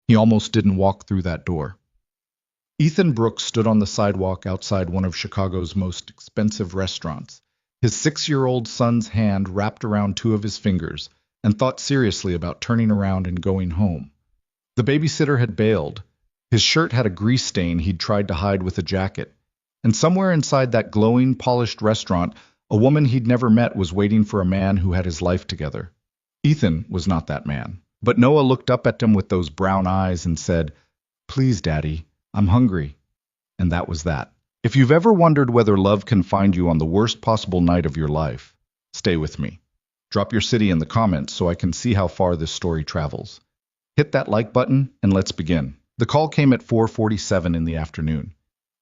He almost didn't walk through that door. Ethan Brooks stood on the sidewalk outside one of Chicago's most expensive restaurants, his 6-year-old son's hand wrapped around two of his fingers, and thought seriously about turning around and going home. The babysitter had bailed. His shirt had a grease stain he'd tried to hide with a jacket. And somewhere inside that glowing, polished restaurant, a woman he'd never met was waiting for a man who had his life together. Ethan was not that man. But Noah looked up at him with those brown eyes and said, "Please, Daddy, I'm hungry." And that was that. If you've ever wondered whether love can find you on the worst possible night of your life, stay with me. Drop your city in the comments so I can see how far this story travels. Hit that like button and let's begin. The call came at 4:47 in the afternoon.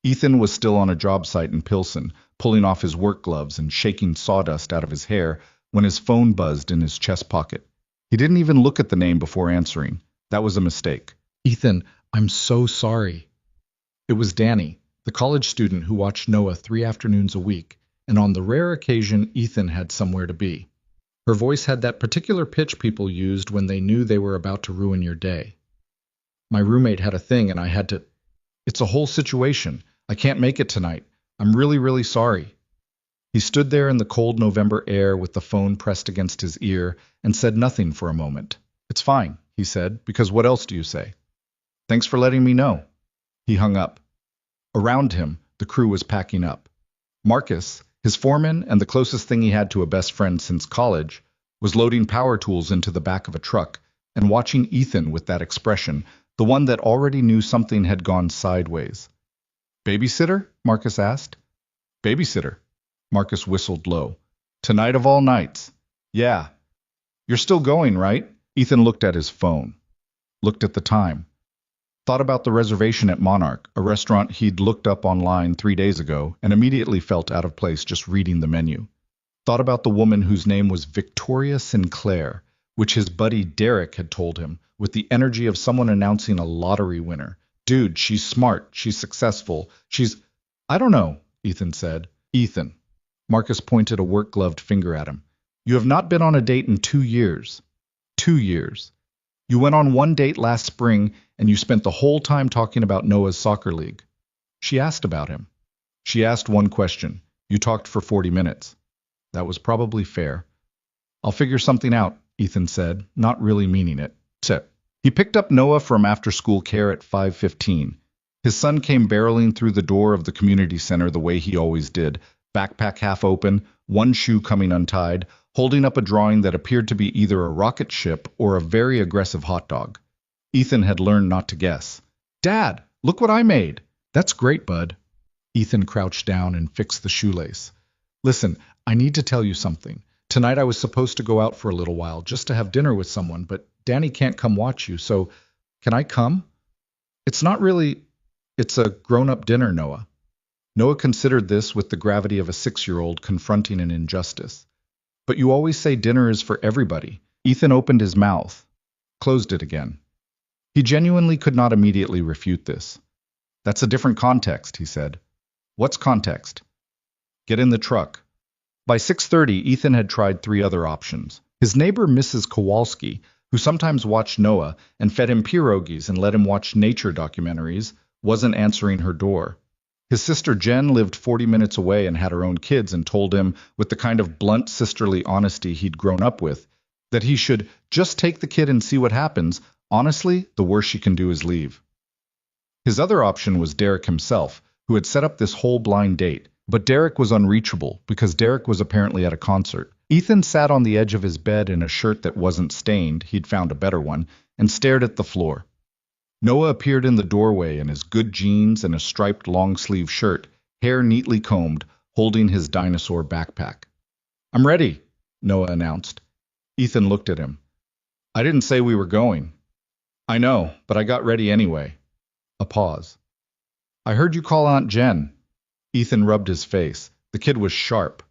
Ethan was still on a job site in Pilsen, pulling off his work gloves and shaking sawdust out of his hair when his phone buzzed in his chest pocket. He didn't even look at the name before answering. That was a mistake. "Ethan, I'm so sorry." It was Danny, the college student who watched Noah 3 afternoons a week, and on the rare occasion Ethan had somewhere to be. Her voice had that particular pitch people used when they knew they were about to ruin your day. "My roommate had a thing and I had to... It's a whole situation. I can't make it tonight. I'm really, really sorry." He stood there in the cold November air with the phone pressed against his ear and said nothing for a moment. "It's fine," he said, "because what else do you say? Thanks for letting me know." He hung up. Around him, the crew was packing up. Marcus, his foreman and the closest thing he had to a best friend since college, was loading power tools into the back of a truck and watching Ethan with that expression, the one that already knew something had gone sideways. "Babysitter?" Marcus asked. "Babysitter." Marcus whistled low. "Tonight of all nights." "Yeah." "You're still going, right?" Ethan looked at his phone. Looked at the time. Thought about the reservation at Monarch, a restaurant he'd looked up online 3 days ago, and immediately felt out of place just reading the menu. Thought about the woman whose name was Victoria Sinclair, which his buddy Derek had told him, with the energy of someone announcing a lottery winner. "Dude, she's smart, she's successful, she's..." "I don't know," Ethan said. "Ethan." Marcus pointed a work-gloved finger at him. "You have not been on a date in 2 years. 2 years. You went on one date last spring, and you spent the whole time talking about Noah's soccer league." She asked about him. She asked one question. You talked for 40 minutes. That was probably fair. "I'll figure something out," Ethan said, not really meaning it. Sit. He picked up Noah from after-school care at 5:15. His son came barreling through the door of the community center the way he always did, backpack half open, one shoe coming untied, holding up a drawing that appeared to be either a rocket ship or a very aggressive hot dog. Ethan had learned not to guess. "Dad, look what I made." "That's great, bud." Ethan crouched down and fixed the shoelace. "Listen, I need to tell you something. Tonight I was supposed to go out for a little while, just to have dinner with someone, but Danny can't come watch you, so can I come?" "It's not really... It's a grown-up dinner, Noah." Noah considered this with the gravity of a 6-year-old confronting an injustice. "But you always say dinner is for everybody." Ethan opened his mouth, closed it again. He genuinely could not immediately refute this. "That's a different context," he said. "What's context?" "Get in the truck." By 6:30, Ethan had tried 3 other options. His neighbor, Mrs. Kowalski, who sometimes watched Noah and fed him pierogies and let him watch nature documentaries, wasn't answering her door. His sister Jen lived 40 minutes away and had her own kids and told him, with the kind of blunt sisterly honesty he'd grown up with, that he should just take the kid and see what happens. Honestly, the worst she can do is leave. His other option was Derek himself, who had set up this whole blind date. But Derek was unreachable because Derek was apparently at a concert. Ethan sat on the edge of his bed in a shirt that wasn't stained, he'd found a better one, and stared at the floor. Noah appeared in the doorway in his good jeans and a striped long-sleeve shirt, hair neatly combed, holding his dinosaur backpack. "I'm ready," Noah announced. Ethan looked at him. "I didn't say we were going." "I know, but I got ready anyway." A pause. "I heard you call Aunt Jen." Ethan rubbed his face. The kid was sharp.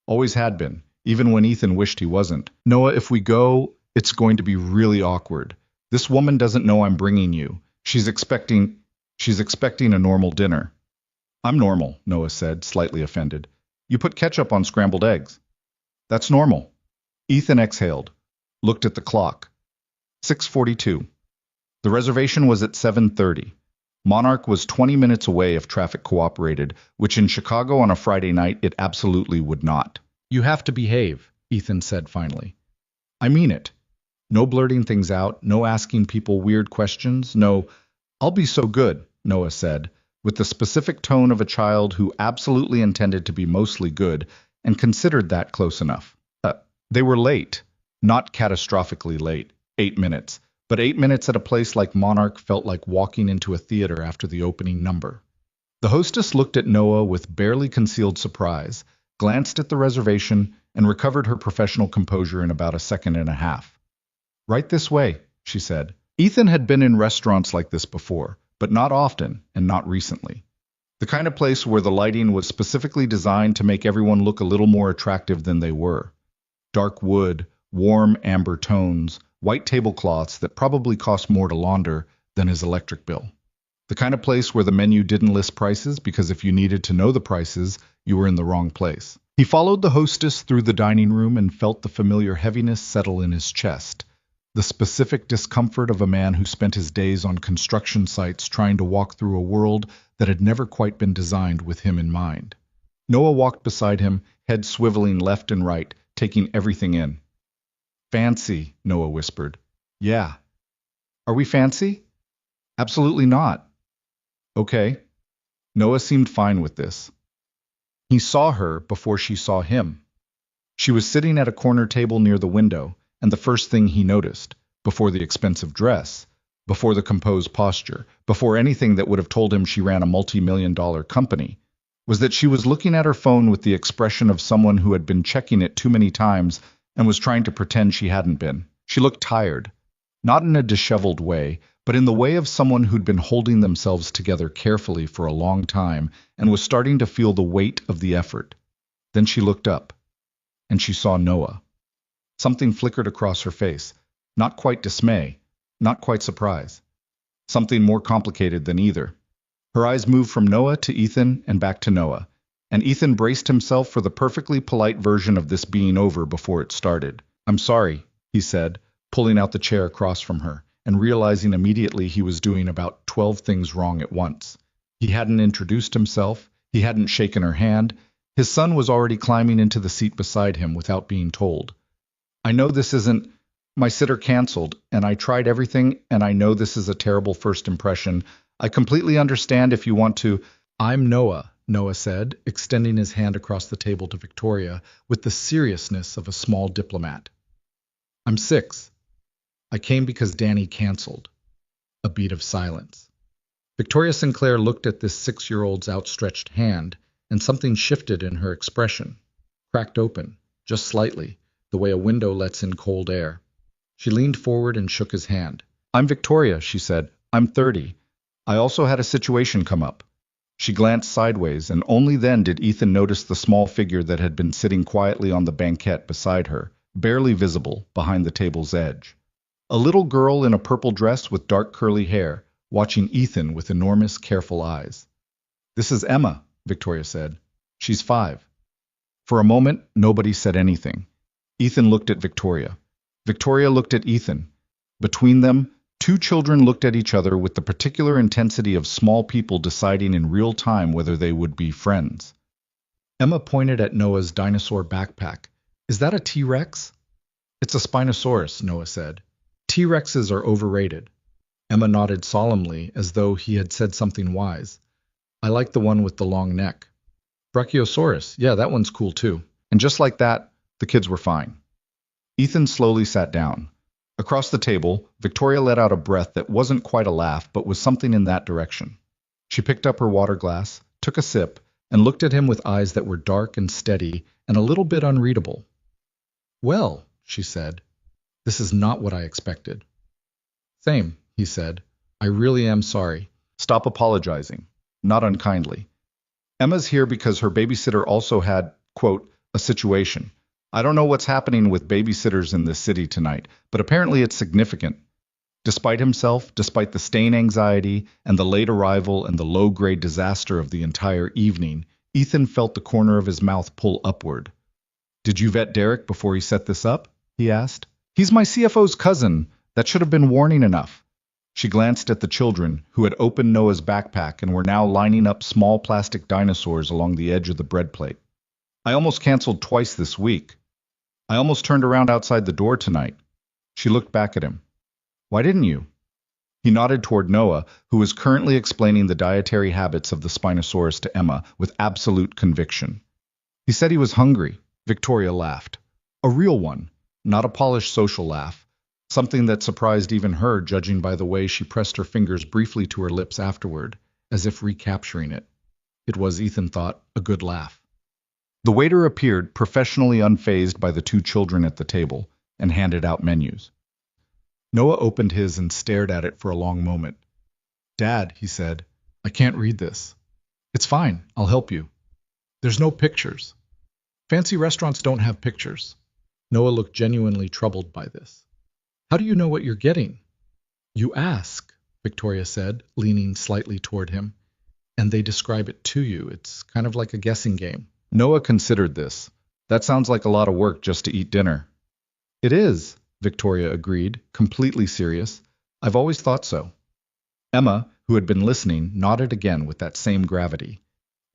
Always had been, even when Ethan wished he wasn't. "Noah, if we go, it's going to be really awkward. This woman doesn't know I'm bringing you. She's expecting a normal dinner." "I'm normal," Noah said, slightly offended. "You put ketchup on scrambled eggs." "That's normal." Ethan exhaled, looked at the clock. 6:42. The reservation was at 7:30. Monarch was 20 minutes away if traffic cooperated, which in Chicago on a Friday night it absolutely would not. You have to behave, Ethan said finally. I mean it. No blurting things out, no asking people weird questions, no, I'll be so good, Noah said, with the specific tone of a child who absolutely intended to be mostly good and considered that close enough. They were late, not catastrophically late, 8 minutes, but 8 minutes at a place like Monarch felt like walking into a theater after the opening number. The hostess looked at Noah with barely concealed surprise, glanced at the reservation, and recovered her professional composure in about a second and a half. Right this way, she said. Ethan had been in restaurants like this before, but not often and not recently. The kind of place where the lighting was specifically designed to make everyone look a little more attractive than they were. Dark wood, warm amber tones, white tablecloths that probably cost more to launder than his electric bill. The kind of place where the menu didn't list prices because if you needed to know the prices, you were in the wrong place. He followed the hostess through the dining room and felt the familiar heaviness settle in his chest, the specific discomfort of a man who spent his days on construction sites trying to walk through a world that had never quite been designed with him in mind. Noah walked beside him, head swiveling left and right, taking everything in. Fancy, Noah whispered. Yeah. Are we fancy? Absolutely not. Okay. Noah seemed fine with this. He saw her before she saw him. She was sitting at a corner table near the window, and the first thing he noticed, before the expensive dress, before the composed posture, before anything that would have told him she ran a multi-million-dollar company, was that she was looking at her phone with the expression of someone who had been checking it too many times and was trying to pretend she hadn't been. She looked tired, not in a disheveled way, but in the way of someone who'd been holding themselves together carefully for a long time and was starting to feel the weight of the effort. Then she looked up, and she saw Noah. Something flickered across her face, not quite dismay, not quite surprise. Something more complicated than either. Her eyes moved from Noah to Ethan and back to Noah, and Ethan braced himself for the perfectly polite version of this being over before it started. I'm sorry, he said, pulling out the chair across from her, and realizing immediately he was doing about 12 things wrong at once. He hadn't introduced himself, he hadn't shaken her hand, his son was already climbing into the seat beside him without being told. I know this isn't... My sitter canceled, and I tried everything, and I know this is a terrible first impression. I completely understand if you want to... I'm Noah, Noah said, extending his hand across the table to Victoria with the seriousness of a small diplomat. I'm 6. I came because Danny canceled. A beat of silence. Victoria Sinclair looked at this 6-year-old's outstretched hand, and something shifted in her expression. Cracked open, just slightly, the way a window lets in cold air. She leaned forward and shook his hand. I'm Victoria, she said. I'm 30. I also had a situation come up. She glanced sideways, and only then did Ethan notice the small figure that had been sitting quietly on the banquette beside her, barely visible behind the table's edge. A little girl in a purple dress with dark curly hair, watching Ethan with enormous, careful eyes. This is Emma, Victoria said. She's 5. For a moment, nobody said anything. Ethan looked at Victoria. Victoria looked at Ethan. Between them, 2 children looked at each other with the particular intensity of small people deciding in real time whether they would be friends. Emma pointed at Noah's dinosaur backpack. Is that a T-Rex? It's a Spinosaurus, Noah said. T-Rexes are overrated. Emma nodded solemnly, as though he had said something wise. I like the one with the long neck. Brachiosaurus, yeah, that one's cool too. And just like that, the kids were fine. Ethan slowly sat down. Across the table, Victoria let out a breath that wasn't quite a laugh, but was something in that direction. She picked up her water glass, took a sip, and looked at him with eyes that were dark and steady and a little bit unreadable. Well, she said, this is not what I expected. Same, he said. I really am sorry. Stop apologizing. Not unkindly. Emma's here because her babysitter also had, quote, a situation. I don't know what's happening with babysitters in this city tonight, but apparently it's significant. Despite himself, despite the stain anxiety and the late arrival and the low-grade disaster of the entire evening, Ethan felt the corner of his mouth pull upward. Did you vet Derek before he set this up? He asked. He's my CFO's cousin. That should have been warning enough. She glanced at the children, who had opened Noah's backpack and were now lining up small plastic dinosaurs along the edge of the bread plate. I almost canceled twice this week. I almost turned around outside the door tonight. She looked back at him. Why didn't you? He nodded toward Noah, who was currently explaining the dietary habits of the Spinosaurus to Emma with absolute conviction. He said he was hungry. Victoria laughed. A real one, not a polished social laugh. Something that surprised even her, judging by the way she pressed her fingers briefly to her lips afterward, as if recapturing it. It was, Ethan thought, a good laugh. The waiter appeared, professionally unfazed by the two children at the table, and handed out menus. Noah opened his and stared at it for a long moment. Dad, he said, I can't read this. It's fine, I'll help you. There's no pictures. Fancy restaurants don't have pictures. Noah looked genuinely troubled by this. How do you know what you're getting? You ask, Victoria said, leaning slightly toward him, and they describe it to you. It's kind of like a guessing game. Noah considered this. That sounds like a lot of work just to eat dinner. It is, Victoria agreed, completely serious. I've always thought so. Emma, who had been listening, nodded again with that same gravity.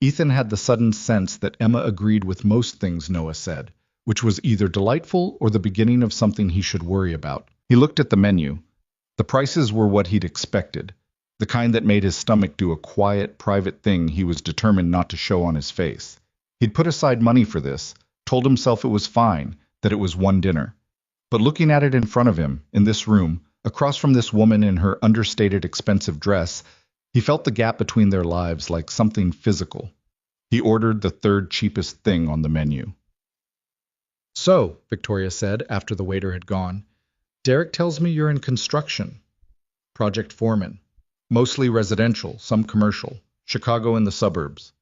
Ethan had the sudden sense that Emma agreed with most things Noah said, which was either delightful or the beginning of something he should worry about. He looked at the menu. The prices were what he'd expected, the kind that made his stomach do a quiet, private thing he was determined not to show on his face. He'd put aside money for this, told himself it was fine, that it was one dinner. But looking at it in front of him, in this room, across from this woman in her understated expensive dress, he felt the gap between their lives like something physical. He ordered the third cheapest thing on the menu. So, Victoria said after the waiter had gone, Derek tells me you're in construction. Project foreman. Mostly residential, some commercial. Chicago and the suburbs.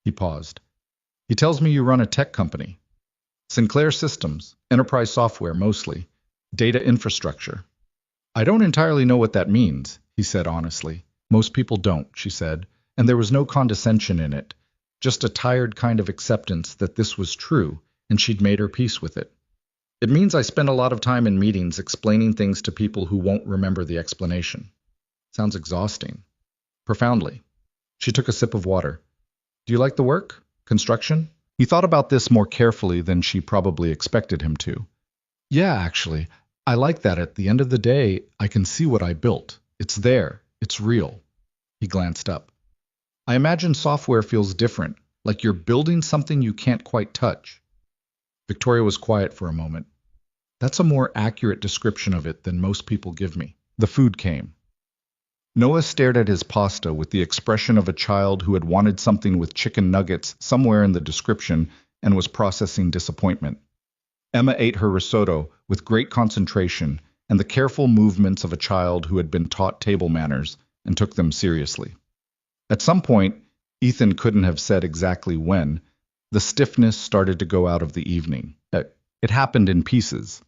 He paused. He tells me you run a tech company. Sinclair Systems, enterprise software mostly. Data infrastructure. I don't entirely know what that means, he said honestly. Most people don't, she said, and there was no condescension in it. Just a tired kind of acceptance that this was true, and she'd made her peace with it. It means I spend a lot of time in meetings explaining things to people who won't remember the explanation. Sounds exhausting. Profoundly. She took a sip of water. Do you like the work? Construction? He thought about this more carefully than she probably expected him to. Yeah, actually. I like that at the end of the day, I can see what I built. It's there. It's real. He glanced up. I imagine software feels different, like you're building something you can't quite touch. Victoria was quiet for a moment. That's a more accurate description of it than most people give me. The food came. Noah stared at his pasta with the expression of a child who had wanted something with chicken nuggets somewhere in the description and was processing disappointment. Emma ate her risotto with great concentration and the careful movements of a child who had been taught table manners and took them seriously. At some point, Ethan couldn't have said exactly when, the stiffness started to go out of the evening. It happened in pieces.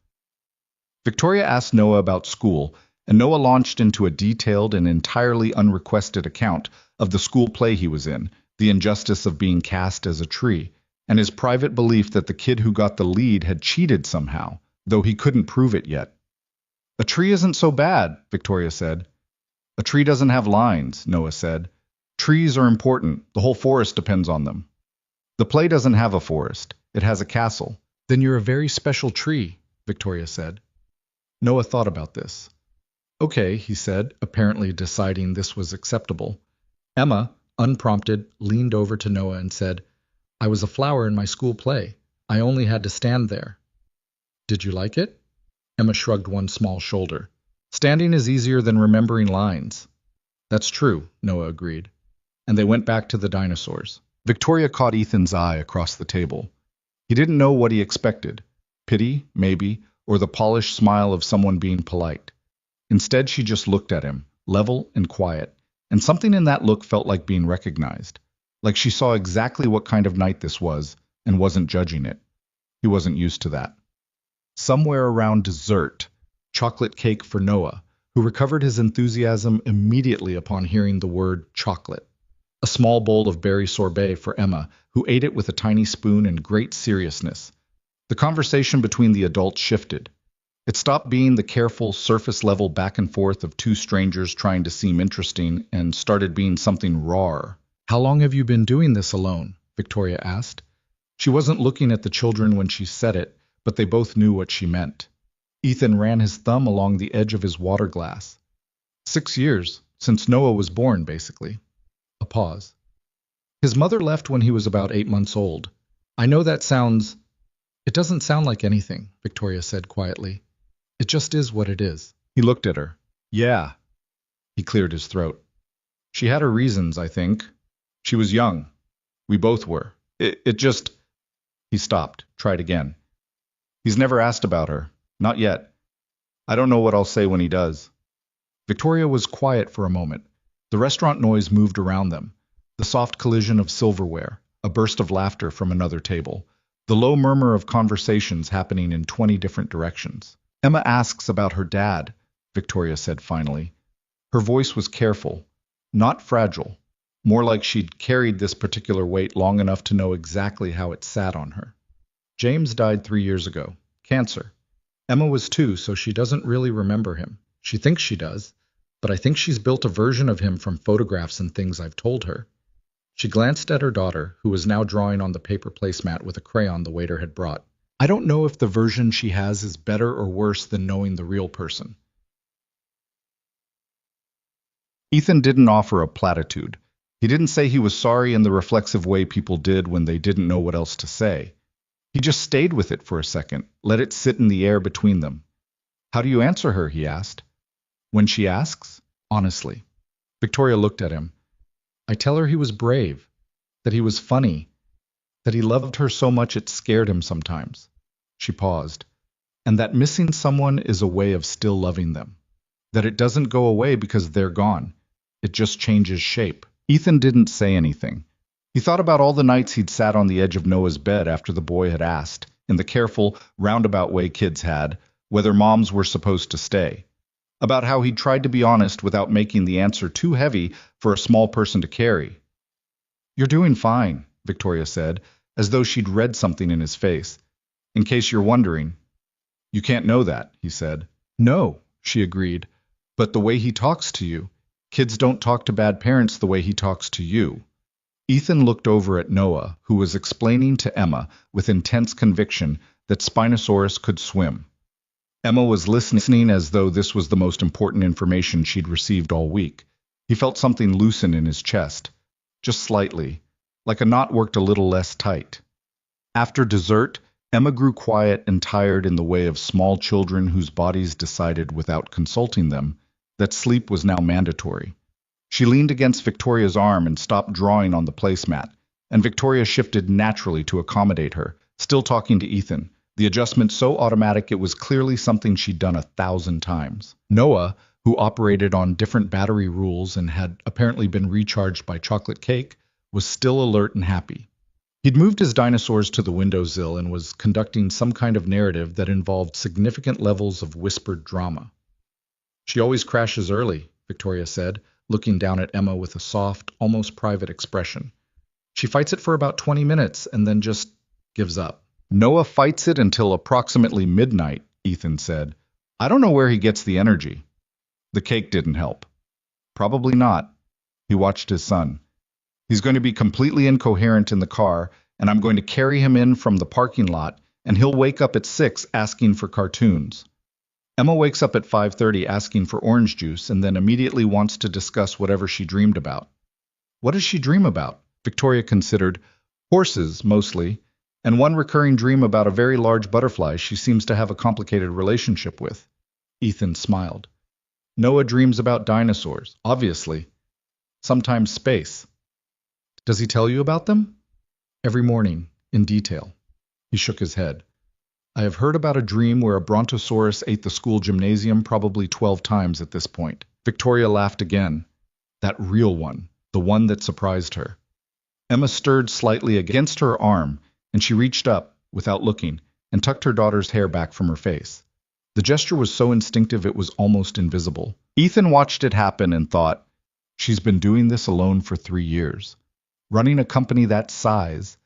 Victoria asked Noah about school, and Noah launched into a detailed and entirely unrequested account of the school play he was in, the injustice of being cast as a tree, and his private belief that the kid who got the lead had cheated somehow, though he couldn't prove it yet. A tree isn't so bad, Victoria said. A tree doesn't have lines, Noah said. Trees are important. The whole forest depends on them. The play doesn't have a forest. It has a castle. Then you're a very special tree, Victoria said. Noah thought about this. Okay, he said, apparently deciding this was acceptable. Emma, unprompted, leaned over to Noah and said, I was a flower in my school play. I only had to stand there. Did you like it? Emma shrugged one small shoulder. Standing is easier than remembering lines. That's true, Noah agreed. And they went back to the dinosaurs. Victoria caught Ethan's eye across the table. He didn't know what he expected. Pity, maybe, or the polished smile of someone being polite. Instead, she just looked at him, level and quiet, and something in that look felt like being recognized, like she saw exactly what kind of night this was and wasn't judging it. He wasn't used to that. Somewhere around dessert, chocolate cake for Noah, who recovered his enthusiasm immediately upon hearing the word chocolate. A small bowl of berry sorbet for Emma, who ate it with a tiny spoon in great seriousness. The conversation between the adults shifted. It stopped being the careful, surface-level back and forth of two strangers trying to seem interesting and started being something raw. "How long have you been doing this alone?" Victoria asked. She wasn't looking at the children when she said it, but they both knew what she meant. Ethan ran his thumb along the edge of his water glass. 6 years, since Noah was born, basically. A pause. His mother left when he was about 8 months old. I know that sounds... It doesn't sound like anything, Victoria said quietly. It just is what it is. He looked at her. Yeah. He cleared his throat. She had her reasons, I think. She was young. We both were. It just... He stopped, tried again. He's never asked about her. Not yet. I don't know what I'll say when he does. Victoria was quiet for a moment. The restaurant noise moved around them. The soft collision of silverware, a burst of laughter from another table, the low murmur of conversations happening in 20 different directions. Emma asks about her dad, Victoria said finally. Her voice was careful, not fragile, more like she'd carried this particular weight long enough to know exactly how it sat on her. James died 3 years ago. Cancer. Emma was 2, so she doesn't really remember him. She thinks she does, but I think she's built a version of him from photographs and things I've told her. She glanced at her daughter, who was now drawing on the paper placemat with a crayon the waiter had brought. I don't know if the version she has is better or worse than knowing the real person. Ethan didn't offer a platitude. He didn't say he was sorry in the reflexive way people did when they didn't know what else to say. He just stayed with it for a second, let it sit in the air between them. How do you answer her? He asked. When she asks? Honestly. Victoria looked at him. I tell her he was brave, that he was funny, that he loved her so much it scared him sometimes. She paused. And that missing someone is a way of still loving them. That it doesn't go away because they're gone. It just changes shape. Ethan didn't say anything. He thought about all the nights he'd sat on the edge of Noah's bed after the boy had asked, in the careful, roundabout way kids had, whether moms were supposed to stay. About how he'd tried to be honest without making the answer too heavy for a small person to carry. You're doing fine, Victoria said, as though she'd read something in his face. In case you're wondering. You can't know that, he said. No, she agreed. But the way he talks to you, kids don't talk to bad parents the way he talks to you. Ethan looked over at Noah, who was explaining to Emma with intense conviction that Spinosaurus could swim. Emma was listening as though this was the most important information she'd received all week. He felt something loosen in his chest, just slightly, like a knot worked a little less tight. After dessert, Emma grew quiet and tired in the way of small children whose bodies decided without consulting them that sleep was now mandatory. She leaned against Victoria's arm and stopped drawing on the placemat, and Victoria shifted naturally to accommodate her, still talking to Ethan, the adjustment so automatic it was clearly something she'd done 1,000 times. Noah, who operated on different battery rules and had apparently been recharged by chocolate cake, was still alert and happy. He'd moved his dinosaurs to the windowsill and was conducting some kind of narrative that involved significant levels of whispered drama. She always crashes early, Victoria said, looking down at Emma with a soft, almost private expression. She fights it for about 20 minutes and then just gives up. Noah fights it until approximately midnight, Ethan said. I don't know where he gets the energy. The cake didn't help. Probably not. He watched his son. He's going to be completely incoherent in the car, and I'm going to carry him in from the parking lot, and he'll wake up at 6 asking for cartoons. Emma wakes up at 5:30 asking for orange juice and then immediately wants to discuss whatever she dreamed about. What does she dream about? Victoria considered. Horses, mostly, and one recurring dream about a very large butterfly she seems to have a complicated relationship with. Ethan smiled. Noah dreams about dinosaurs, obviously. Sometimes space. Does he tell you about them? Every morning, in detail. He shook his head. I have heard about a dream where a brontosaurus ate the school gymnasium probably 12 times at this point. Victoria laughed again. That real one, the one that surprised her. Emma stirred slightly against her arm, and she reached up, without looking, and tucked her daughter's hair back from her face. The gesture was so instinctive it was almost invisible. Ethan watched it happen and thought, she's been doing this alone for 3 years. Running a company that size,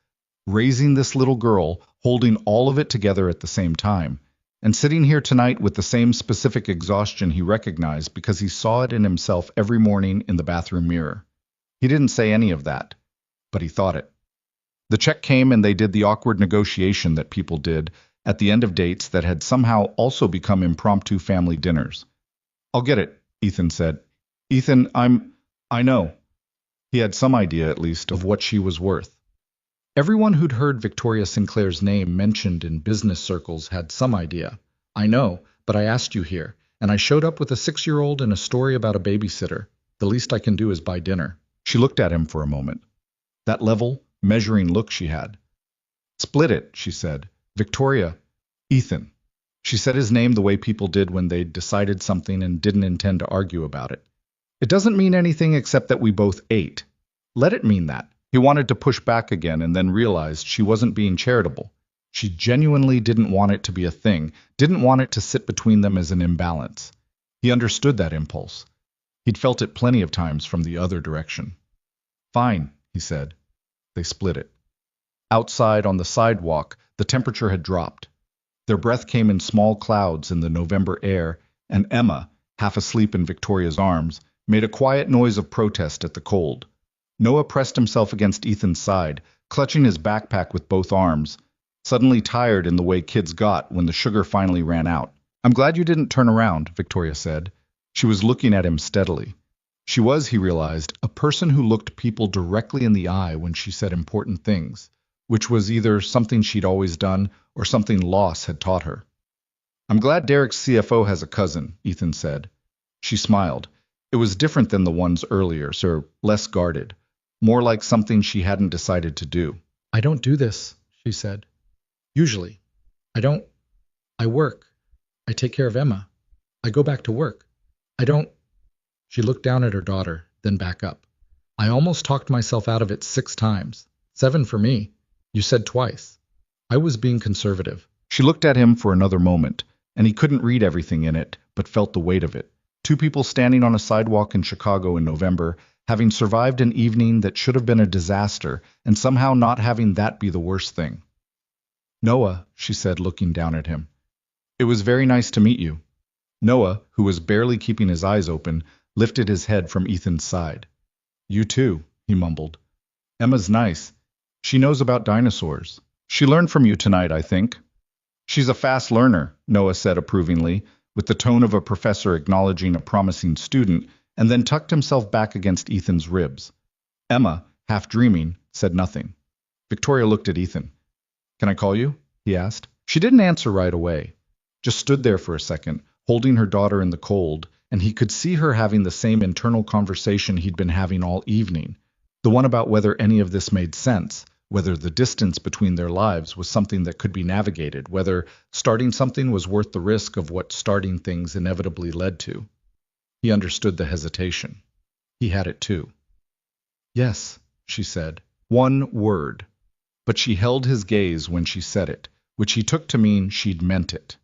raising this little girl, holding all of it together at the same time, and sitting here tonight with the same specific exhaustion he recognized because he saw it in himself every morning in the bathroom mirror. He didn't say any of that, but he thought it. The check came and they did the awkward negotiation that people did at the end of dates that had somehow also become impromptu family dinners. I'll get it, Ethan said. Ethan, I know. He had some idea, at least, of what she was worth. Everyone who'd heard Victoria Sinclair's name mentioned in business circles had some idea. I know, but I asked you here, and I showed up with a 6-year-old and a story about a babysitter. The least I can do is buy dinner. She looked at him for a moment. That level, measuring look she had. Split it, she said. Victoria. Ethan. She said his name the way people did when they'd decided something and didn't intend to argue about it. It doesn't mean anything except that we both ate. Let it mean that. He wanted to push back again and then realized she wasn't being charitable. She genuinely didn't want it to be a thing, didn't want it to sit between them as an imbalance. He understood that impulse. He'd felt it plenty of times from the other direction. Fine, he said. They split it. Outside on the sidewalk, the temperature had dropped. Their breath came in small clouds in the November air, and Emma, half asleep in Victoria's arms, made a quiet noise of protest at the cold. Noah pressed himself against Ethan's side, clutching his backpack with both arms, suddenly tired in the way kids got when the sugar finally ran out. I'm glad you didn't turn around, Victoria said. She was looking at him steadily. She was, he realized, a person who looked people directly in the eye when she said important things, which was either something she'd always done or something loss had taught her. I'm glad Derek's CFO has a cousin, Ethan said. She smiled. It was different than the ones earlier, so less guarded. More like something she hadn't decided to do. I don't do this, she said. Usually. I work. I take care of Emma. I go back to work. I don't. She looked down at her daughter, then back up. I almost talked myself out of it 6 times. 7 for me. You said twice. I was being conservative. She looked at him for another moment, and he couldn't read everything in it, but felt the weight of it. 2 people standing on a sidewalk in Chicago in November, having survived an evening that should have been a disaster, and somehow not having that be the worst thing. Noah, she said, looking down at him. It was very nice to meet you. Noah, who was barely keeping his eyes open, lifted his head from Ethan's side. You too, he mumbled. Emma's nice. She knows about dinosaurs. She learned from you tonight, I think. She's a fast learner, Noah said approvingly, with the tone of a professor acknowledging a promising student, and then tucked himself back against Ethan's ribs. Emma, half dreaming, said nothing. Victoria looked at Ethan. Can I call you? He asked. She didn't answer right away, just stood there for a second, holding her daughter in the cold, and he could see her having the same internal conversation he'd been having all evening, the one about whether any of this made sense, whether the distance between their lives was something that could be navigated, whether starting something was worth the risk of what starting things inevitably led to. He understood the hesitation. He had it too. Yes, she said. One word. But she held his gaze when she said it, which he took to mean she'd meant it.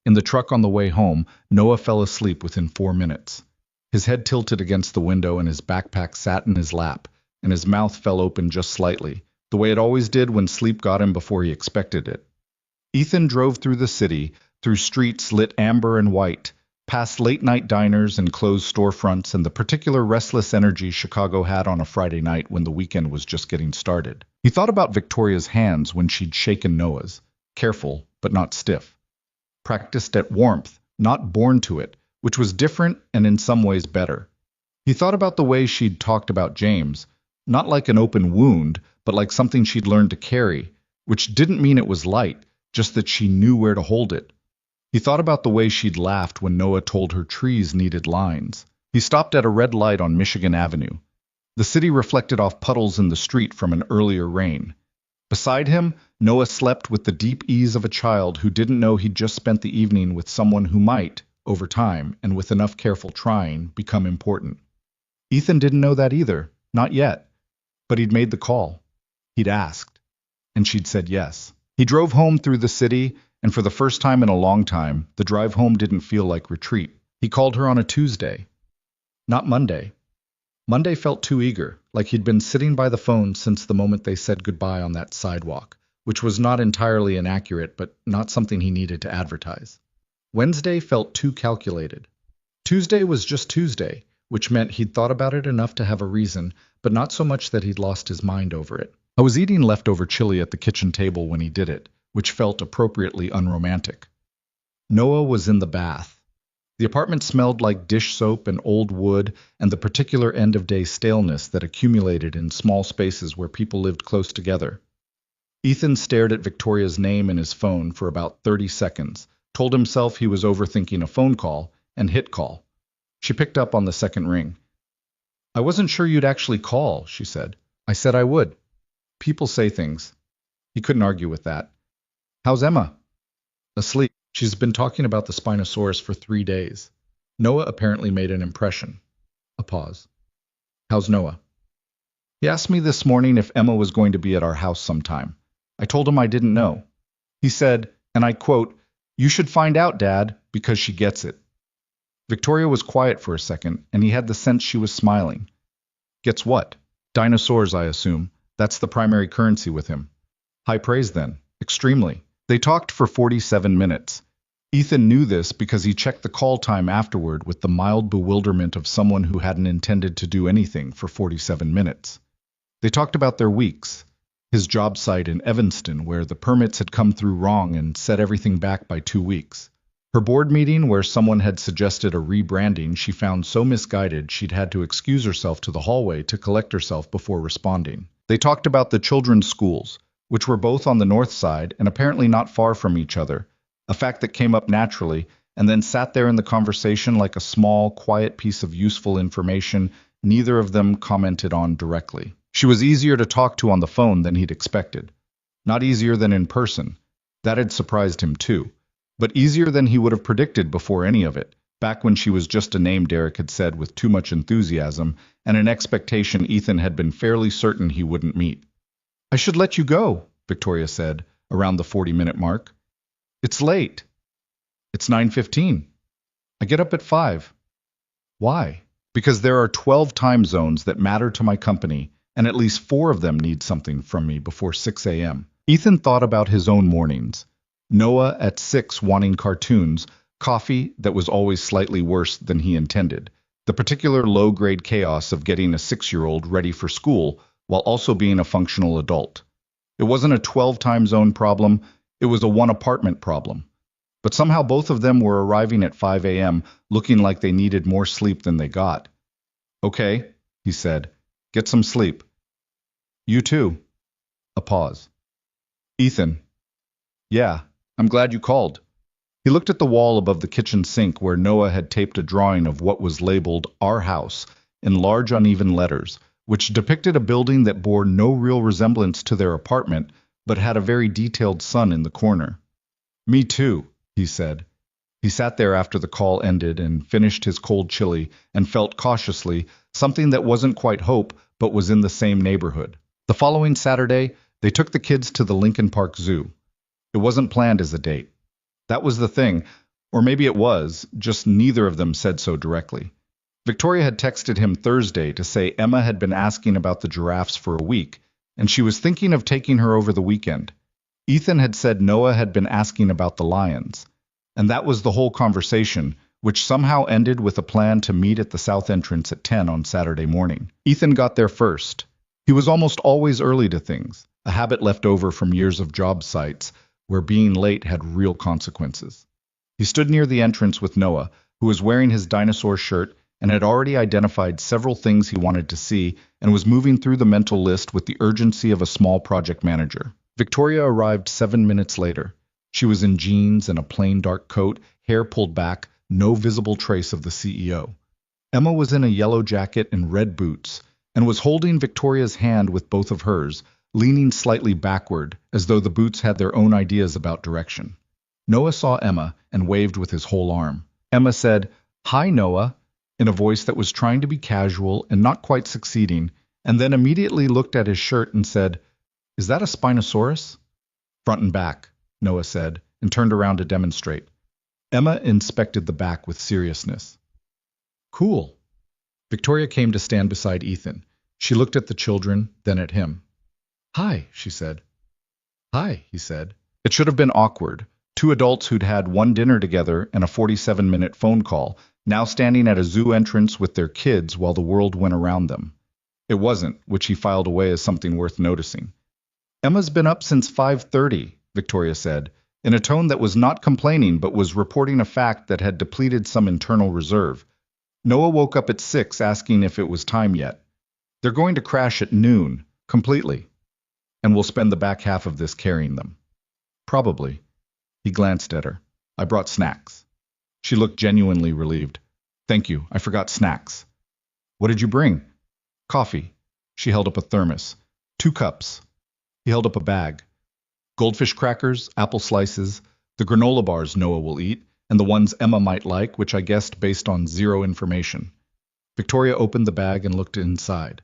In the truck on the way home, Noah fell asleep within 4 minutes. His head tilted against the window and his backpack sat in his lap, and his mouth fell open just slightly, the way it always did when sleep got him before he expected it. Ethan drove through the city, through streets lit amber and white, past late-night diners and closed storefronts and the particular restless energy Chicago had on a Friday night when the weekend was just getting started. He thought about Victoria's hands when she'd shaken Noah's, careful but not stiff. Practiced at warmth, not born to it, which was different and in some ways better. He thought about the way she'd talked about James, not like an open wound, but like something she'd learned to carry, which didn't mean it was light, just that she knew where to hold it. He thought about the way she'd laughed when Noah told her trees needed lines. He stopped at a red light on Michigan Avenue. The city reflected off puddles in the street from an earlier rain. Beside him, Noah slept with the deep ease of a child who didn't know he'd just spent the evening with someone who might, over time, and with enough careful trying, become important. Ethan didn't know that either, not yet. But he'd made the call. He'd asked. And she'd said yes. He drove home through the city, and for the first time in a long time, the drive home didn't feel like retreat. He called her on a Tuesday. Not Monday. Monday felt too eager, like he'd been sitting by the phone since the moment they said goodbye on that sidewalk, which was not entirely inaccurate, but not something he needed to advertise. Wednesday felt too calculated. Tuesday was just Tuesday, which meant he'd thought about it enough to have a reason, but not so much that he'd lost his mind over it. I was eating leftover chili at the kitchen table when he did it, which felt appropriately unromantic. Noah was in the bath. The apartment smelled like dish soap and old wood and the particular end-of-day staleness that accumulated in small spaces where people lived close together. Ethan stared at Victoria's name in his phone for about 30 seconds, told himself he was overthinking a phone call, and hit call. She picked up on the second ring. "I wasn't sure you'd actually call," she said. "I said I would. People say things." He couldn't argue with that. "How's Emma?" "Asleep. She's been talking about the Spinosaurus for 3 days." Noah apparently made an impression. A pause. "How's Noah?" "He asked me this morning if Emma was going to be at our house sometime. I told him I didn't know. He said, and I quote, 'You should find out, Dad, because she gets it.'" Victoria was quiet for a second, and he had the sense she was smiling. "Gets what?" "Dinosaurs, I assume. That's the primary currency with him." "High praise, then." "Extremely." They talked for 47 minutes. Ethan knew this because he checked the call time afterward with the mild bewilderment of someone who hadn't intended to do anything for 47 minutes. They talked about their weeks, his job site in Evanston where the permits had come through wrong and set everything back by 2 weeks. Her board meeting where someone had suggested a rebranding she found so misguided she'd had to excuse herself to the hallway to collect herself before responding. They talked about the children's schools, which were both on the north side and apparently not far from each other, a fact that came up naturally, and then sat there in the conversation like a small, quiet piece of useful information neither of them commented on directly. She was easier to talk to on the phone than he'd expected. Not easier than in person. That had surprised him too. But easier than he would have predicted before any of it, back when she was just a name Derek had said with too much enthusiasm, and an expectation Ethan had been fairly certain he wouldn't meet. "I should let you go," Victoria said, around the 40-minute mark. "It's late." "It's 9:15. I get up at 5. "Why?" "Because there are 12 time zones that matter to my company, and at least 4 of them need something from me before 6 a.m. Ethan thought about his own mornings. Noah at 6 wanting cartoons, coffee that was always slightly worse than he intended, the particular low-grade chaos of getting a 6-year-old ready for school while also being a functional adult. It wasn't a 12 time zone problem, it was a 1 apartment problem. But somehow both of them were arriving at 5 a.m. looking like they needed more sleep than they got. "Okay," he said. "Get some sleep." "You too." A pause. "Ethan." "Yeah. I'm glad you called." He looked at the wall above the kitchen sink where Noah had taped a drawing of what was labeled "Our House" in large uneven letters, which depicted a building that bore no real resemblance to their apartment, but had a very detailed sun in the corner. "Me too," he said. He sat there after the call ended and finished his cold chili and felt cautiously something that wasn't quite hope, but was in the same neighborhood. The following Saturday, they took the kids to the Lincoln Park Zoo. It wasn't planned as a date. That was the thing, or maybe it was, just neither of them said so directly. Victoria had texted him Thursday to say Emma had been asking about the giraffes for a week, and she was thinking of taking her over the weekend. Ethan had said Noah had been asking about the lions. And that was the whole conversation, which somehow ended with a plan to meet at the south entrance at 10 on Saturday morning. Ethan got there first. He was almost always early to things, a habit left over from years of job sites, where being late had real consequences. He stood near the entrance with Noah, who was wearing his dinosaur shirt and had already identified several things he wanted to see and was moving through the mental list with the urgency of a small project manager. Victoria arrived 7 minutes later. She was in jeans and a plain dark coat, hair pulled back, no visible trace of the CEO. Emma was in a yellow jacket and red boots, and was holding Victoria's hand with both of hers, leaning slightly backward, as though the boots had their own ideas about direction. Noah saw Emma and waved with his whole arm. Emma said, "Hi, Noah," in a voice that was trying to be casual and not quite succeeding, and then immediately looked at his shirt and said, "Is that a Spinosaurus?" "Front and back," Noah said, and turned around to demonstrate. Emma inspected the back with seriousness. "Cool." Victoria came to stand beside Ethan. She looked at the children, then at him. "Hi," she said. Hi, he said. It should have been awkward. Two adults who'd had one dinner together and a 47-minute phone call, now standing at a zoo entrance with their kids while the world went around them. It wasn't, which he filed away as something worth noticing. Emma's been up since 5:30, Victoria said, in a tone that was not complaining but was reporting a fact that had depleted some internal reserve. Noah woke up at 6 asking if it was time yet. They're going to crash at noon, completely, and we'll spend the back half of this carrying them. Probably. He glanced at her. I brought snacks. She looked genuinely relieved. Thank you, I forgot snacks. What did you bring? Coffee. She held up a thermos. 2 cups. He held up a bag. Goldfish crackers, apple slices, the granola bars Noah will eat, and the ones Emma might like, which I guessed based on zero information. Victoria opened the bag and looked inside.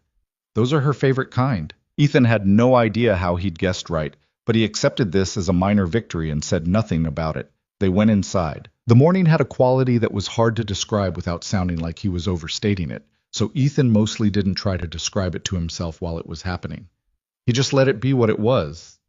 Those are her favorite kind. Ethan had no idea how he'd guessed right, but he accepted this as a minor victory and said nothing about it. They went inside. The morning had a quality that was hard to describe without sounding like he was overstating it, so Ethan mostly didn't try to describe it to himself while it was happening. He just let it be what it was.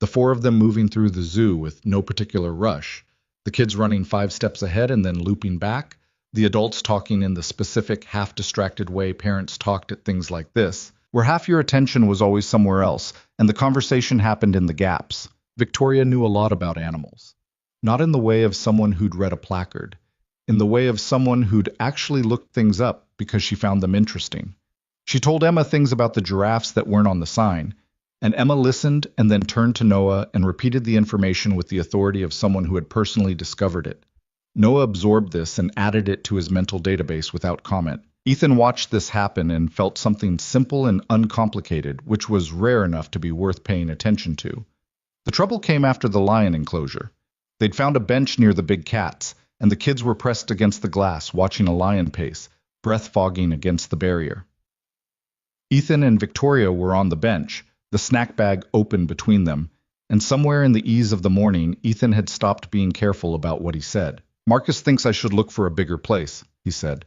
The 4 of them moving through the zoo with no particular rush, the kids running 5 steps ahead and then looping back, the adults talking in the specific, half-distracted way parents talked at things like this, where half your attention was always somewhere else, and the conversation happened in the gaps. Victoria knew a lot about animals. Not in the way of someone who'd read a placard, in the way of someone who'd actually looked things up because she found them interesting. She told Emma things about the giraffes that weren't on the sign, and Emma listened and then turned to Noah and repeated the information with the authority of someone who had personally discovered it. Noah absorbed this and added it to his mental database without comment. Ethan watched this happen and felt something simple and uncomplicated, which was rare enough to be worth paying attention to. The trouble came after the lion enclosure. They'd found a bench near the big cats, and the kids were pressed against the glass watching a lion pace, breath fogging against the barrier. Ethan and Victoria were on the bench, the snack bag open between them, and somewhere in the ease of the morning, Ethan had stopped being careful about what he said. Marcus thinks I should look for a bigger place, he said.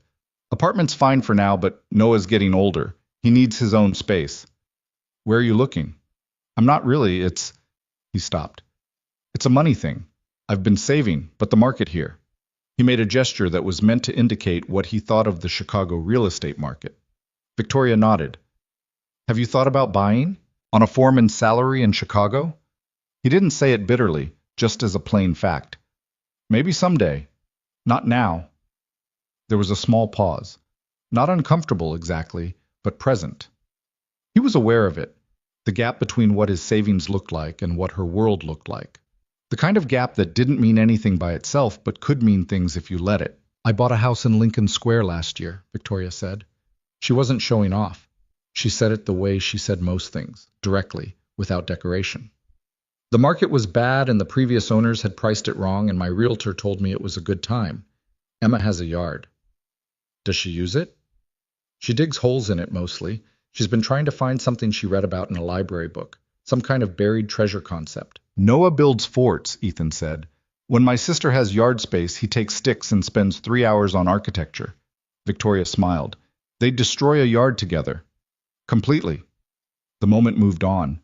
Apartment's fine for now, but Noah's getting older. He needs his own space. Where are you looking? I'm not really, He stopped. It's a money thing. I've been saving, but the market here. He made a gesture that was meant to indicate what he thought of the Chicago real estate market. Victoria nodded. Have you thought about buying? On a foreman's salary in Chicago? He didn't say it bitterly, just as a plain fact. Maybe someday. Not now. There was a small pause. Not uncomfortable exactly, but present. He was aware of it, the gap between what his savings looked like and what her world looked like. The kind of gap that didn't mean anything by itself, but could mean things if you let it. I bought a house in Lincoln Square last year, Victoria said. She wasn't showing off. She said it the way she said most things, directly, without decoration. The market was bad and the previous owners had priced it wrong, and my realtor told me it was a good time. Emma has a yard. Does she use it? She digs holes in it mostly. She's been trying to find something she read about in a library book, some kind of buried treasure concept. Noah builds forts, Ethan said. When my sister has yard space, he takes sticks and spends 3 hours on architecture. Victoria smiled. They'd destroy a yard together. Completely. The moment moved on.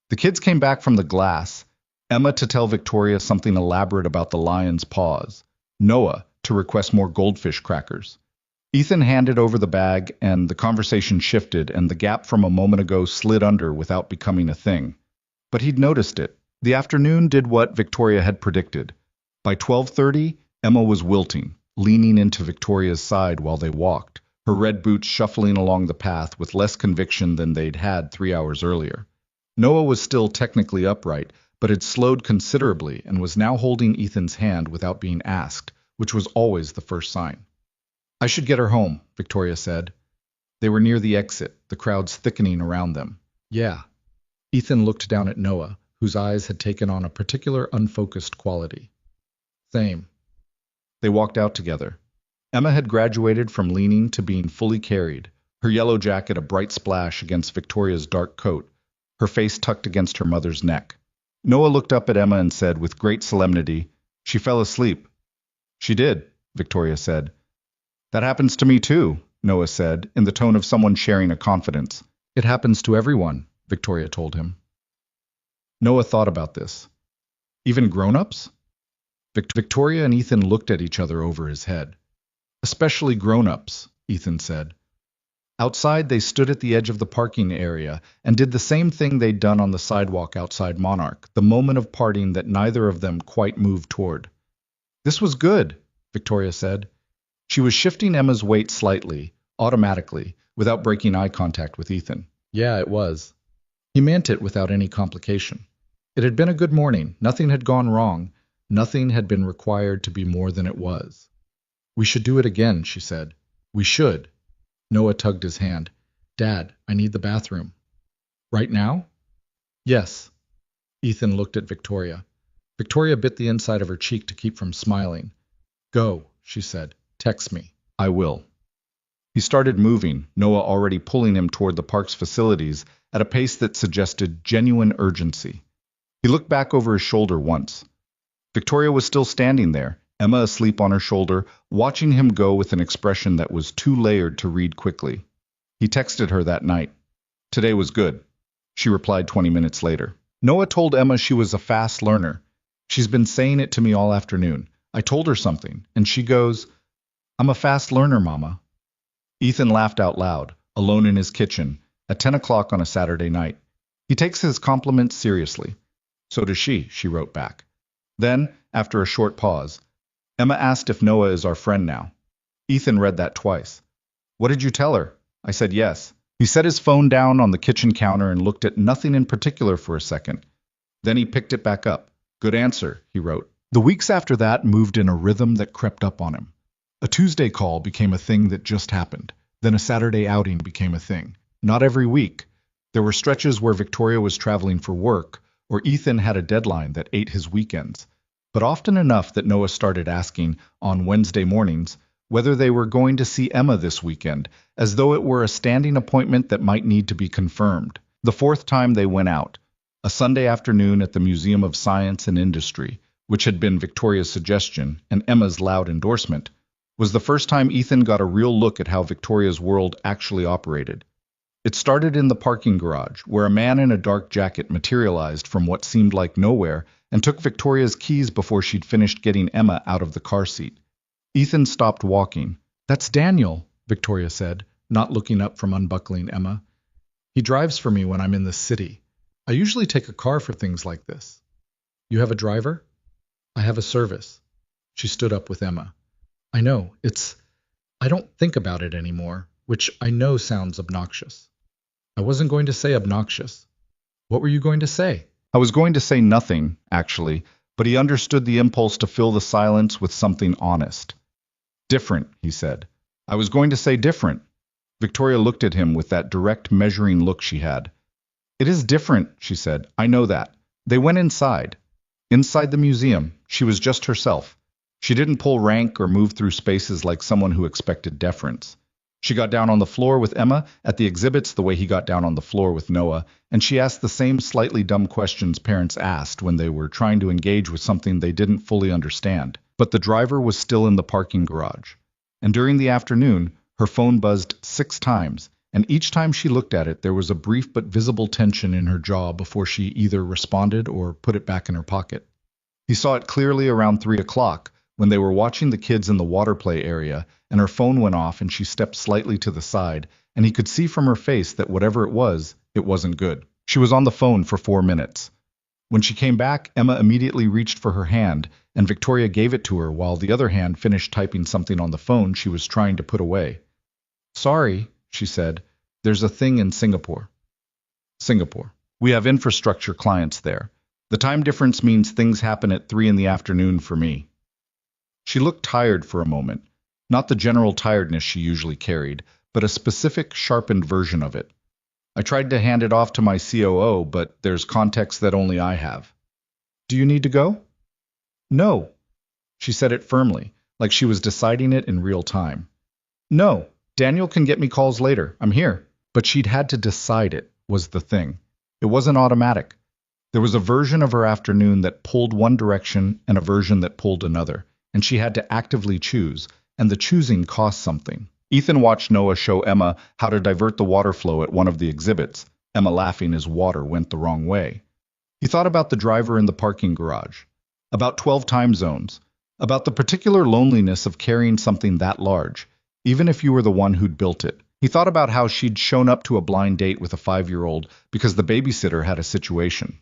The kids came back from the glass, Emma to tell Victoria something elaborate about the lion's paws, Noah to request more goldfish crackers. Ethan handed over the bag, and the conversation shifted, and the gap from a moment ago slid under without becoming a thing. But he'd noticed it. The afternoon did what Victoria had predicted. By 12:30, Emma was wilting, leaning into Victoria's side while they walked, her red boots shuffling along the path with less conviction than they'd had 3 hours earlier. Noah was still technically upright, but had slowed considerably and was now holding Ethan's hand without being asked, which was always the first sign. I should get her home, Victoria said. They were near the exit, the crowds thickening around them. Yeah. Ethan looked down at Noah, whose eyes had taken on a particular unfocused quality. Same. They walked out together. Emma had graduated from leaning to being fully carried, her yellow jacket a bright splash against Victoria's dark coat, her face tucked against her mother's neck. Noah looked up at Emma and said with great solemnity, She fell asleep. She did, Victoria said. That happens to me too, Noah said, in the tone of someone sharing a confidence. It happens to everyone, Victoria told him. Noah thought about this. Even grown-ups? Victoria and Ethan looked at each other over his head. Especially grown-ups, Ethan said. Outside, they stood at the edge of the parking area and did the same thing they'd done on the sidewalk outside Monarch, the moment of parting that neither of them quite moved toward. This was good, Victoria said. She was shifting Emma's weight slightly, automatically, without breaking eye contact with Ethan. Yeah, it was. He meant it without any complication. It had been a good morning. Nothing had gone wrong. Nothing had been required to be more than it was. We should do it again, she said. We should. Noah tugged his hand. Dad, I need the bathroom. Right now? Yes. Ethan looked at Victoria. Victoria bit the inside of her cheek to keep from smiling. Go, she said. Text me. I will. He started moving, Noah already pulling him toward the park's facilities at a pace that suggested genuine urgency. He looked back over his shoulder once. Victoria was still standing there, Emma asleep on her shoulder, watching him go with an expression that was too layered to read quickly. He texted her that night. Today was good. She replied 20 minutes later. Noah told Emma she was a fast learner. She's been saying it to me all afternoon. I told her something, and she goes, I'm a fast learner, Mama. Ethan laughed out loud, alone in his kitchen, at 10 o'clock on a Saturday night. He takes his compliments seriously. So does she wrote back. Then, after a short pause, Emma asked if Noah is our friend now. Ethan read that twice. What did you tell her? I said yes. He set his phone down on the kitchen counter and looked at nothing in particular for a second. Then he picked it back up. Good answer, he wrote. The weeks after that moved in a rhythm that crept up on him. A Tuesday call became a thing that just happened. Then a Saturday outing became a thing. Not every week. There were stretches where Victoria was traveling for work, or Ethan had a deadline that ate his weekends. But often enough that Noah started asking, on Wednesday mornings, whether they were going to see Emma this weekend, as though it were a standing appointment that might need to be confirmed. The fourth time they went out, a Sunday afternoon at the Museum of Science and Industry, which had been Victoria's suggestion and Emma's loud endorsement, was the first time Ethan got a real look at how Victoria's world actually operated. It started in the parking garage, where a man in a dark jacket materialized from what seemed like nowhere and took Victoria's keys before she'd finished getting Emma out of the car seat. Ethan stopped walking. That's Daniel, Victoria said, not looking up from unbuckling Emma. He drives for me when I'm in the city. I usually take a car for things like this. You have a driver? I have a service. She stood up with Emma. I know, I don't think about it anymore, which I know sounds obnoxious. I wasn't going to say obnoxious. What were you going to say? I was going to say nothing, actually, but he understood the impulse to fill the silence with something honest. Different, he said. I was going to say different. Victoria looked at him with that direct measuring look she had. It is different, she said. I know that. They went inside. Inside the museum, she was just herself. She didn't pull rank or move through spaces like someone who expected deference. She got down on the floor with Emma at the exhibits the way he got down on the floor with Noah, and she asked the same slightly dumb questions parents asked when they were trying to engage with something they didn't fully understand. But the driver was still in the parking garage. And during the afternoon, her phone buzzed 6 times, and each time she looked at it, there was a brief but visible tension in her jaw before she either responded or put it back in her pocket. He saw it clearly around 3 o'clock, when they were watching the kids in the water play area, and her phone went off and she stepped slightly to the side, and he could see from her face that whatever it wasn't good. She was on the phone for 4 minutes. When she came back, Emma immediately reached for her hand, and Victoria gave it to her while the other hand finished typing something on the phone she was trying to put away. Sorry, she said, there's a thing in Singapore. Singapore. We have infrastructure clients there. The time difference means things happen at 3 in the afternoon for me. She looked tired for a moment, not the general tiredness she usually carried, but a specific, sharpened version of it. I tried to hand it off to my COO, but there's context that only I have. Do you need to go? No. She said it firmly, like she was deciding it in real time. No, Daniel can get me calls later. I'm here. But she'd had to decide it, was the thing. It wasn't automatic. There was a version of her afternoon that pulled one direction and a version that pulled another, and she had to actively choose, and the choosing cost something. Ethan watched Noah show Emma how to divert the water flow at one of the exhibits, Emma laughing as water went the wrong way. He thought about the driver in the parking garage, about 12 time zones, about the particular loneliness of carrying something that large, even if you were the one who'd built it. He thought about how she'd shown up to a blind date with a 5-year-old because the babysitter had a situation,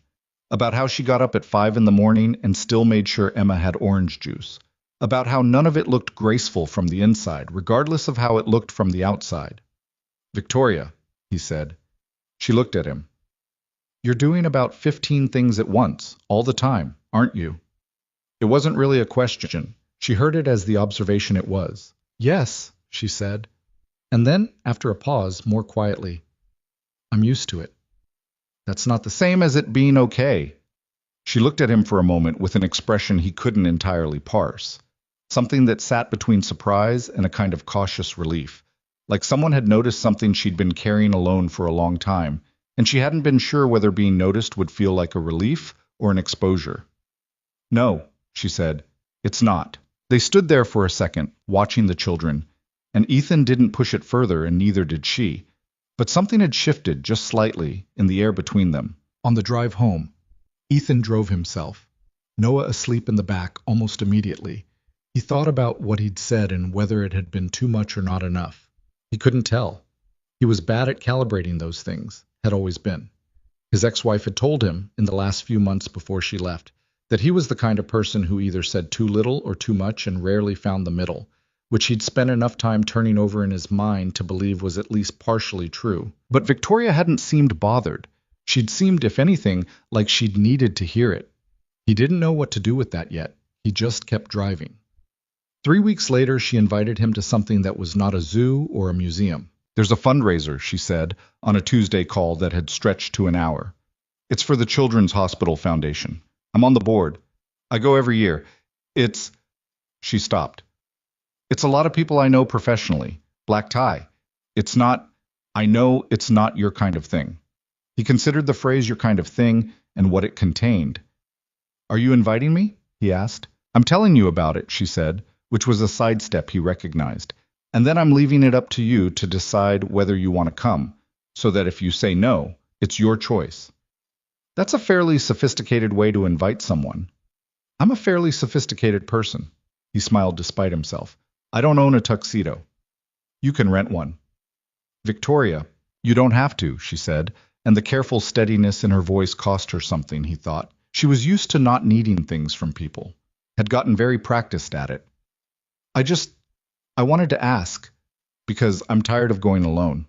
about how she got up at 5 in the morning and still made sure Emma had orange juice, about how none of it looked graceful from the inside, regardless of how it looked from the outside. Victoria, he said. She looked at him. You're doing about 15 things at once, all the time, aren't you? It wasn't really a question. She heard it as the observation it was. Yes, she said. And then, after a pause, more quietly, I'm used to it. That's not the same as it being okay. She looked at him for a moment with an expression he couldn't entirely parse, something that sat between surprise and a kind of cautious relief, like someone had noticed something she'd been carrying alone for a long time, and she hadn't been sure whether being noticed would feel like a relief or an exposure. No, she said, it's not. They stood there for a second, watching the children, and Ethan didn't push it further, and neither did she. But something had shifted just slightly in the air between them. On the drive home, Ethan drove himself, Noah asleep in the back almost immediately. He thought about what he'd said and whether it had been too much or not enough. He couldn't tell. He was bad at calibrating those things, had always been. His ex-wife had told him, in the last few months before she left, that he was the kind of person who either said too little or too much and rarely found the middle, which he'd spent enough time turning over in his mind to believe was at least partially true. But Victoria hadn't seemed bothered. She'd seemed, if anything, like she'd needed to hear it. He didn't know what to do with that yet. He just kept driving. 3 weeks later, she invited him to something that was not a zoo or a museum. There's a fundraiser, she said, on a Tuesday call that had stretched to an hour. It's for the Children's Hospital Foundation. I'm on the board. I go every year. She stopped. It's a lot of people I know professionally. Black tie. I know it's not your kind of thing. He considered the phrase your kind of thing and what it contained. Are you inviting me? He asked. I'm telling you about it, she said, which was a sidestep he recognized. And then I'm leaving it up to you to decide whether you want to come, so that if you say no, it's your choice. That's a fairly sophisticated way to invite someone. I'm a fairly sophisticated person. He smiled despite himself. I don't own a tuxedo. You can rent one. Victoria, you don't have to, she said, and the careful steadiness in her voice cost her something, he thought. She was used to not needing things from people, had gotten very practiced at it. I wanted to ask, because I'm tired of going alone.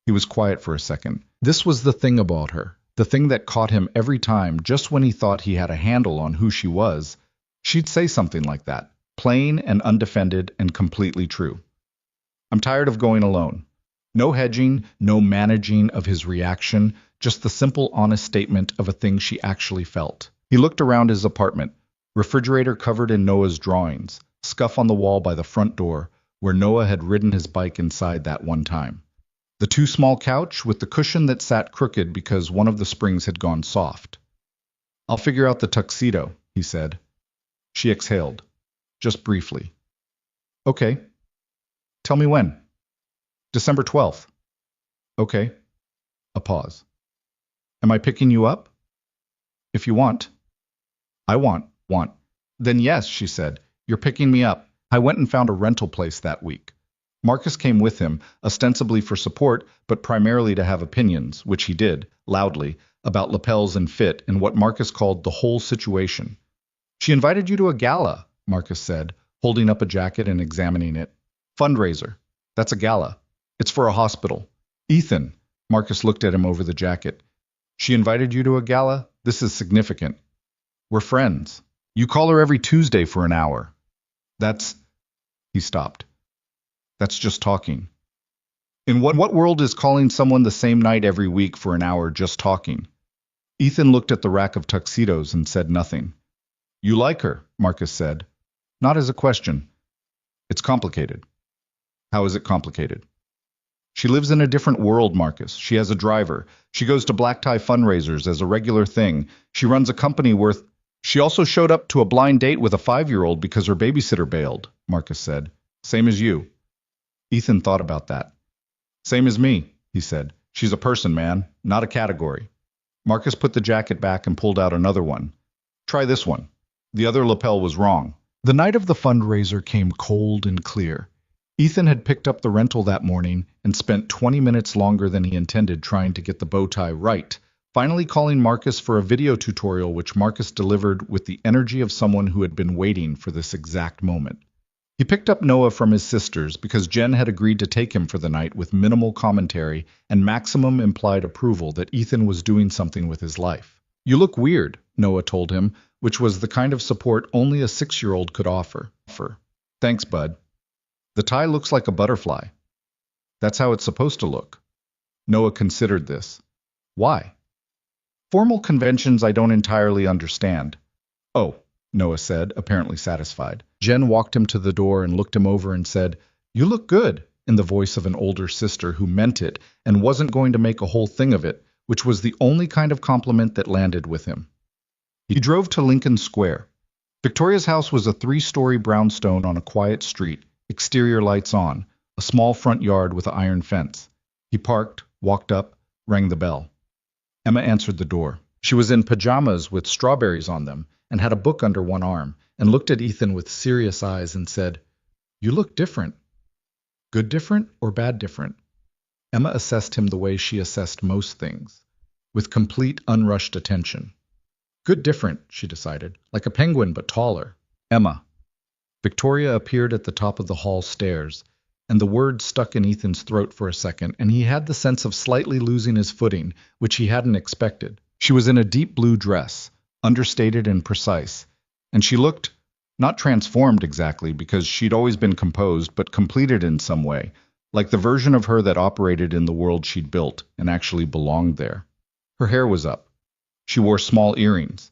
He was quiet for a second. This was the thing about her, the thing that caught him every time, just when he thought he had a handle on who she was. She'd say something like that, plain and undefended and completely true. I'm tired of going alone. No hedging, no managing of his reaction, just the simple, honest statement of a thing she actually felt. He looked around his apartment, refrigerator covered in Noah's drawings, scuff on the wall by the front door, where Noah had ridden his bike inside that one time. The too small couch with the cushion that sat crooked because one of the springs had gone soft. I'll figure out the tuxedo, he said. She exhaled, just briefly. Okay. Tell me when. December 12th. Okay. A pause. Am I picking you up? If you want. I want. Then yes, she said. You're picking me up. I went and found a rental place that week. Marcus came with him, ostensibly for support, but primarily to have opinions, which he did, loudly, about lapels and fit and what Marcus called the whole situation. She invited you to a gala, Marcus said, holding up a jacket and examining it. Fundraiser. That's a gala. It's for a hospital. Ethan, Marcus looked at him over the jacket. She invited you to a gala? This is significant. We're friends. You call her every Tuesday for an hour. He stopped. That's just talking. In what world is calling someone the same night every week for an hour just talking? Ethan looked at the rack of tuxedos and said nothing. You like her, Marcus said. Not as a question. It's complicated. How is it complicated? She lives in a different world, Marcus. She has a driver. She goes to black tie fundraisers as a regular thing. She runs a company worth... She also showed up to a blind date with a 5-year-old because her babysitter bailed, Marcus said. Same as you. Ethan thought about that. Same as me, he said. She's a person, man, not a category. Marcus put the jacket back and pulled out another one. Try this one. The other lapel was wrong. The night of the fundraiser came cold and clear. Ethan had picked up the rental that morning and spent 20 minutes longer than he intended trying to get the bow tie right, finally calling Marcus for a video tutorial which Marcus delivered with the energy of someone who had been waiting for this exact moment. He picked up Noah from his sisters because Jen had agreed to take him for the night with minimal commentary and maximum implied approval that Ethan was doing something with his life. You look weird, Noah told him, which was the kind of support only a 6-year-old could offer. Thanks, bud. The tie looks like a butterfly. That's how it's supposed to look. Noah considered this. Why? Formal conventions I don't entirely understand. Oh, Noah said, apparently satisfied. Jen walked him to the door and looked him over and said, You look good, in the voice of an older sister who meant it and wasn't going to make a whole thing of it, which was the only kind of compliment that landed with him. He drove to Lincoln Square. Victoria's house was a 3-story brownstone on a quiet street, exterior lights on, a small front yard with an iron fence. He parked, walked up, rang the bell. Emma answered the door. She was in pajamas with strawberries on them and had a book under one arm and looked at Ethan with serious eyes and said, You look different. Good different or bad different? Emma assessed him the way she assessed most things, with complete unrushed attention. Good different, she decided, like a penguin but taller. Emma. Victoria appeared at the top of the hall stairs, and the word stuck in Ethan's throat for a second, and he had the sense of slightly losing his footing, which he hadn't expected. She was in a deep blue dress, understated and precise, and she looked, not transformed exactly, because she'd always been composed, but completed in some way, like the version of her that operated in the world she'd built and actually belonged there. Her hair was up. She wore small earrings.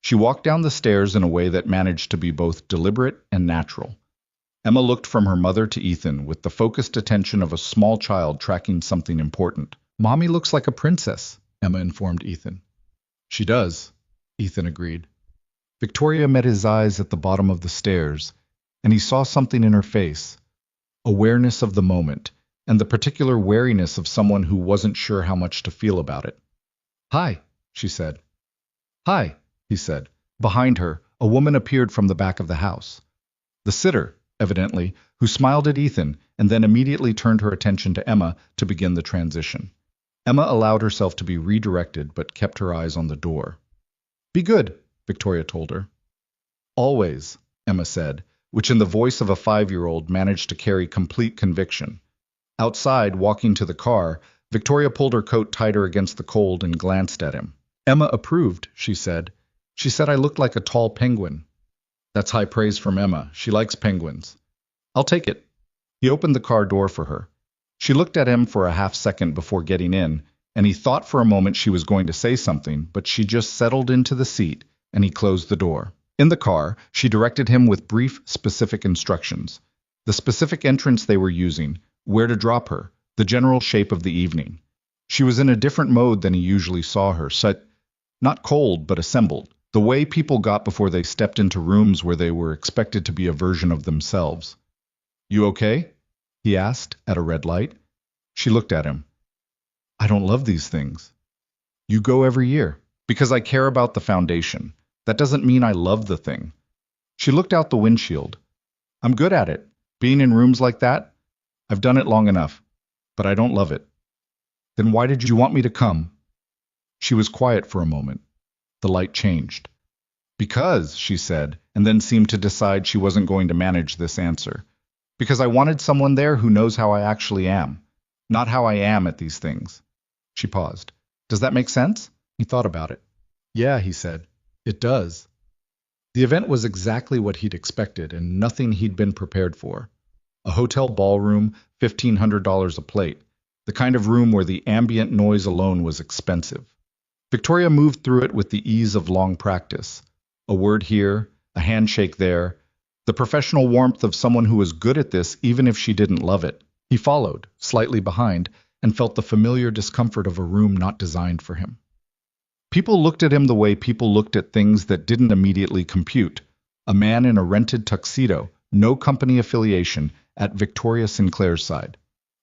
She walked down the stairs in a way that managed to be both deliberate and natural. Emma looked from her mother to Ethan with the focused attention of a small child tracking something important. Mommy looks like a princess, Emma informed Ethan. She does, Ethan agreed. Victoria met his eyes at the bottom of the stairs, and he saw something in her face, awareness of the moment, and the particular wariness of someone who wasn't sure how much to feel about it. Hi, she said. Hi, he said. Behind her, a woman appeared from the back of the house. The sitter, evidently, who smiled at Ethan and then immediately turned her attention to Emma to begin the transition. Emma allowed herself to be redirected but kept her eyes on the door. Be good, Victoria told her. Always, Emma said, which in the voice of a 5-year-old managed to carry complete conviction. Outside, walking to the car, Victoria pulled her coat tighter against the cold and glanced at him. Emma approved, she said. She said I looked like a tall penguin. That's high praise from Emma. She likes penguins. I'll take it. He opened the car door for her. She looked at him for a half-second before getting in, and he thought for a moment she was going to say something, but she just settled into the seat, and he closed the door. In the car, she directed him with brief, specific instructions. The specific entrance they were using, where to drop her, the general shape of the evening. She was in a different mode than he usually saw her, set, not cold, but assembled, the way people got before they stepped into rooms where they were expected to be a version of themselves. You okay? He asked, at a red light. She looked at him. I don't love these things. You go every year, because I care about the foundation. That doesn't mean I love the thing. She looked out the windshield. I'm good at it. Being in rooms like that, I've done it long enough, but I don't love it. Then why did you want me to come? She was quiet for a moment. The light changed. Because, she said, and then seemed to decide she wasn't going to manage this answer. Because I wanted someone there who knows how I actually am, not how I am at these things. She paused. Does that make sense? He thought about it. Yeah, he said. It does. The event was exactly what he'd expected and nothing he'd been prepared for. A hotel ballroom, $1,500 a plate, the kind of room where the ambient noise alone was expensive. Victoria moved through it with the ease of long practice. A word here, a handshake there, the professional warmth of someone who was good at this even if she didn't love it. He followed, slightly behind, and felt the familiar discomfort of a room not designed for him. People looked at him the way people looked at things that didn't immediately compute. A man in a rented tuxedo, no company affiliation, at Victoria Sinclair's side.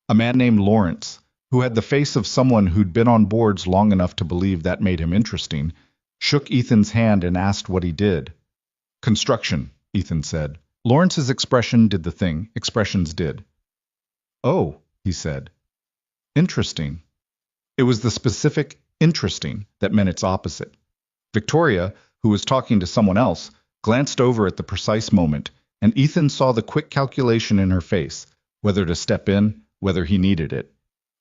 A man named Lawrence, who had the face of someone who'd been on boards long enough to believe that made him interesting, shook Ethan's hand and asked what he did. Construction, Ethan said. Lawrence's expression did the thing expressions did. Oh, he said. Interesting. It was the specific interesting that meant its opposite. Victoria, who was talking to someone else, glanced over at the precise moment, and Ethan saw the quick calculation in her face, whether to step in, whether he needed it.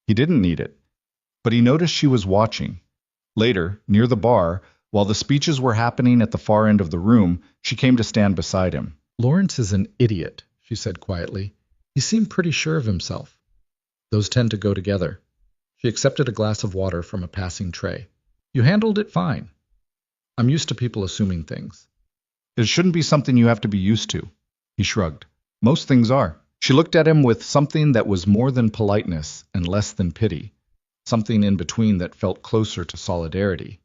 He didn't need it, but he noticed she was watching. Later, near the bar, while the speeches were happening at the far end of the room, she came to stand beside him. Lawrence is an idiot, she said quietly. He seemed pretty sure of himself. Those tend to go together. She accepted a glass of water from a passing tray. You handled it fine. I'm used to people assuming things. It shouldn't be something you have to be used to. He shrugged. Most things are. She looked at him with something that was more than politeness and less than pity, something in between that felt closer to solidarity.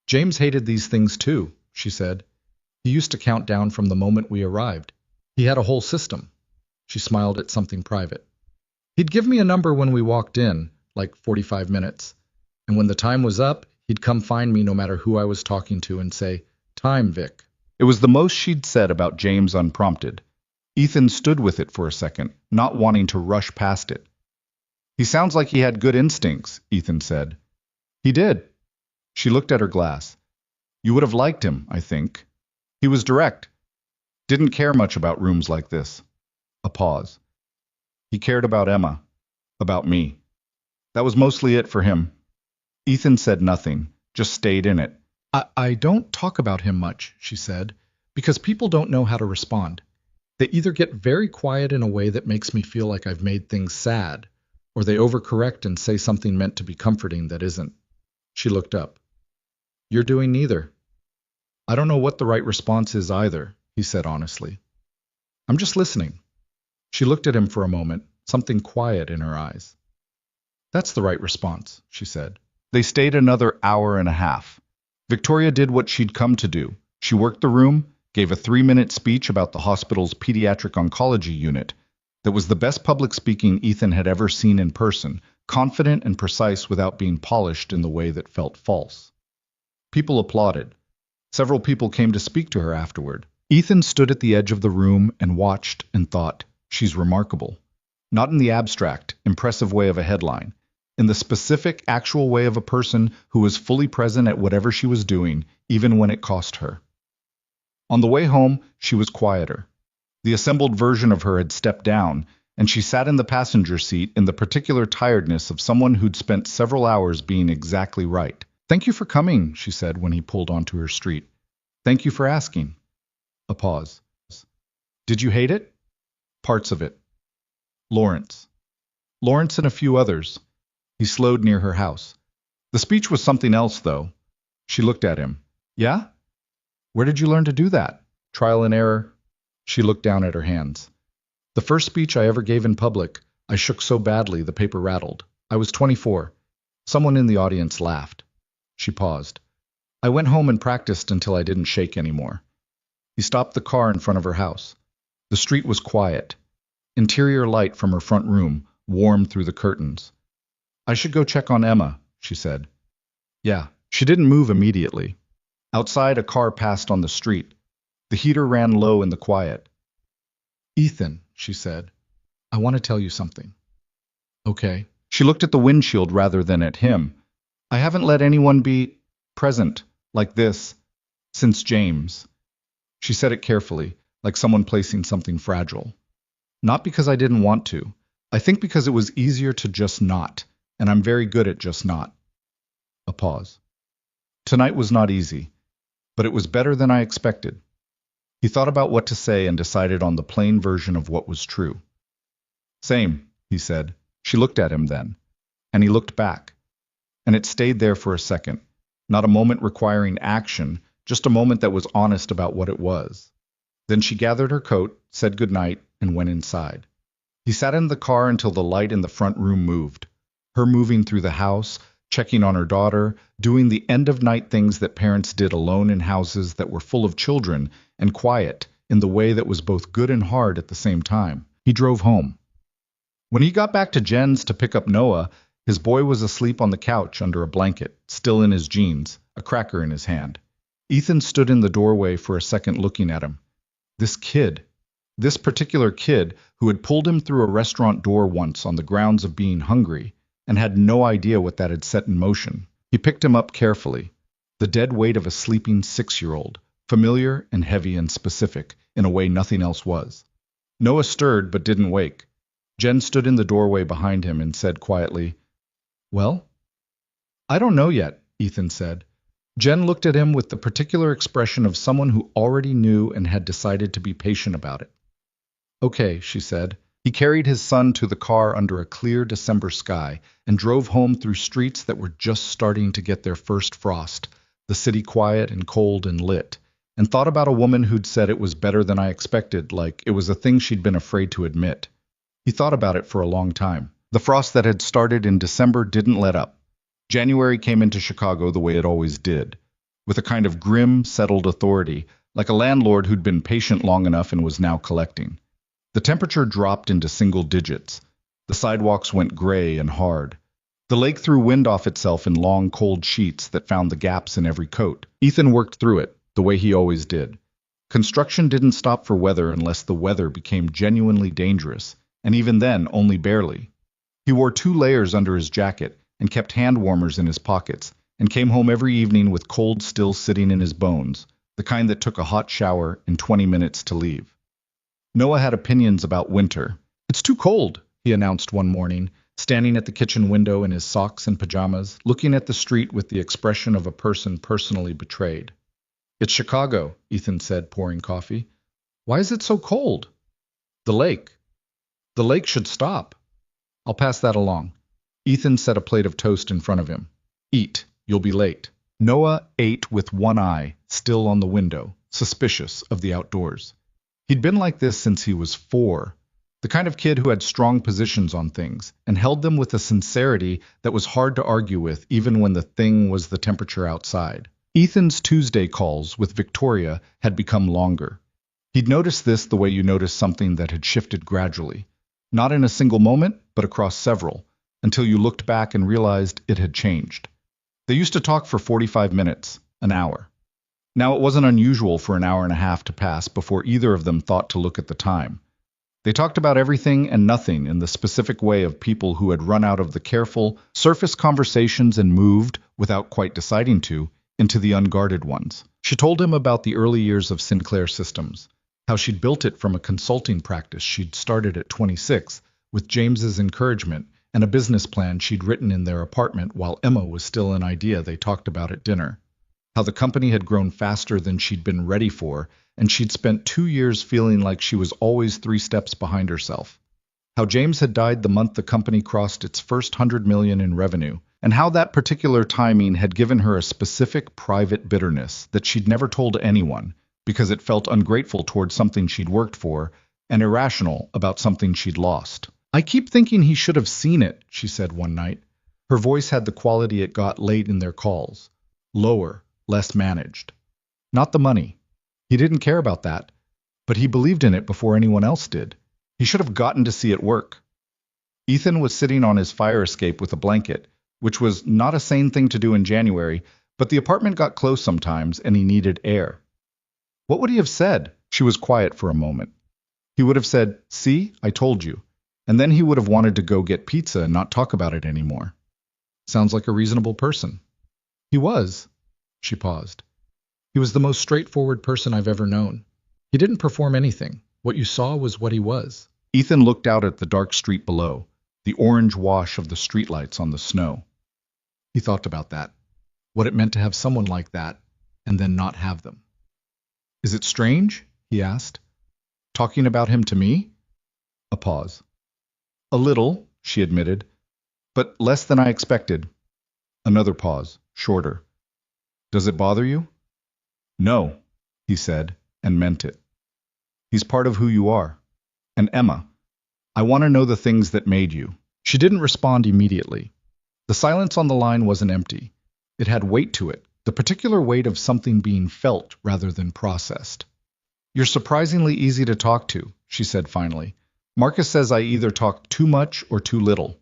James hated these things too, she said. He used to count down from the moment we arrived. He had a whole system. She smiled at something private. He'd give me a number when we walked in, like 45 minutes. And when the time was up, he'd come find me no matter who I was talking to and say, "Time, Vic." It was the most she'd said about James unprompted. Ethan stood with it for a second, not wanting to rush past it. He sounds like he had good instincts, Ethan said. He did. She looked at her glass. You would have liked him, I think. He was direct. Didn't care much about rooms like this. A pause. He cared about Emma. About me. That was mostly it for him. Ethan said nothing, just stayed in it. I don't talk about him much, she said, because people don't know how to respond. They either get very quiet in a way that makes me feel like I've made things sad, or they overcorrect and say something meant to be comforting that isn't. She looked up. You're doing neither. I don't know what the right response is either, he said honestly. I'm just listening. She looked at him for a moment, something quiet in her eyes. That's the right response, she said. They stayed another hour and a half. Victoria did what she'd come to do. She worked the room, gave a 3-minute speech about the hospital's pediatric oncology unit. That was the best public speaking Ethan had ever seen in person, confident and precise without being polished in the way that felt false. People applauded. Several people came to speak to her afterward. Ethan stood at the edge of the room and watched and thought, she's remarkable. Not in the abstract, impressive way of a headline. In the specific, actual way of a person who was fully present at whatever she was doing, even when it cost her. On the way home, she was quieter. The assembled version of her had stepped down, and she sat in the passenger seat in the particular tiredness of someone who'd spent several hours being exactly right. Thank you for coming, she said when he pulled onto her street. Thank you for asking. A pause. Did you hate it? Parts of it. Lawrence. Lawrence and a few others. He slowed near her house. The speech was something else, though. She looked at him. Yeah? Where did you learn to do that? Trial and error? She looked down at her hands. The first speech I ever gave in public, I shook so badly the paper rattled. I was 24. Someone in the audience laughed. She paused. I went home and practiced until I didn't shake anymore. He stopped the car in front of her house. The street was quiet. Interior light from her front room warmed through the curtains. I should go check on Emma, she said. Yeah. She didn't move immediately. Outside, a car passed on the street. The heater ran low in the quiet. Ethan, she said, I want to tell you something. Okay. She looked at the windshield rather than at him. I haven't let anyone be present like this since James. She said it carefully, like someone placing something fragile. Not because I didn't want to. I think because it was easier to just not, and I'm very good at just not. A pause. Tonight was not easy, but it was better than I expected. He thought about what to say and decided on the plain version of what was true. Same, he said. She looked at him then, and he looked back. And it stayed there for a second, not a moment requiring action, just a moment that was honest about what it was. Then she gathered her coat, said goodnight, and went inside. He sat in the car until the light in the front room moved. Her moving through the house, checking on her daughter, doing the end-of-night things that parents did alone in houses that were full of children and quiet in the way that was both good and hard at the same time. He drove home. When he got back to Jen's to pick up Noah, His boy was asleep on the couch under a blanket, still in his jeans, a cracker in his hand. Ethan stood in the doorway for a second looking at him. This particular kid who had pulled him through a restaurant door once on the grounds of being hungry and had no idea what that had set in motion. He picked him up carefully. The dead weight of a sleeping 6-year-old, familiar and heavy and specific, in a way nothing else was. Noah stirred but didn't wake. Jen stood in the doorway behind him and said quietly, "Well?" "I don't know yet," Ethan said. Jen looked at him with the particular expression of someone who already knew and had decided to be patient about it. "Okay," she said. He carried his son to the car under a clear December sky and drove home through streets that were just starting to get their first frost, the city quiet and cold and lit, and thought about a woman who'd said it was better than I expected, like it was a thing she'd been afraid to admit. He thought about it for a long time. The frost that had started in December didn't let up. January came into Chicago the way it always did, with a kind of grim, settled authority, like a landlord who'd been patient long enough and was now collecting. The temperature dropped into single digits. The sidewalks went gray and hard. The lake threw wind off itself in long, cold sheets that found the gaps in every coat. Ethan worked through it, the way he always did. Construction didn't stop for weather unless the weather became genuinely dangerous, and even then, only barely. He wore 2 layers under his jacket and kept hand warmers in his pockets, and came home every evening with cold still sitting in his bones, the kind that took a hot shower in 20 minutes to leave. Noah had opinions about winter. "It's too cold," he announced one morning, standing at the kitchen window in his socks and pajamas, looking at the street with the expression of a person personally betrayed. "It's Chicago," Ethan said, pouring coffee. "Why is it so cold?" "The lake." "The lake should stop." "I'll pass that along." Ethan set a plate of toast in front of him. "Eat. You'll be late." Noah ate with one eye still on the window, suspicious of the outdoors. He'd been like this since he was 4, the kind of kid who had strong positions on things and held them with a sincerity that was hard to argue with even when the thing was the temperature outside. Ethan's Tuesday calls with Victoria had become longer. He'd noticed this the way you notice something that had shifted gradually, not in a single moment, but across several, until you looked back and realized it had changed. They used to talk for 45 minutes, an hour. Now it wasn't unusual for an hour and a half to pass before either of them thought to look at the time. They talked about everything and nothing in the specific way of people who had run out of the careful, surface conversations and moved, without quite deciding to, into the unguarded ones. She told him about the early years of Sinclair Systems, how she'd built it from a consulting practice she'd started at 26, with James's encouragement, and a business plan she'd written in their apartment while Emma was still an idea they talked about at dinner. How the company had grown faster than she'd been ready for, and she'd spent 2 years feeling like she was always 3 steps behind herself. How James had died the month the company crossed its first $100 million in revenue, and how that particular timing had given her a specific private bitterness that she'd never told anyone, because it felt ungrateful towards something she'd worked for, and irrational about something she'd lost. "I keep thinking he should have seen it," she said one night. Her voice had the quality it got late in their calls. Lower, less managed. Not the money. He didn't care about that. But he believed in it before anyone else did. He should have gotten to see it work. Ethan was sitting on his fire escape with a blanket, which was not a sane thing to do in January, but the apartment got close sometimes and he needed air. What would he have said? She was quiet for a moment. He would have said, "See, I told you." And then he would have wanted to go get pizza and not talk about it anymore. Sounds like a reasonable person. He was. She paused. He was the most straightforward person I've ever known. He didn't perform anything. What you saw was what he was. Ethan looked out at the dark street below, the orange wash of the streetlights on the snow. He thought about that, what it meant to have someone like that, and then not have them. "Is it strange?" he asked. "Talking about him to me?" A pause. "A little," she admitted, "but less than I expected." Another pause, shorter. "Does it bother you?" "No," he said, and meant it. "He's part of who you are. And Emma, I want to know the things that made you." She didn't respond immediately. The silence on the line wasn't empty. It had weight to it, the particular weight of something being felt rather than processed. "You're surprisingly easy to talk to," she said finally. "Marcus says I either talk too much or too little."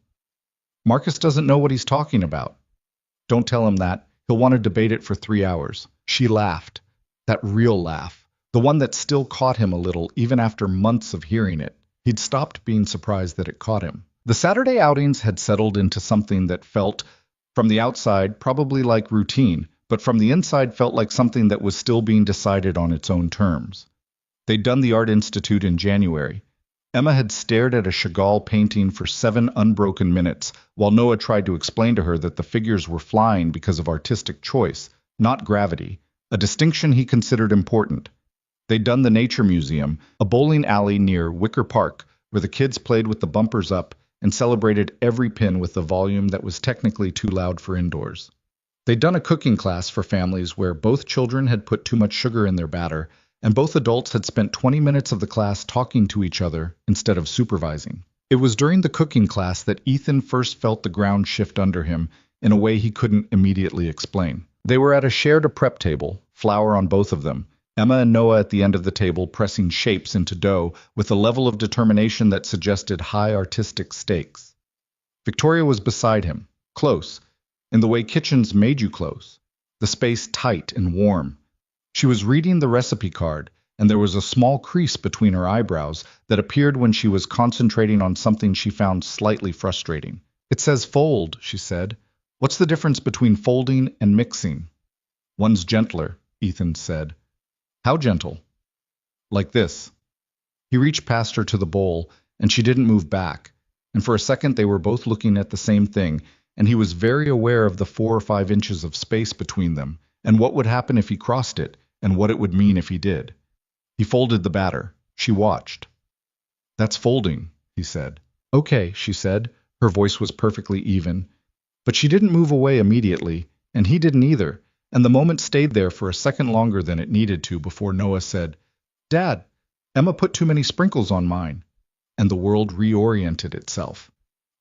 Marcus doesn't know what he's talking about. Don't tell him that. He'll want to debate it for 3 hours. She laughed. That real laugh. The one that still caught him a little, even after months of hearing it. He'd stopped being surprised that it caught him. The Saturday outings had settled into something that felt, from the outside, probably like routine, but from the inside felt like something that was still being decided on its own terms. They'd done the Art Institute in January. Emma had stared at a Chagall painting for 7 unbroken minutes, while Noah tried to explain to her that the figures were flying because of artistic choice, not gravity, a distinction he considered important. They'd done the Nature Museum, a bowling alley near Wicker Park, where the kids played with the bumpers up and celebrated every pin with the volume that was technically too loud for indoors. They'd done a cooking class for families where both children had put too much sugar in their batter, and both adults had spent 20 minutes of the class talking to each other instead of supervising. It was during the cooking class that Ethan first felt the ground shift under him in a way he couldn't immediately explain. They were at a shared prep table, flour on both of them, Emma and Noah at the end of the table pressing shapes into dough with a level of determination that suggested high artistic stakes. Victoria was beside him, close, in the way kitchens made you close, the space tight and warm. She was reading the recipe card, and there was a small crease between her eyebrows that appeared when she was concentrating on something she found slightly frustrating. "It says fold," she said. "What's the difference between folding and mixing?" "One's gentler," Ethan said. "How gentle?" "Like this." He reached past her to the bowl, and she didn't move back, and for a second they were both looking at the same thing, and he was very aware of the 4 or 5 inches of space between them, and what would happen if he crossed it, and what it would mean if he did. He folded the batter. She watched. "That's folding," he said. "Okay," she said. Her voice was perfectly even. But she didn't move away immediately, and he didn't either, and the moment stayed there for a second longer than it needed to before Noah said, "Dad, Emma put too many sprinkles on mine," and the world reoriented itself.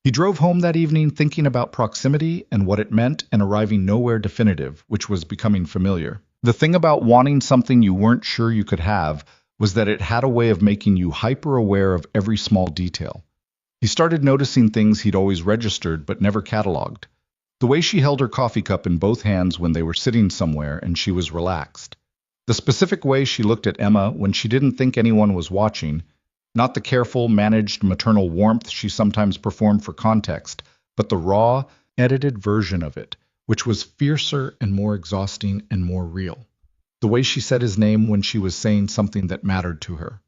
He drove home that evening thinking about proximity and what it meant and arriving nowhere definitive, which was becoming familiar. The thing about wanting something you weren't sure you could have was that it had a way of making you hyper-aware of every small detail. He started noticing things he'd always registered but never cataloged. The way she held her coffee cup in both hands when they were sitting somewhere and she was relaxed. The specific way she looked at Emma when she didn't think anyone was watching, not the careful, managed maternal warmth she sometimes performed for context, but the raw, edited version of it, which was fiercer and more exhausting and more real. The way she said his name when she was saying something that mattered to her.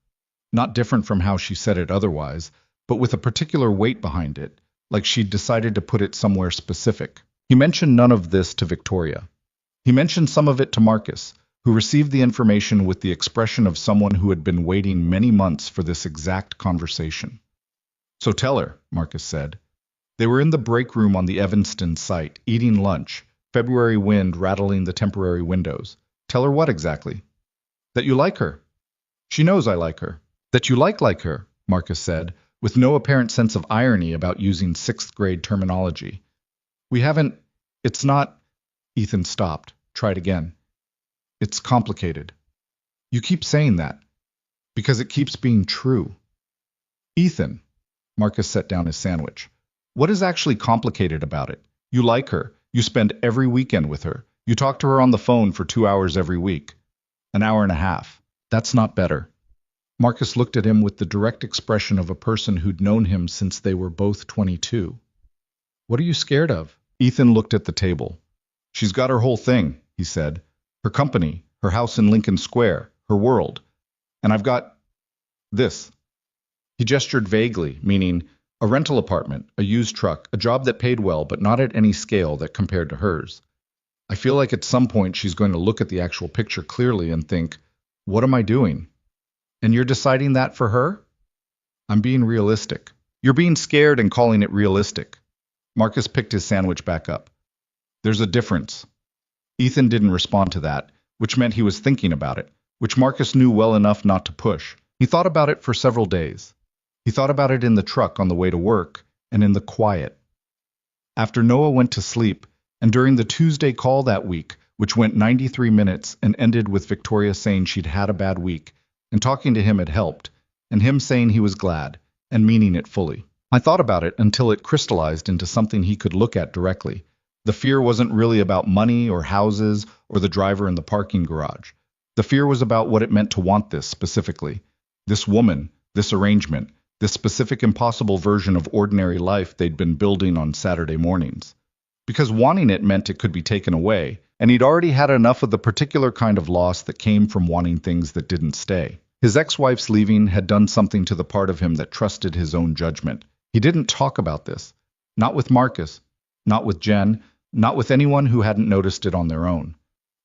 Not different from how she said it otherwise, but with a particular weight behind it, like she'd decided to put it somewhere specific. He mentioned none of this to Victoria. He mentioned some of it to Marcus, who received the information with the expression of someone who had been waiting many months for this exact conversation. "So tell her," Marcus said. They were in the break room on the Evanston site, eating lunch, February wind rattling the temporary windows. "Tell her what exactly?" "That you like her." "She knows I like her." "That you like her," Marcus said, with no apparent sense of irony about using 6th-grade terminology. It's not." Ethan stopped, tried again. "It's complicated." "You keep saying that." "Because it keeps being true." "Ethan," Marcus set down his sandwich, "what is actually complicated about it? You like her. You spend every weekend with her. You talk to her on the phone for 2 hours every week. An hour and a half. That's not better." Marcus looked at him with the direct expression of a person who'd known him since they were both 22. "What are you scared of?" Ethan looked at the table. "She's got her whole thing," he said. "Her company, her house in Lincoln Square, her world. And I've got this." He gestured vaguely, meaning a rental apartment, a used truck, a job that paid well but not at any scale that compared to hers. "I feel like at some point she's going to look at the actual picture clearly and think, what am I doing?" "And you're deciding that for her?" "I'm being realistic." "You're being scared and calling it realistic." Marcus picked his sandwich back up. "There's a difference." Ethan didn't respond to that, which meant he was thinking about it, which Marcus knew well enough not to push. He thought about it for several days. He thought about it in the truck on the way to work, and in the quiet. After Noah went to sleep, and during the Tuesday call that week, which went 93 minutes and ended with Victoria saying she'd had a bad week, and talking to him had helped, and him saying he was glad, and meaning it fully. I thought about it until it crystallized into something he could look at directly. The fear wasn't really about money or houses or the driver in the parking garage. The fear was about what it meant to want this specifically. This woman, this arrangement, this specific impossible version of ordinary life they'd been building on Saturday mornings. Because wanting it meant it could be taken away, and he'd already had enough of the particular kind of loss that came from wanting things that didn't stay. His ex-wife's leaving had done something to the part of him that trusted his own judgment. He didn't talk about this. Not with Marcus, not with Jen, not with anyone who hadn't noticed it on their own.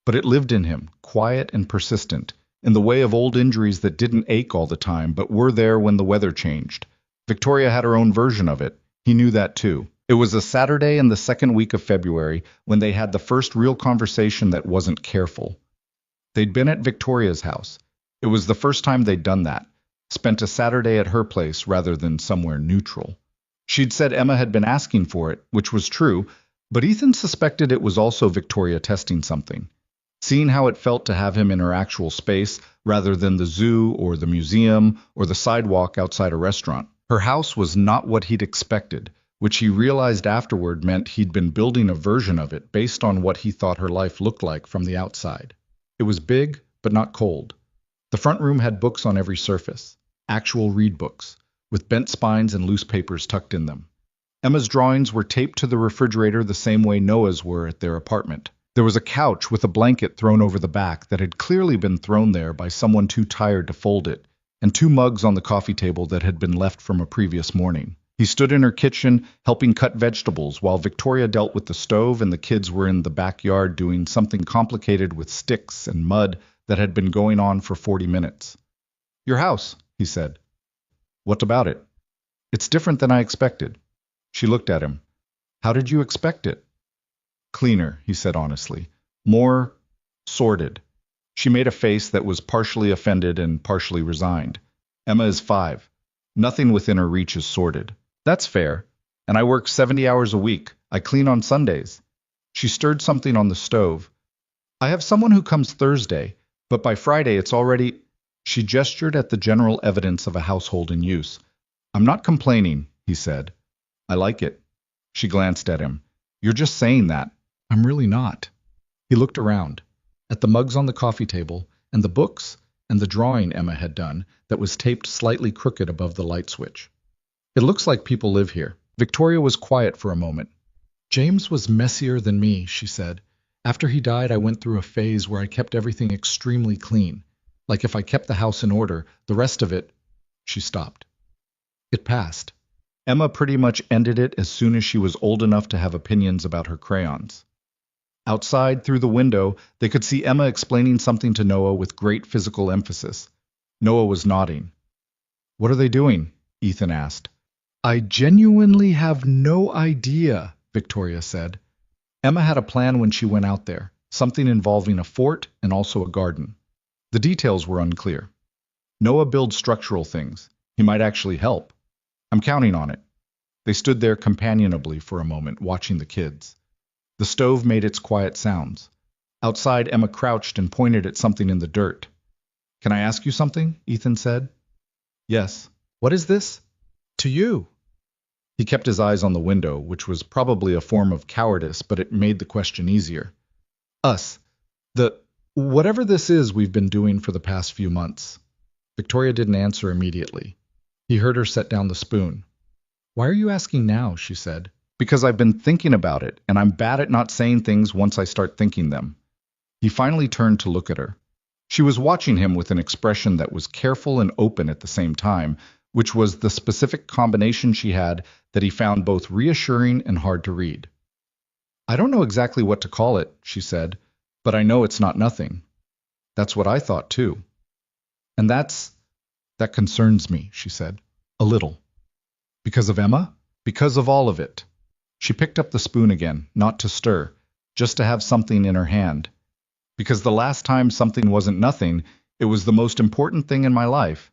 But it lived in him, quiet and persistent, in the way of old injuries that didn't ache all the time but were there when the weather changed. Victoria had her own version of it. He knew that too. It was a Saturday in the second week of February when they had the first real conversation that wasn't careful. They'd been at Victoria's house. It was the first time they'd done that, spent a Saturday at her place rather than somewhere neutral. She'd said Emma had been asking for it, which was true, but Ethan suspected it was also Victoria testing something. Seeing how it felt to have him in her actual space rather than the zoo or the museum or the sidewalk outside a restaurant. Her house was not what he'd expected, which he realized afterward meant he'd been building a version of it based on what he thought her life looked like from the outside. It was big, but not cold. The front room had books on every surface, actual read books, with bent spines and loose papers tucked in them. Emma's drawings were taped to the refrigerator the same way Noah's were at their apartment. There was a couch with a blanket thrown over the back that had clearly been thrown there by someone too tired to fold it, and 2 mugs on the coffee table that had been left from a previous morning. He stood in her kitchen, helping cut vegetables, while Victoria dealt with the stove and the kids were in the backyard doing something complicated with sticks and mud that had been going on for 40 minutes. "Your house," he said. "What about it?" "It's different than I expected." She looked at him. "How did you expect it?" "Cleaner," he said honestly. "More sordid." She made a face that was partially offended and partially resigned. "Emma is 5. Nothing within her reach is sordid." "That's fair. And I work 70 hours a week. I clean on Sundays." She stirred something on the stove. "I have someone who comes Thursday, but by Friday it's already—" She gestured at the general evidence of a household in use. "I'm not complaining," he said. "I like it." She glanced at him. "You're just saying that." "I'm really not." He looked around, at the mugs on the coffee table, and the books, and the drawing Emma had done that was taped slightly crooked above the light switch. "It looks like people live here." Victoria was quiet for a moment. "James was messier than me," she said. "After he died, I went through a phase where I kept everything extremely clean. Like if I kept the house in order, the rest of it—" She stopped. It passed. Emma pretty much ended it as soon as she was old enough to have opinions about her crayons. Outside, through the window, they could see Emma explaining something to Noah with great physical emphasis. Noah was nodding. "What are they doing?" Ethan asked. "I genuinely have no idea," Victoria said. Emma had a plan when she went out there, something involving a fort and also a garden. The details were unclear. Noah builds structural things. He might actually help. I'm counting on it. They stood there companionably for a moment, watching the kids. The stove made its quiet sounds. Outside, Emma crouched and pointed at something in the dirt. "Can I ask you something?" Ethan said. "Yes." "What is this?" "To you." He kept his eyes on the window, which was probably a form of cowardice, but it made the question easier. "Us. Whatever this is we've been doing for the past few months." Victoria didn't answer immediately. He heard her set down the spoon. "Why are you asking now?" she said. "Because I've been thinking about it, and I'm bad at not saying things once I start thinking them." He finally turned to look at her. She was watching him with an expression that was careful and open at the same time, which was the specific combination she had that he found both reassuring and hard to read. "I don't know exactly what to call it," she said, "but I know it's not nothing." "That's what I thought too." "And that concerns me," she said. "A little." "Because of Emma?" "Because of all of it." She picked up the spoon again, not to stir, just to have something in her hand. "Because the last time something wasn't nothing, it was the most important thing in my life,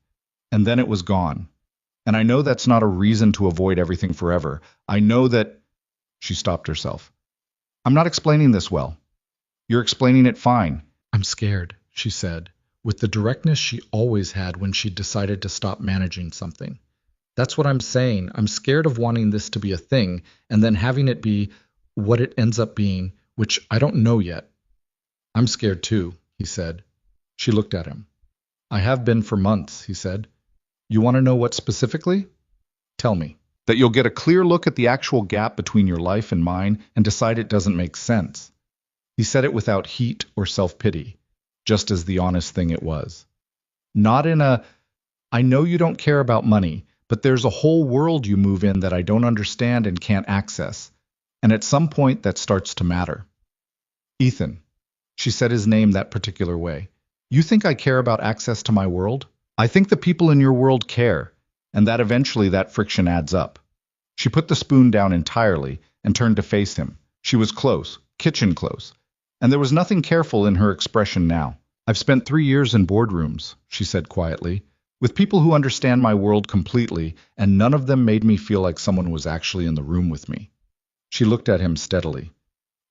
and then it was gone. And I know that's not a reason to avoid everything forever. I know that—" She stopped herself. "I'm not explaining this well. You're explaining it fine." "I'm scared," she said, with the directness she always had when she'd decided to stop managing something. That's what I'm saying. I'm scared of wanting this to be a thing and then having it be what it ends up being, which I don't know yet. I'm scared too, he said. She looked at him. I have been for months, he said. You want to know what specifically? Tell me. That you'll get a clear look at the actual gap between your life and mine and decide it doesn't make sense. He said it without heat or self-pity, just as the honest thing it was. Not in a, I know you don't care about money, but there's a whole world you move in that I don't understand and can't access. And at some point that starts to matter. Ethan. She said his name that particular way. You think I care about access to my world? I think the people in your world care, and that eventually that friction adds up. She put the spoon down entirely and turned to face him. She was close, kitchen close, and there was nothing careful in her expression now. I've spent 3 years in boardrooms, she said quietly, with people who understand my world completely, and none of them made me feel like someone was actually in the room with me. She looked at him steadily.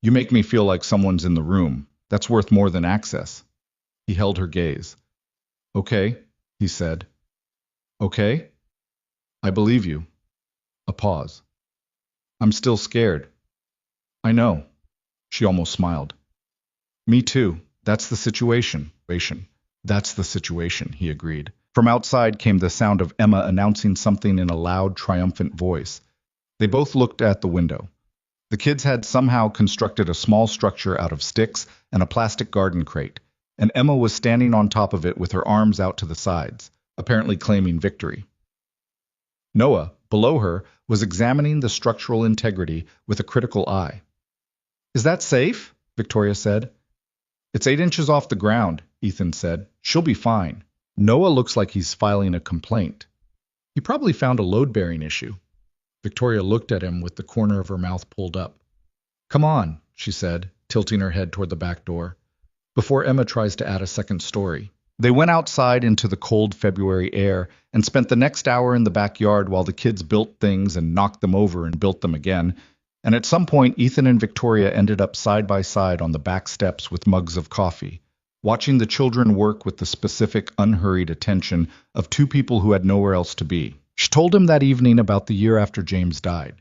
You make me feel like someone's in the room. That's worth more than access. He held her gaze. Okay, he said. Okay? I believe you. A pause. I'm still scared. I know. She almost smiled. Me too. That's the situation. That's the situation, he agreed. From outside came the sound of Emma announcing something in a loud, triumphant voice. They both looked at the window. The kids had somehow constructed a small structure out of sticks and a plastic garden crate, and Emma was standing on top of it with her arms out to the sides, apparently claiming victory. Noah, below her, was examining the structural integrity with a critical eye. Is that safe? Victoria said. It's 8 inches off the ground, Ethan said. She'll be fine. Noah looks like he's filing a complaint. He probably found a load-bearing issue. Victoria looked at him with the corner of her mouth pulled up. Come on, she said, tilting her head toward the back door, before Emma tries to add a second story. They went outside into the cold February air and spent the next hour in the backyard while the kids built things and knocked them over and built them again, and at some point Ethan and Victoria ended up side by side on the back steps with mugs of coffee, watching the children work with the specific, unhurried attention of two people who had nowhere else to be. She told him that evening about the year after James died.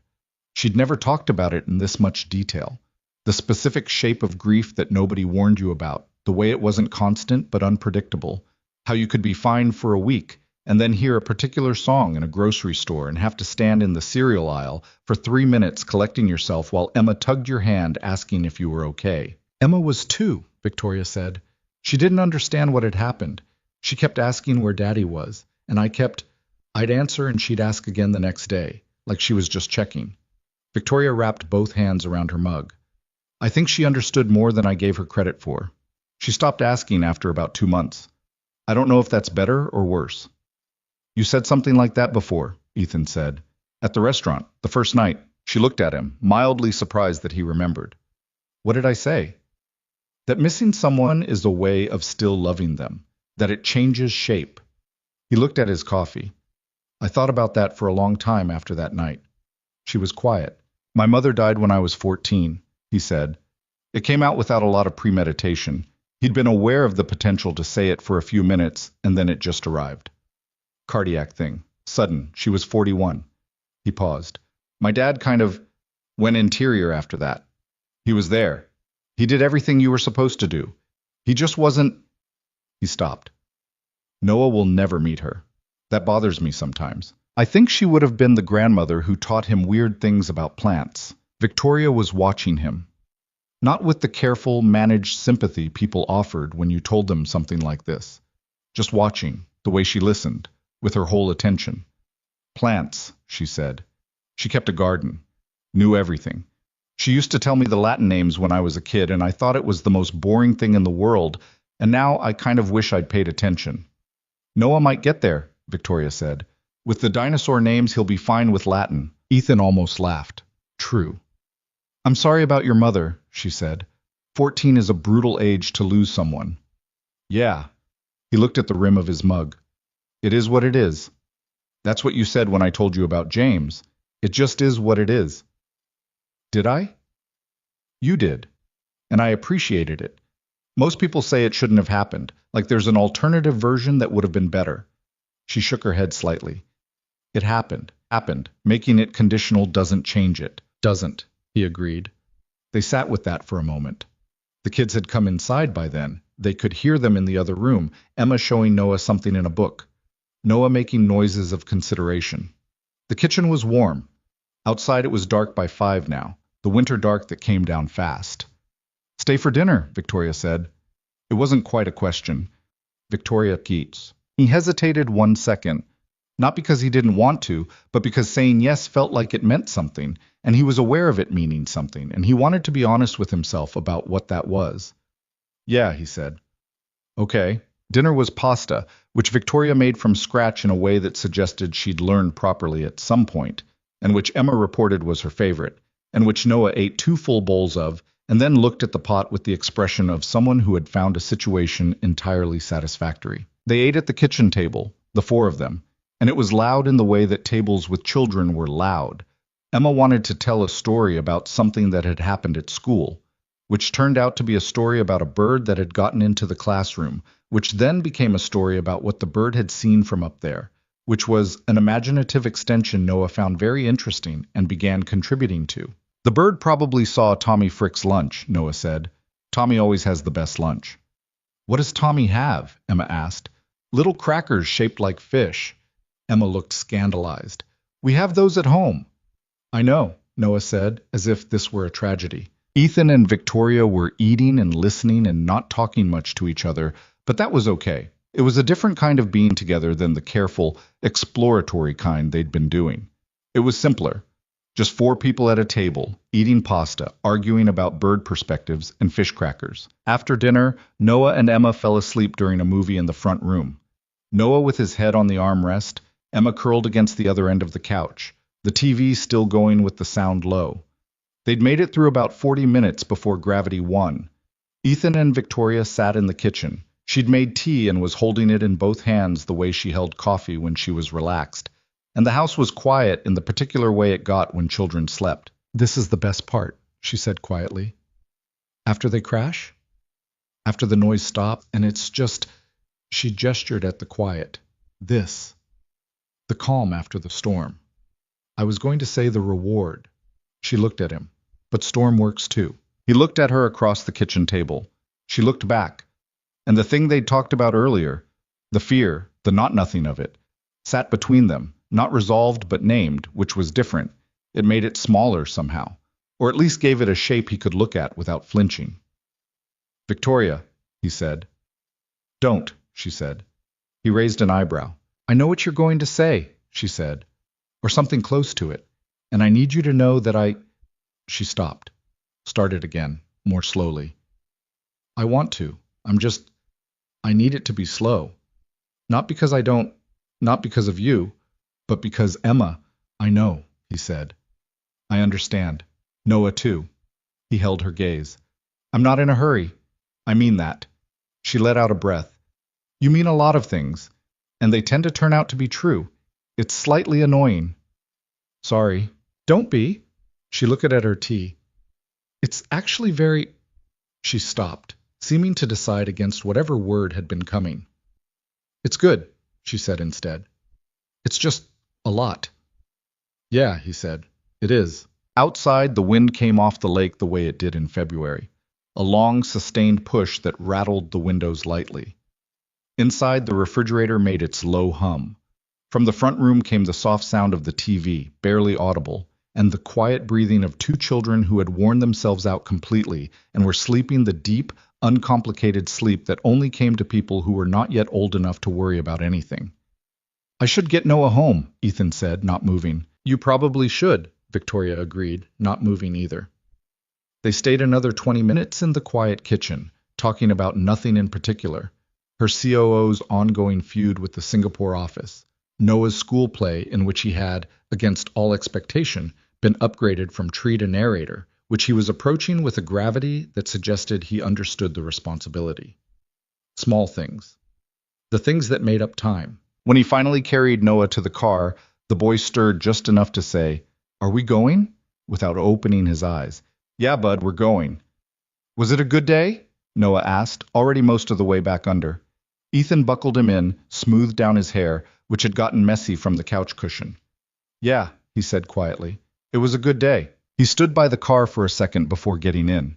She'd never talked about it in this much detail. The specific shape of grief that nobody warned you about, the way it wasn't constant but unpredictable, how you could be fine for a week and then hear a particular song in a grocery store and have to stand in the cereal aisle for 3 minutes collecting yourself while Emma tugged your hand asking if you were okay. Emma was 2, Victoria said. She didn't understand what had happened. She kept asking where Daddy was, and I'd answer and she'd ask again the next day, like she was just checking. Victoria wrapped both hands around her mug. I think she understood more than I gave her credit for. She stopped asking after about 2 months. I don't know if that's better or worse. You said something like that before, Ethan said. At the restaurant, the first night. She looked at him, mildly surprised that he remembered. What did I say? That missing someone is a way of still loving them, that it changes shape. He looked at his coffee. I thought about that for a long time after that night. She was quiet. My mother died when I was 14, he said. It came out without a lot of premeditation. He'd been aware of the potential to say it for a few minutes, and then it just arrived. Cardiac thing. Sudden. She was 41. He paused. My dad kind of went interior after that. He was there. He did everything you were supposed to do. He just wasn't... He stopped. Noah will never meet her. That bothers me sometimes. I think she would have been the grandmother who taught him weird things about plants. Victoria was watching him. Not with the careful, managed sympathy people offered when you told them something like this. Just watching, the way she listened, with her whole attention. Plants, she said. She kept a garden. Knew everything. She used to tell me the Latin names when I was a kid, and I thought it was the most boring thing in the world, and now I kind of wish I'd paid attention. Noah might get there, Victoria said. With the dinosaur names, he'll be fine with Latin. Ethan almost laughed. True. I'm sorry about your mother, she said. 14 is a brutal age to lose someone. Yeah. He looked at the rim of his mug. It is what it is. That's what you said when I told you about James. It just is what it is. Did I? You did. And I appreciated it. Most people say it shouldn't have happened, like there's an alternative version that would have been better. She shook her head slightly. It happened. Happened. Making it conditional doesn't change it. Doesn't, he agreed. They sat with that for a moment. The kids had come inside by then. They could hear them in the other room, Emma showing Noah something in a book, Noah making noises of consideration. The kitchen was warm. Outside it was dark by 5 now, the winter dark that came down fast. Stay for dinner, Victoria said. It wasn't quite a question. Victoria Keats. He hesitated 1 second, not because he didn't want to, but because saying yes felt like it meant something, and he was aware of it meaning something, and he wanted to be honest with himself about what that was. Yeah, he said. Okay. Dinner was pasta, which Victoria made from scratch in a way that suggested she'd learned properly at some point, and which Emma reported was her favorite, and which Noah ate 2 full bowls of, and then looked at the pot with the expression of someone who had found a situation entirely satisfactory. They ate at the kitchen table, the 4 of them, and it was loud in the way that tables with children were loud. Emma wanted to tell a story about something that had happened at school, which turned out to be a story about a bird that had gotten into the classroom, which then became a story about what the bird had seen from up there, which was an imaginative extension Noah found very interesting and began contributing to. The bird probably saw Tommy Frick's lunch, Noah said. Tommy always has the best lunch. What does Tommy have? Emma asked. Little crackers shaped like fish. Emma looked scandalized. We have those at home. I know, Noah said, as if this were a tragedy. Ethan and Victoria were eating and listening and not talking much to each other, but that was okay. It was a different kind of being together than the careful, exploratory kind they'd been doing. It was simpler. Just 4 people at a table, eating pasta, arguing about bird perspectives and fish crackers. After dinner, Noah and Emma fell asleep during a movie in the front room. Noah with his head on the armrest, Emma curled against the other end of the couch, the TV still going with the sound low. They'd made it through about 40 minutes before gravity won. Ethan and Victoria sat in the kitchen. She'd made tea and was holding it in both hands the way she held coffee when she was relaxed. And the house was quiet in the particular way it got when children slept. This is the best part, she said quietly. After they crash? After the noise stopped, and it's just... She gestured at the quiet. This. The calm after the storm. I was going to say the reward. She looked at him. But storm works too. He looked at her across the kitchen table. She looked back. And the thing they'd talked about earlier, the fear, the not-nothing of it, sat between them, not resolved but named, which was different. It made it smaller somehow, or at least gave it a shape he could look at without flinching. Victoria, he said. Don't, she said. He raised an eyebrow. I know what you're going to say, she said, or something close to it, and I need you to know that I... She stopped, started again, more slowly. I want to. I need it to be slow. Not because I don't, not because of you, but because Emma, I know, he said. I understand. Noah too. He held her gaze. I'm not in a hurry. I mean that. She let out a breath. You mean a lot of things, and they tend to turn out to be true. It's slightly annoying. Sorry. Don't be. She looked at her tea. It's actually very... She stopped, seeming to decide against whatever word had been coming. It's good, she said instead. It's just a lot. Yeah, he said. It is. Outside, the wind came off the lake the way it did in February, a long, sustained push that rattled the windows lightly. Inside, the refrigerator made its low hum. From the front room came the soft sound of the TV, barely audible, and the quiet breathing of 2 children who had worn themselves out completely and were sleeping the deep, uncomplicated sleep that only came to people who were not yet old enough to worry about anything. I should get Noah home, Ethan said, not moving. You probably should, Victoria agreed, not moving either. They stayed another 20 minutes in the quiet kitchen, talking about nothing in particular. Her COO's ongoing feud with the Singapore office, Noah's school play in which he had, against all expectation, been upgraded from tree to narrator, which he was approaching with a gravity that suggested he understood the responsibility. Small things. The things that made up time. When he finally carried Noah to the car, the boy stirred just enough to say, Are we going? Without opening his eyes. Yeah, bud, we're going. Was it a good day? Noah asked, already most of the way back under. Ethan buckled him in, smoothed down his hair, which had gotten messy from the couch cushion. Yeah, he said quietly. It was a good day. He stood by the car for a second before getting in.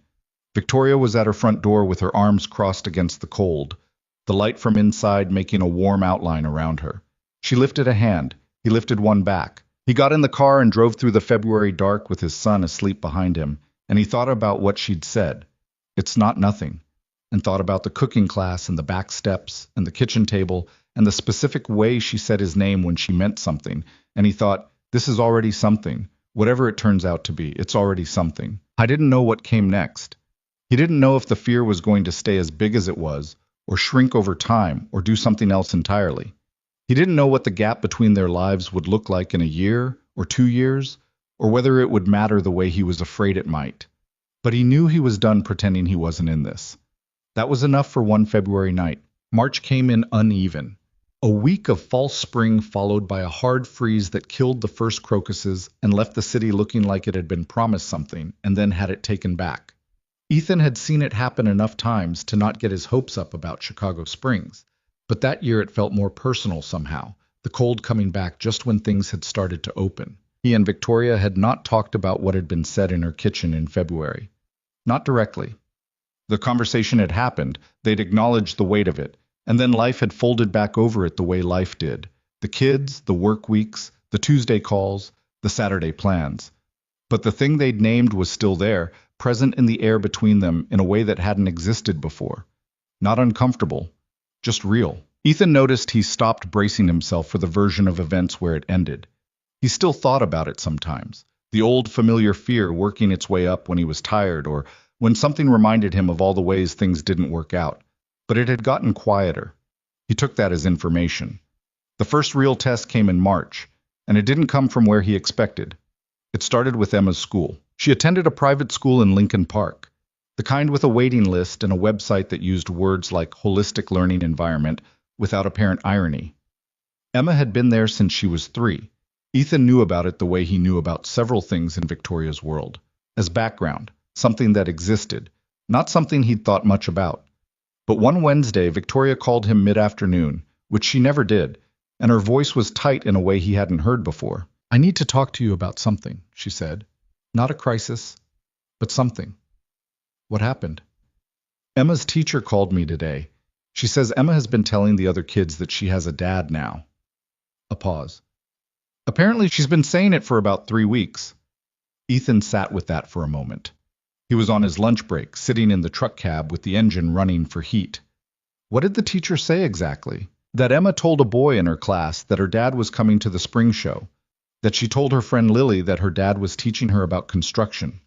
Victoria was at her front door with her arms crossed against the cold, the light from inside making a warm outline around her. She lifted a hand. He lifted one back. He got in the car and drove through the February dark with his son asleep behind him, and he thought about what she'd said. It's not nothing. And thought about the cooking class and the back steps and the kitchen table and the specific way she said his name when she meant something, and he thought, this is already something. Whatever it turns out to be, it's already something. I didn't know what came next. He didn't know if the fear was going to stay as big as it was, or shrink over time, or do something else entirely. He didn't know what the gap between their lives would look like in a year, or 2 years, or whether it would matter the way he was afraid it might. But he knew he was done pretending he wasn't in this. That was enough for one February night. March came in uneven. A week of false spring followed by a hard freeze that killed the first crocuses and left the city looking like it had been promised something and then had it taken back. Ethan had seen it happen enough times to not get his hopes up about Chicago Springs, but that year it felt more personal somehow, the cold coming back just when things had started to open. He and Victoria had not talked about what had been said in her kitchen in February. Not directly. The conversation had happened, they'd acknowledged the weight of it, and then life had folded back over it the way life did. The kids, the work weeks, the Tuesday calls, the Saturday plans. But the thing they'd named was still there, present in the air between them in a way that hadn't existed before. Not uncomfortable, just real. Ethan noticed he stopped bracing himself for the version of events where it ended. He still thought about it sometimes, the old familiar fear working its way up when he was tired or when something reminded him of all the ways things didn't work out. But it had gotten quieter. He took that as information. The first real test came in March, and it didn't come from where he expected. It started with Emma's school. She attended a private school in Lincoln Park, the kind with a waiting list and a website that used words like holistic learning environment without apparent irony. Emma had been there since she was 3. Ethan knew about it the way he knew about several things in Victoria's world, as background, something that existed, not something he'd thought much about. But one Wednesday, Victoria called him mid-afternoon, which she never did, and her voice was tight in a way he hadn't heard before. I need to talk to you about something, she said. Not a crisis, but something. What happened? Emma's teacher called me today. She says Emma has been telling the other kids that she has a dad now. A pause. Apparently she's been saying it for about 3 weeks. Ethan sat with that for a moment. He was on his lunch break, sitting in the truck cab with the engine running for heat. What did the teacher say exactly? That Emma told a boy in her class that her dad was coming to the spring show, that she told her friend Lily that her dad was teaching her about construction.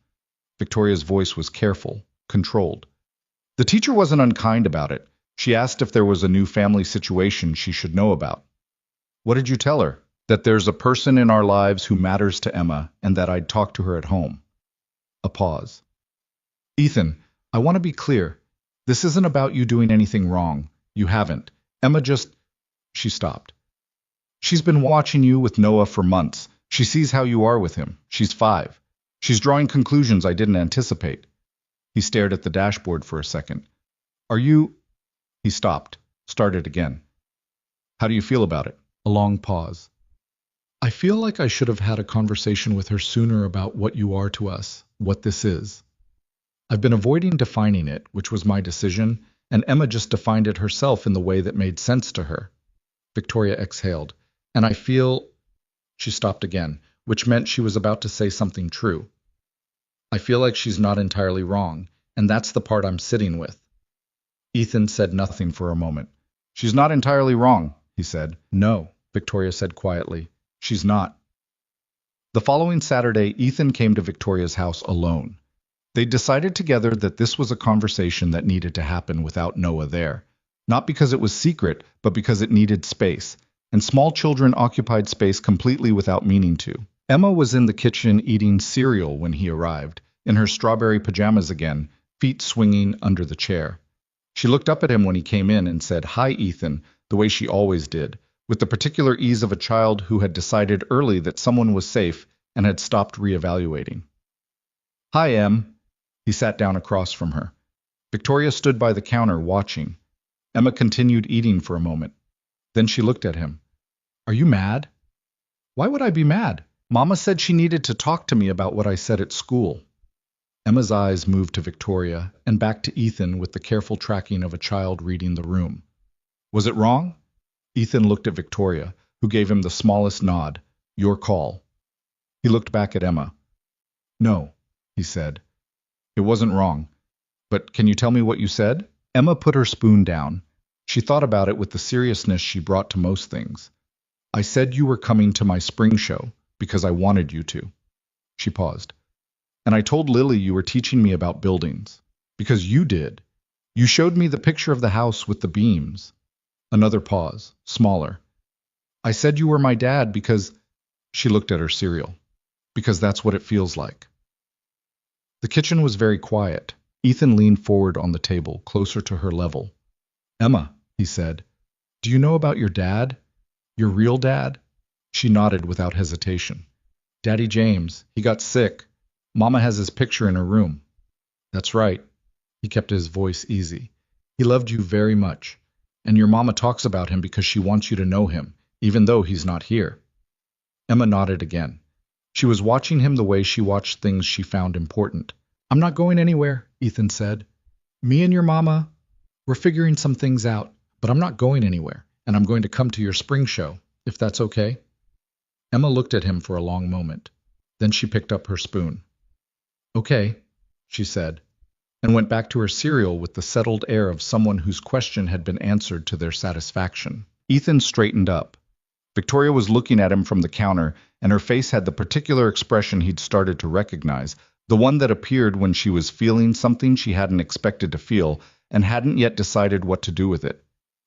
Victoria's voice was careful, controlled. The teacher wasn't unkind about it. She asked if there was a new family situation she should know about. What did you tell her? That there's a person in our lives who matters to Emma and that I'd talk to her at home. A pause. Ethan, I want to be clear. This isn't about you doing anything wrong. You haven't. Emma just... She stopped. She's been watching you with Noah for months. She sees how you are with him. She's 5. She's drawing conclusions I didn't anticipate. He stared at the dashboard for a second. Are you... He stopped, started again. How do you feel about it? A long pause. I feel like I should have had a conversation with her sooner about what you are to us, what this is. I've been avoiding defining it, which was my decision, and Emma just defined it herself in the way that made sense to her. Victoria exhaled. And I feel... She stopped again, which meant she was about to say something true. I feel like she's not entirely wrong, and that's the part I'm sitting with. Ethan said nothing for a moment. She's not entirely wrong, he said. No, Victoria said quietly. She's not. The following Saturday, Ethan came to Victoria's house alone. They decided together that this was a conversation that needed to happen without Noah there. Not because it was secret, but because it needed space, and small children occupied space completely without meaning to. Emma was in the kitchen eating cereal when he arrived, in her strawberry pajamas again, feet swinging under the chair. She looked up at him when he came in and said, "Hi, Ethan," the way she always did, with the particular ease of a child who had decided early that someone was safe and had stopped reevaluating. "Hi, Em." He sat down across from her. Victoria stood by the counter watching. Emma continued eating for a moment. Then she looked at him. "Are you mad?" "Why would I be mad?" Mama said she needed to talk to me about what I said at school. Emma's eyes moved to Victoria and back to Ethan with the careful tracking of a child reading the room. Was it wrong? Ethan looked at Victoria, who gave him the smallest nod. Your call. He looked back at Emma. No, he said. It wasn't wrong. But can you tell me what you said? Emma put her spoon down. She thought about it with the seriousness she brought to most things. I said you were coming to my spring show because I wanted you to. She paused. And I told Lily you were teaching me about buildings. Because you did. You showed me the picture of the house with the beams. Another pause, smaller. I said you were my dad because... She looked at her cereal. Because that's what it feels like. The kitchen was very quiet. Ethan leaned forward on the table, closer to her level. Emma, he said, do you know about your dad? Your real dad? She nodded without hesitation. Daddy James, he got sick. Mama has his picture in her room. That's right. He kept his voice easy. He loved you very much. And your mama talks about him because she wants you to know him, even though he's not here. Emma nodded again. She was watching him the way she watched things she found important. I'm not going anywhere, Ethan said. Me and your mama, we're figuring some things out, but I'm not going anywhere, and I'm going to come to your spring show, if that's okay. Emma looked at him for a long moment. Then she picked up her spoon. Okay, she said, and went back to her cereal with the settled air of someone whose question had been answered to their satisfaction. Ethan straightened up. Victoria was looking at him from the counter, and her face had the particular expression he'd started to recognize, the one that appeared when she was feeling something she hadn't expected to feel and hadn't yet decided what to do with it.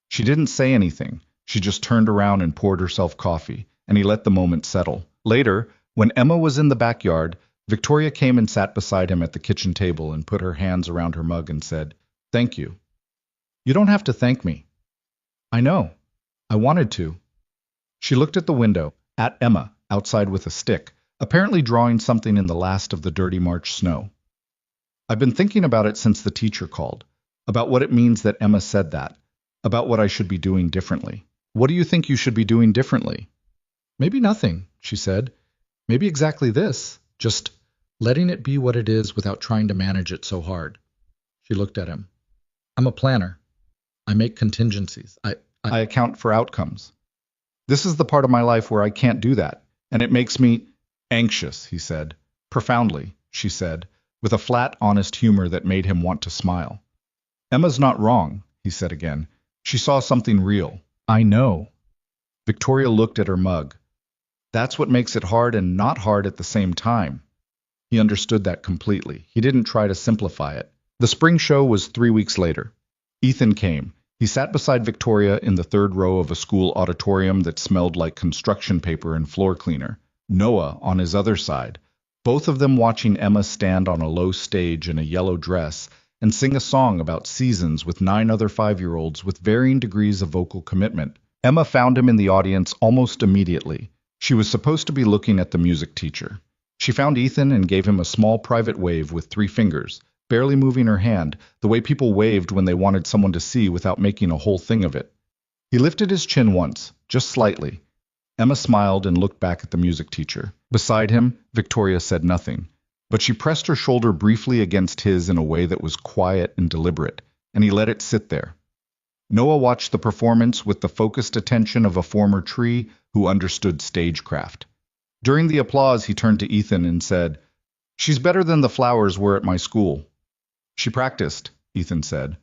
She didn't say anything. She just turned around and poured herself coffee, and he let the moment settle. Later, when Emma was in the backyard, Victoria came and sat beside him at the kitchen table and put her hands around her mug and said, Thank you. You don't have to thank me. I know. I wanted to. She looked at the window, at Emma, outside with a stick, apparently drawing something in the last of the dirty March snow. I've been thinking about it since the teacher called, about what it means that Emma said that, about what I should be doing differently. What do you think you should be doing differently? Maybe nothing, she said. Maybe exactly this, just letting it be what it is without trying to manage it so hard. She looked at him. I'm a planner. I make contingencies. I account for outcomes. This is the part of my life where I can't do that, and it makes me anxious, he said. Profoundly, she said, with a flat, honest humor that made him want to smile. Emma's not wrong, he said again. She saw something real. I know. Victoria looked at her mug. That's what makes it hard and not hard at the same time. He understood that completely. He didn't try to simplify it. The spring show was 3 weeks later. Ethan came. He sat beside Victoria in the third row of a school auditorium that smelled like construction paper and floor cleaner. Noah on his other side, both of them watching Emma stand on a low stage in a yellow dress and sing a song about seasons with 9 other 5-year-olds with varying degrees of vocal commitment. Emma found him in the audience almost immediately. She was supposed to be looking at the music teacher. She found Ethan and gave him a small private wave with 3 fingers, barely moving her hand, the way people waved when they wanted someone to see without making a whole thing of it. He lifted his chin once, just slightly. Emma smiled and looked back at the music teacher. Beside him, Victoria said nothing, but she pressed her shoulder briefly against his in a way that was quiet and deliberate, and he let it sit there. Noah watched the performance with the focused attention of a former tree who understood stagecraft. During the applause, he turned to Ethan and said, She's better than the flowers were at my school. She practiced, Ethan said.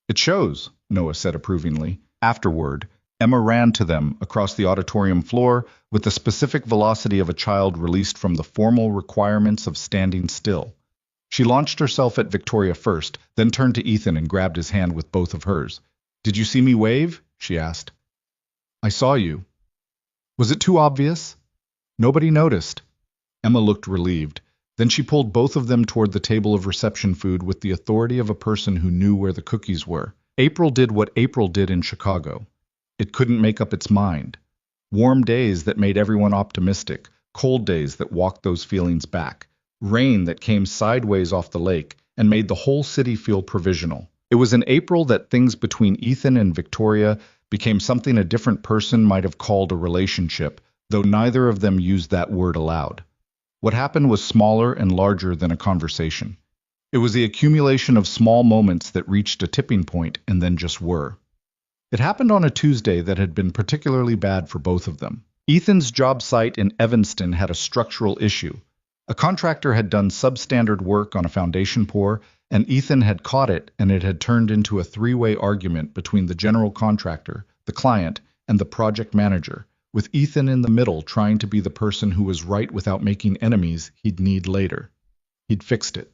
It shows, Noah said approvingly. Afterward, Emma ran to them across the auditorium floor with the specific velocity of a child released from the formal requirements of standing still. She launched herself at Victoria first, then turned to Ethan and grabbed his hand with both of hers. Did you see me wave? She asked. I saw you. Was it too obvious? Nobody noticed. Emma looked relieved. Then she pulled both of them toward the table of reception food with the authority of a person who knew where the cookies were. April did what April did in Chicago. It couldn't make up its mind. Warm days that made everyone optimistic, cold days that walked those feelings back, rain that came sideways off the lake and made the whole city feel provisional. It was in April that things between Ethan and Victoria became something a different person might have called a relationship, though neither of them used that word aloud. What happened was smaller and larger than a conversation. It was the accumulation of small moments that reached a tipping point and then just were. It happened on a Tuesday that had been particularly bad for both of them. Ethan's job site in Evanston had a structural issue. A contractor had done substandard work on a foundation pour, and Ethan had caught it, and it had turned into a three-way argument between the general contractor, the client, and the project manager, with Ethan in the middle trying to be the person who was right without making enemies he'd need later. He'd fixed it.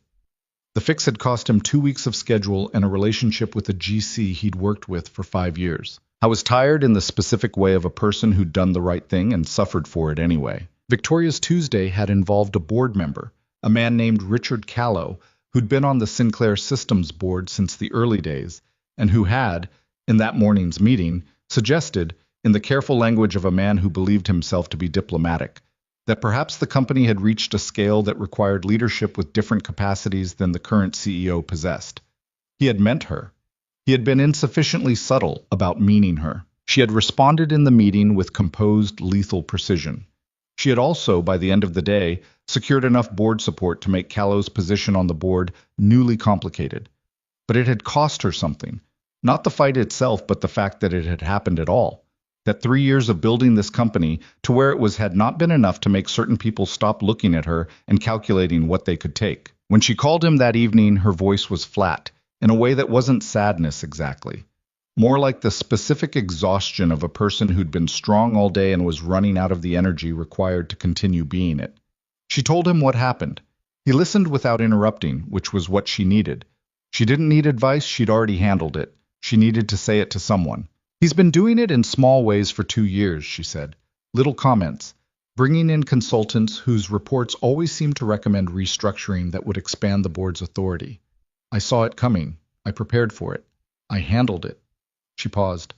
The fix had cost him 2 weeks of schedule and a relationship with a GC he'd worked with for 5 years. I was tired in the specific way of a person who'd done the right thing and suffered for it anyway. Victoria's Tuesday had involved a board member, a man named Richard Callow, who'd been on the Sinclair Systems board since the early days, and who had, in that morning's meeting, suggested, in the careful language of a man who believed himself to be diplomatic, that perhaps the company had reached a scale that required leadership with different capacities than the current CEO possessed. He had meant her. He had been insufficiently subtle about meaning her. She had responded in the meeting with composed, lethal precision. She had also, by the end of the day, secured enough board support to make Callow's position on the board newly complicated. But it had cost her something. Not the fight itself, but the fact that it had happened at all. That 3 years of building this company to where it was had not been enough to make certain people stop looking at her and calculating what they could take. When she called him that evening, her voice was flat, in a way that wasn't sadness exactly. More like the specific exhaustion of a person who'd been strong all day and was running out of the energy required to continue being it. She told him what happened. He listened without interrupting, which was what she needed. She didn't need advice, she'd already handled it. She needed to say it to someone. He's been doing it in small ways for 2 years, she said. Little comments, bringing in consultants whose reports always seemed to recommend restructuring that would expand the board's authority. I saw it coming. I prepared for it. I handled it. She paused.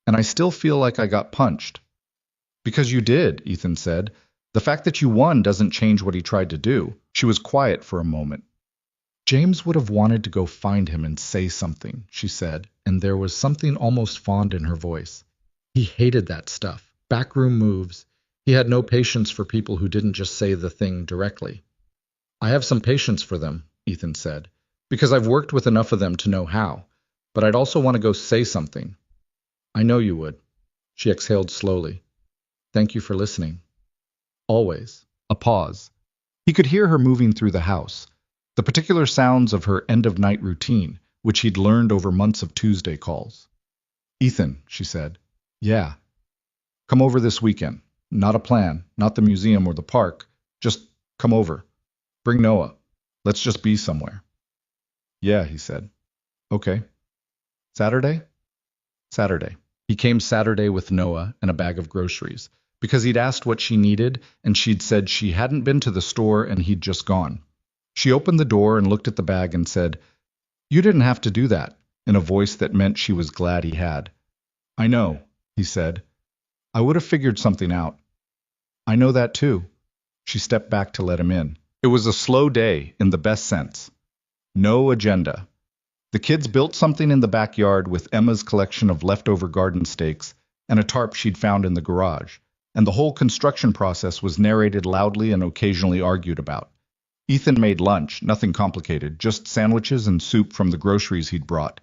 And I still feel like I got punched. Because you did, Ethan said. The fact that you won doesn't change what he tried to do. She was quiet for a moment. James would have wanted to go find him and say something, she said, and there was something almost fond in her voice. He hated that stuff. Backroom moves. He had no patience for people who didn't just say the thing directly. I have some patience for them, Ethan said, because I've worked with enough of them to know how. But I'd also want to go say something. I know you would. She exhaled slowly. Thank you for listening. Always. A pause. He could hear her moving through the house. The particular sounds of her end-of-night routine, which he'd learned over months of Tuesday calls. Ethan, she said. Yeah. Come over this weekend. Not a plan, not the museum or the park. Just come over. Bring Noah. Let's just be somewhere. Yeah, he said. Okay. Saturday? Saturday. He came Saturday with Noah and a bag of groceries, because he'd asked what she needed, and she'd said she hadn't been to the store and he'd just gone. She opened the door and looked at the bag and said, You didn't have to do that, in a voice that meant she was glad he had. I know, he said. I would have figured something out. I know that too. She stepped back to let him in. It was a slow day, in the best sense. No agenda. The kids built something in the backyard with Emma's collection of leftover garden stakes and a tarp she'd found in the garage, and the whole construction process was narrated loudly and occasionally argued about. Ethan made lunch, nothing complicated, just sandwiches and soup from the groceries he'd brought,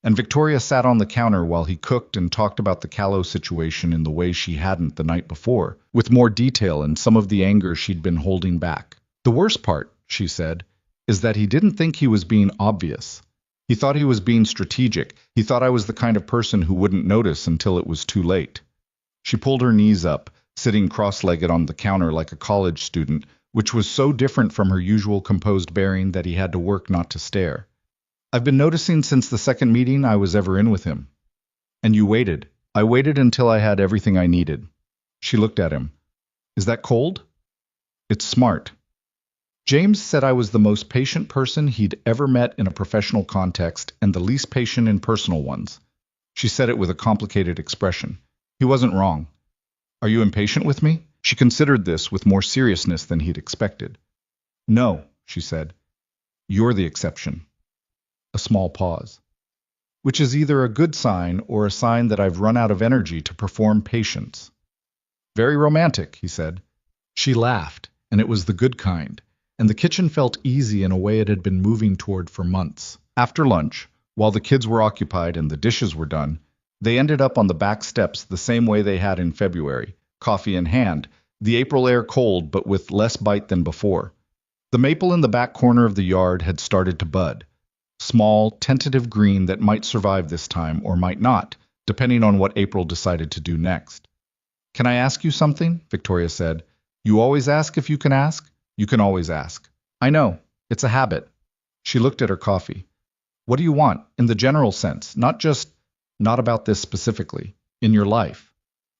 and Victoria sat on the counter while he cooked and talked about the Callow situation in the way she hadn't the night before, with more detail and some of the anger she'd been holding back. The worst part, she said, is that he didn't think he was being obvious. He thought he was being strategic. He thought I was the kind of person who wouldn't notice until it was too late. She pulled her knees up, sitting cross-legged on the counter like a college student, which was so different from her usual composed bearing that he had to work not to stare. I've been noticing since the second meeting I was ever in with him. And you waited. I waited until I had everything I needed. She looked at him. Is that cold? It's smart. James said I was the most patient person he'd ever met in a professional context and the least patient in personal ones. She said it with a complicated expression. He wasn't wrong. Are you impatient with me? She considered this with more seriousness than he'd expected. No, she said. You're the exception. A small pause. Which is either a good sign or a sign that I've run out of energy to perform patience. Very romantic, he said. She laughed, and it was the good kind, and the kitchen felt easy in a way it had been moving toward for months. After lunch, while the kids were occupied and the dishes were done, they ended up on the back steps the same way they had in February, coffee in hand, the April air cold but with less bite than before. The maple in the back corner of the yard had started to bud, small, tentative green that might survive this time or might not, depending on what April decided to do next. Can I ask you something? Victoria said. You always ask if you can ask? You can always ask. I know. It's a habit. She looked at her coffee. What do you want, in the general sense, not about this specifically, in your life?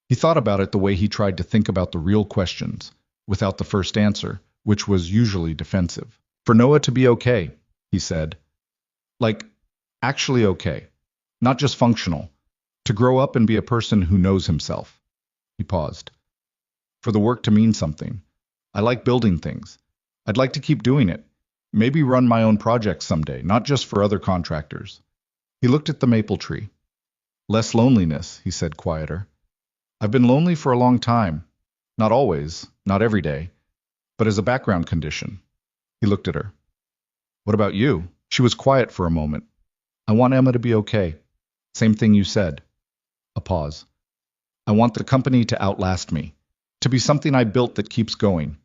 He thought about it the way he tried to think about the real questions, without the first answer, which was usually defensive. For Noah to be okay, he said. Like, actually okay. Not just functional. To grow up and be a person who knows himself. He paused. For the work to mean something. I like building things. I'd like to keep doing it. Maybe run my own projects someday, not just for other contractors. He looked at the maple tree. Less loneliness, he said, quieter. I've been lonely for a long time. Not always, not every day, but as a background condition. He looked at her. What about you? She was quiet for a moment. I want Emma to be okay. Same thing you said. A pause. I want the company to outlast me, to be something I built that keeps going.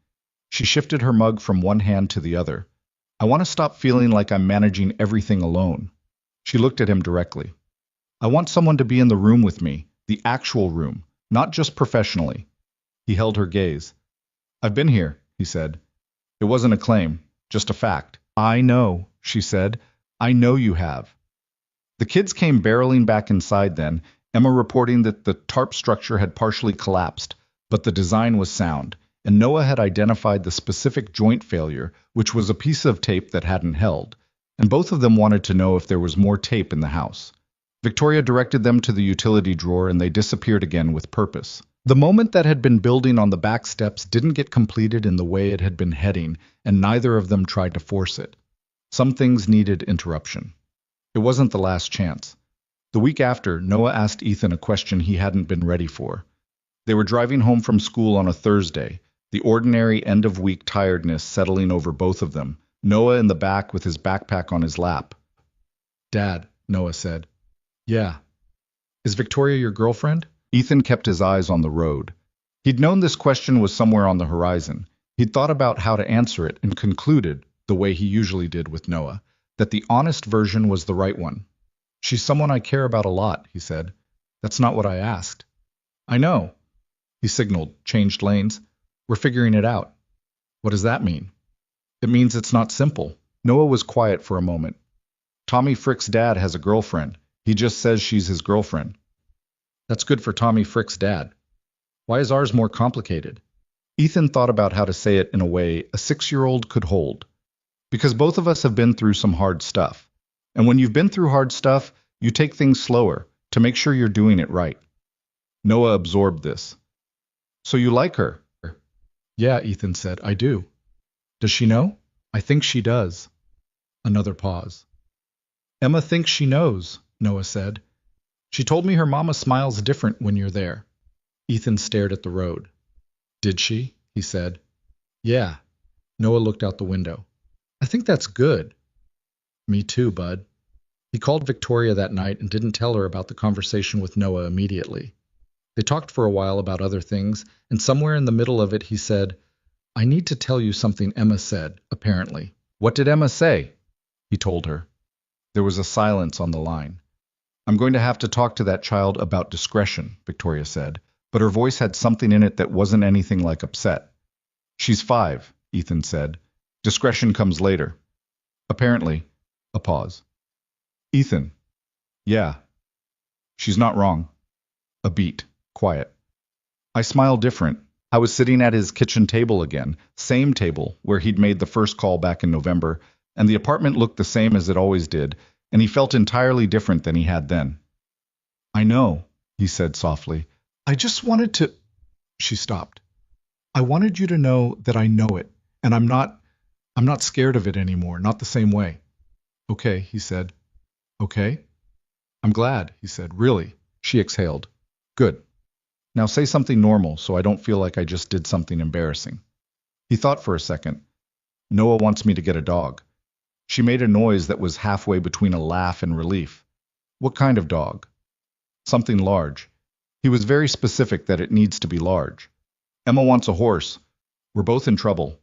She shifted her mug from one hand to the other. I want to stop feeling like I'm managing everything alone. She looked at him directly. I want someone to be in the room with me, the actual room, not just professionally. He held her gaze. I've been here, he said. It wasn't a claim, just a fact. I know, she said. I know you have. The kids came barreling back inside then, Emma reporting that the tarp structure had partially collapsed, but the design was sound, and Noah had identified the specific joint failure, which was a piece of tape that hadn't held, and both of them wanted to know if there was more tape in the house. Victoria directed them to the utility drawer and they disappeared again with purpose. The moment that had been building on the back steps didn't get completed in the way it had been heading, and neither of them tried to force it. Some things needed interruption. It wasn't the last chance. The week after, Noah asked Ethan a question he hadn't been ready for. They were driving home from school on a Thursday, the ordinary end-of-week tiredness settling over both of them, Noah in the back with his backpack on his lap. Dad, Noah said. Yeah. Is Victoria your girlfriend? Ethan kept his eyes on the road. He'd known this question was somewhere on the horizon. He'd thought about how to answer it and concluded, the way he usually did with Noah, that the honest version was the right one. She's someone I care about a lot, he said. That's not what I asked. I know. He signaled, changed lanes. We're figuring it out. What does that mean? It means it's not simple. Noah was quiet for a moment. Tommy Frick's dad has a girlfriend. He just says she's his girlfriend. That's good for Tommy Frick's dad. Why is ours more complicated? Ethan thought about how to say it in a way a 6-year-old could hold. Because both of us have been through some hard stuff. And when you've been through hard stuff, you take things slower to make sure you're doing it right. Noah absorbed this. So you like her? Yeah, Ethan said, I do. Does she know? I think she does. Another pause. Emma thinks she knows, Noah said. She told me her mama smiles different when you're there. Ethan stared at the road. Did she? He said. Yeah. Noah looked out the window. I think that's good. Me too, bud. He called Victoria that night and didn't tell her about the conversation with Noah immediately. They talked for a while about other things, and somewhere in the middle of it he said, I need to tell you something Emma said, apparently. What did Emma say? He told her. There was a silence on the line. I'm going to have to talk to that child about discretion, Victoria said, but her voice had something in it that wasn't anything like upset. She's 5, Ethan said. Discretion comes later. Apparently. A pause. Ethan. Yeah. She's not wrong. A beat. Quiet. I smiled different. I was sitting at his kitchen table again, same table where he'd made the first call back in November, and the apartment looked the same as it always did, and he felt entirely different than he had then. I know, he said softly. I just wanted to... She stopped. I wanted you to know that I know it, and I'm not scared of it anymore, not the same way. Okay, he said. Okay? I'm glad, he said. Really? She exhaled. Good. Now say something normal so I don't feel like I just did something embarrassing. He thought for a second. Noah wants me to get a dog. She made a noise that was halfway between a laugh and relief. What kind of dog? Something large. He was very specific that it needs to be large. Emma wants a horse. We're both in trouble.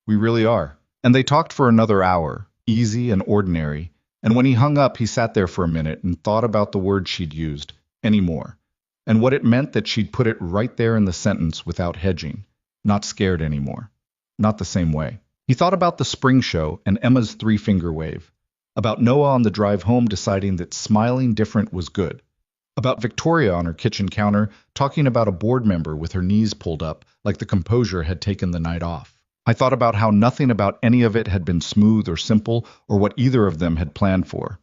We really are. And they talked for another hour, easy and ordinary, and when he hung up, he sat there for a minute and thought about the word she'd used, anymore, and what it meant that she'd put it right there in the sentence without hedging, not scared anymore, not the same way. He thought about the spring show and Emma's three-finger wave, about Noah on the drive home deciding that smiling different was good, about Victoria on her kitchen counter talking about a board member with her knees pulled up like the composure had taken the night off. I thought about how nothing about any of it had been smooth or simple or what either of them had planned for.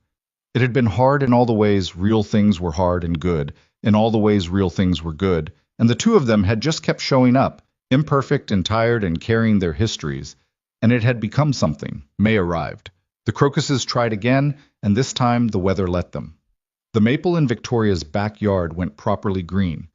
It had been hard in all the ways real things were hard and good, in all the ways real things were good, and the two of them had just kept showing up, imperfect and tired and carrying their histories, and it had become something. May arrived. The crocuses tried again, and this time the weather let them. The maple in Victoria's backyard went properly green.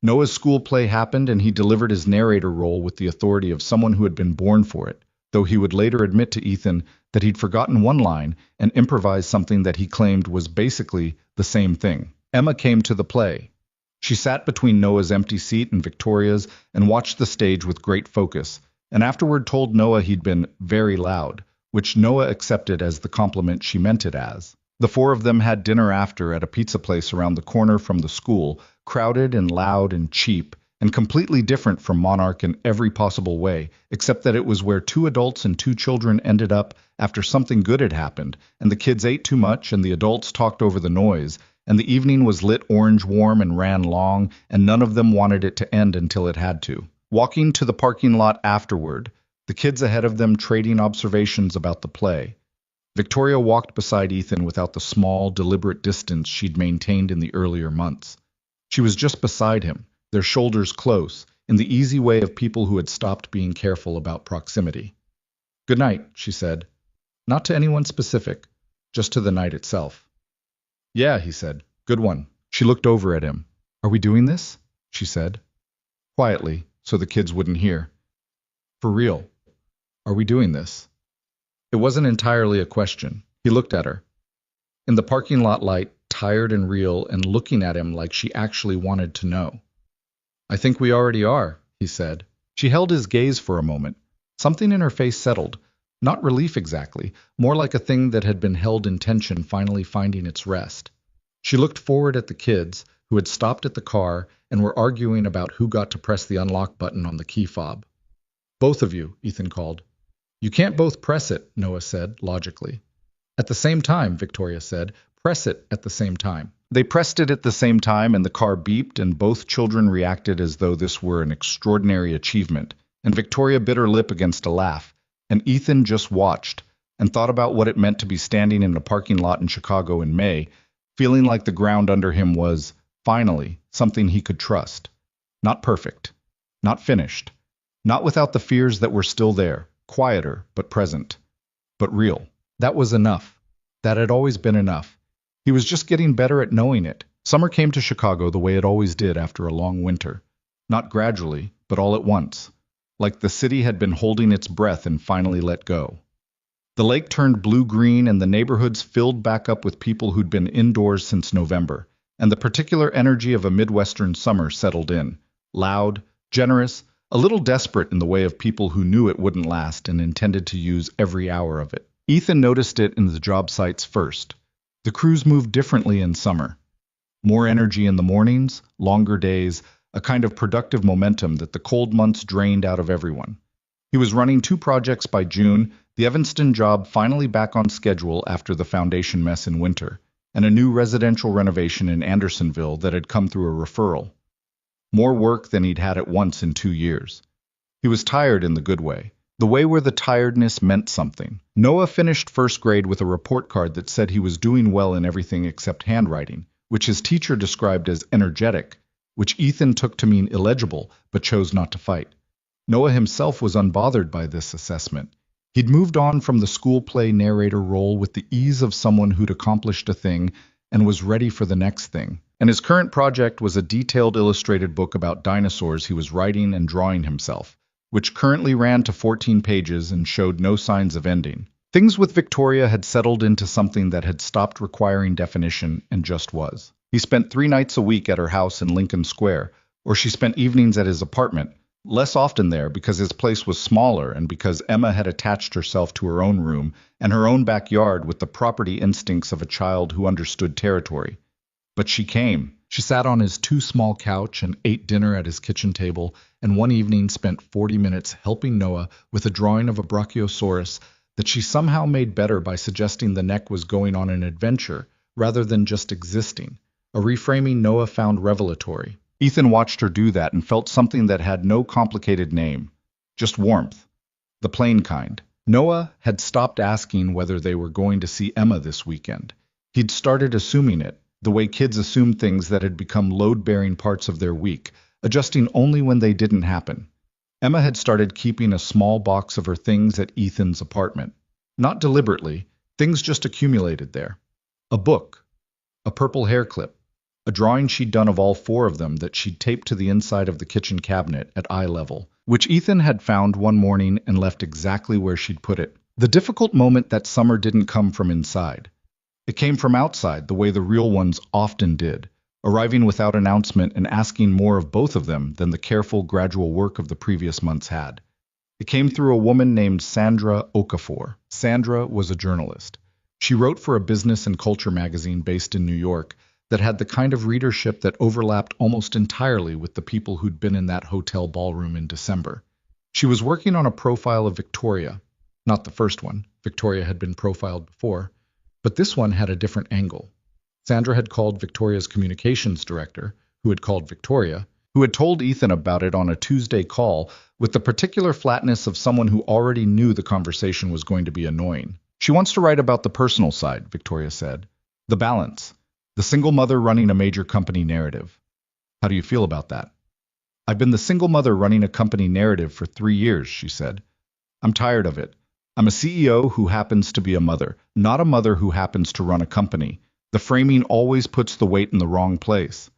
Noah's school play happened, and he delivered his narrator role with the authority of someone who had been born for it, though he would later admit to Ethan that he'd forgotten one line and improvised something that he claimed was basically the same thing. Emma came to the play. She sat between Noah's empty seat and Victoria's and watched the stage with great focus, and afterward told Noah he'd been very loud, which Noah accepted as the compliment she meant it as. The four of them had dinner after at a pizza place around the corner from the school, crowded and loud and cheap, and completely different from Monarch in every possible way, except that it was where two adults and two children ended up after something good had happened, and the kids ate too much and the adults talked over the noise, and the evening was lit orange warm and ran long, and none of them wanted it to end until it had to. Walking to the parking lot afterward, the kids ahead of them trading observations about the play. Victoria walked beside Ethan without the small, deliberate distance she'd maintained in the earlier months. She was just beside him, their shoulders close, in the easy way of people who had stopped being careful about proximity. "Good night," she said. Not to anyone specific, just to the night itself. "Yeah," he said. "Good one." She looked over at him. "Are we doing this?" she said. Quietly, so the kids wouldn't hear. "For real. Are we doing this?" It wasn't entirely a question. He looked at her. In the parking lot light, tired and real, and looking at him like she actually wanted to know. "I think we already are," he said. She held his gaze for a moment. Something in her face settled. Not relief exactly, more like a thing that had been held in tension finally finding its rest. She looked forward at the kids, who had stopped at the car and were arguing about who got to press the unlock button on the key fob. "Both of you," Ethan called. "You can't both press it," Noah said, logically. "At the same time," Victoria said. "Press it at the same time." They pressed it at the same time, and the car beeped, and both children reacted as though this were an extraordinary achievement, and Victoria bit her lip against a laugh, and Ethan just watched, and thought about what it meant to be standing in a parking lot in Chicago in May, feeling like the ground under him was, finally, something he could trust. Not perfect. Not finished. Not without the fears that were still there. Quieter, but present. But real. That was enough. That had always been enough. He was just getting better at knowing it. Summer came to Chicago the way it always did after a long winter. Not gradually, but all at once. Like the city had been holding its breath and finally let go. The lake turned blue-green and the neighborhoods filled back up with people who'd been indoors since November, and the particular energy of a Midwestern summer settled in. Loud, generous, a little desperate in the way of people who knew it wouldn't last and intended to use every hour of it. Ethan noticed it in the job sites first. The crews moved differently in summer. More energy in the mornings, longer days, a kind of productive momentum that the cold months drained out of everyone. He was running 2 projects by June, the Evanston job finally back on schedule after the foundation mess in winter, and a new residential renovation in Andersonville that had come through a referral. More work than he'd had at once in 2 years. He was tired in the good way, the way where the tiredness meant something. Noah finished first grade with a report card that said he was doing well in everything except handwriting, which his teacher described as energetic, which Ethan took to mean illegible, but chose not to fight. Noah himself was unbothered by this assessment. He'd moved on from the school play narrator role with the ease of someone who'd accomplished a thing and was ready for the next thing. And his current project was a detailed illustrated book about dinosaurs he was writing and drawing himself, which currently ran to 14 pages and showed no signs of ending. Things with Victoria had settled into something that had stopped requiring definition and just was. He spent 3 nights a week at her house in Lincoln Square, or she spent evenings at his apartment, less often there because his place was smaller and because Emma had attached herself to her own room and her own backyard with the property instincts of a child who understood territory. But she came. She sat on his too small couch and ate dinner at his kitchen table, and one evening spent 40 minutes helping Noah with a drawing of a brachiosaurus that she somehow made better by suggesting the neck was going on an adventure rather than just existing, a reframing Noah found revelatory. Ethan watched her do that and felt something that had no complicated name, just warmth, the plain kind. Noah had stopped asking whether they were going to see Emma this weekend. He'd started assuming it, the way kids assume things that had become load-bearing parts of their week, adjusting only when they didn't happen. Emma had started keeping a small box of her things at Ethan's apartment. Not deliberately, things just accumulated there. A book, a purple hair clip, a drawing she'd done of all 4 of them that she'd taped to the inside of the kitchen cabinet at eye level, which Ethan had found one morning and left exactly where she'd put it. The difficult moment that summer didn't come from inside. It came from outside, the way the real ones often did, arriving without announcement and asking more of both of them than the careful, gradual work of the previous months had. It came through a woman named Sandra Okafor. Sandra was a journalist. She wrote for a business and culture magazine based in New York that had the kind of readership that overlapped almost entirely with the people who'd been in that hotel ballroom in December. She was working on a profile of Victoria. Not the first one. Victoria had been profiled before. But this one had a different angle. Sandra had called Victoria's communications director, who had called Victoria, who had told Ethan about it on a Tuesday call with the particular flatness of someone who already knew the conversation was going to be annoying. She wants to write about the personal side, Victoria said. The balance. The single mother running a major company narrative. How do you feel about that? I've been the single mother running a company narrative for 3 years, she said. I'm tired of it. I'm a CEO who happens to be a mother, not a mother who happens to run a company. The framing always puts the weight in the wrong place.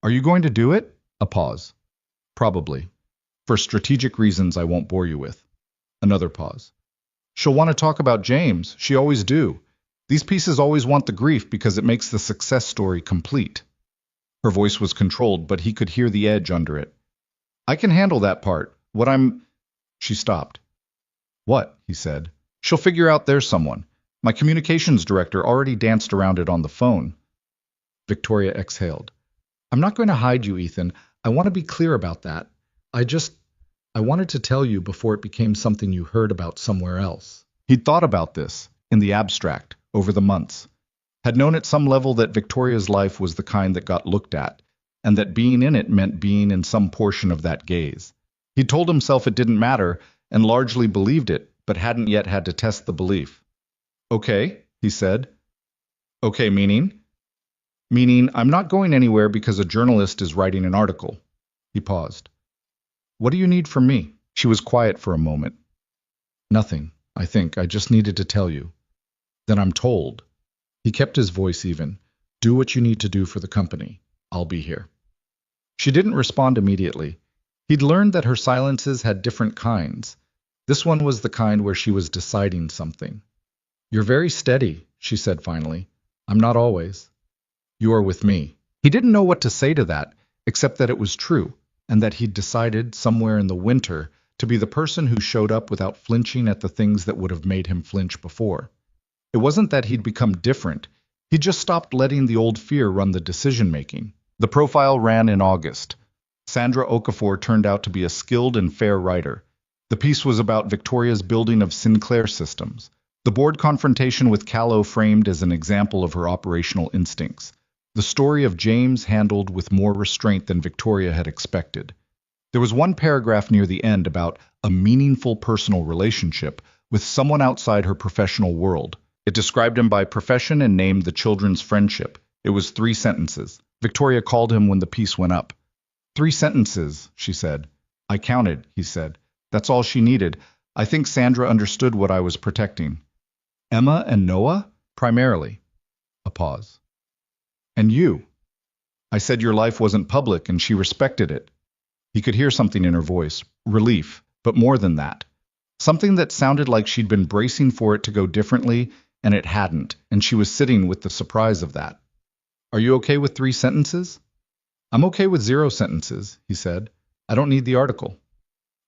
Are you going to do it? A pause. Probably. For strategic reasons I won't bore you with. Another pause. She'll want to talk about James. She always do. These pieces always want the grief because it makes the success story complete. Her voice was controlled, but he could hear the edge under it. I can handle that part. She stopped. What? He said. She'll figure out there's someone. My communications director already danced around it on the phone. Victoria exhaled. I'm not going to hide you, Ethan. I want to be clear about that. I wanted to tell you before it became something you heard about somewhere else. He'd thought about this, in the abstract, over the months. Had known at some level that Victoria's life was the kind that got looked at, and that being in it meant being in some portion of that gaze. He'd told himself it didn't matter, and largely believed it, but hadn't yet had to test the belief. Okay, he said. Okay, meaning? Meaning, I'm not going anywhere because a journalist is writing an article. He paused. What do you need from me? She was quiet for a moment. Nothing, I think. I just needed to tell you. Then I'm told. He kept his voice even. Do what you need to do for the company. I'll be here. She didn't respond immediately. He'd learned that her silences had different kinds. This one was the kind where she was deciding something. You're very steady, she said finally. I'm not always. You are with me. He didn't know what to say to that, except that it was true, and that he'd decided, somewhere in the winter, to be the person who showed up without flinching at the things that would have made him flinch before. It wasn't that he'd become different. He'd just stopped letting the old fear run the decision-making. The profile ran in August. Sandra Okafor turned out to be a skilled and fair writer. The piece was about Victoria's building of Sinclair systems. The board confrontation with Callow framed as an example of her operational instincts. The story of James handled with more restraint than Victoria had expected. There was one paragraph near the end about a meaningful personal relationship with someone outside her professional world. It described him by profession and named the children's friendship. It was 3 sentences. Victoria called him when the piece went up. 3 sentences, she said. I counted, he said. That's all she needed. I think Sandra understood what I was protecting. Emma and Noah? Primarily. A pause. And you? I said your life wasn't public and she respected it. He could hear something in her voice, relief, but more than that. Something that sounded like she'd been bracing for it to go differently, and it hadn't, and she was sitting with the surprise of that. Are you okay with 3 sentences? I'm okay with 0 sentences, he said. I don't need the article.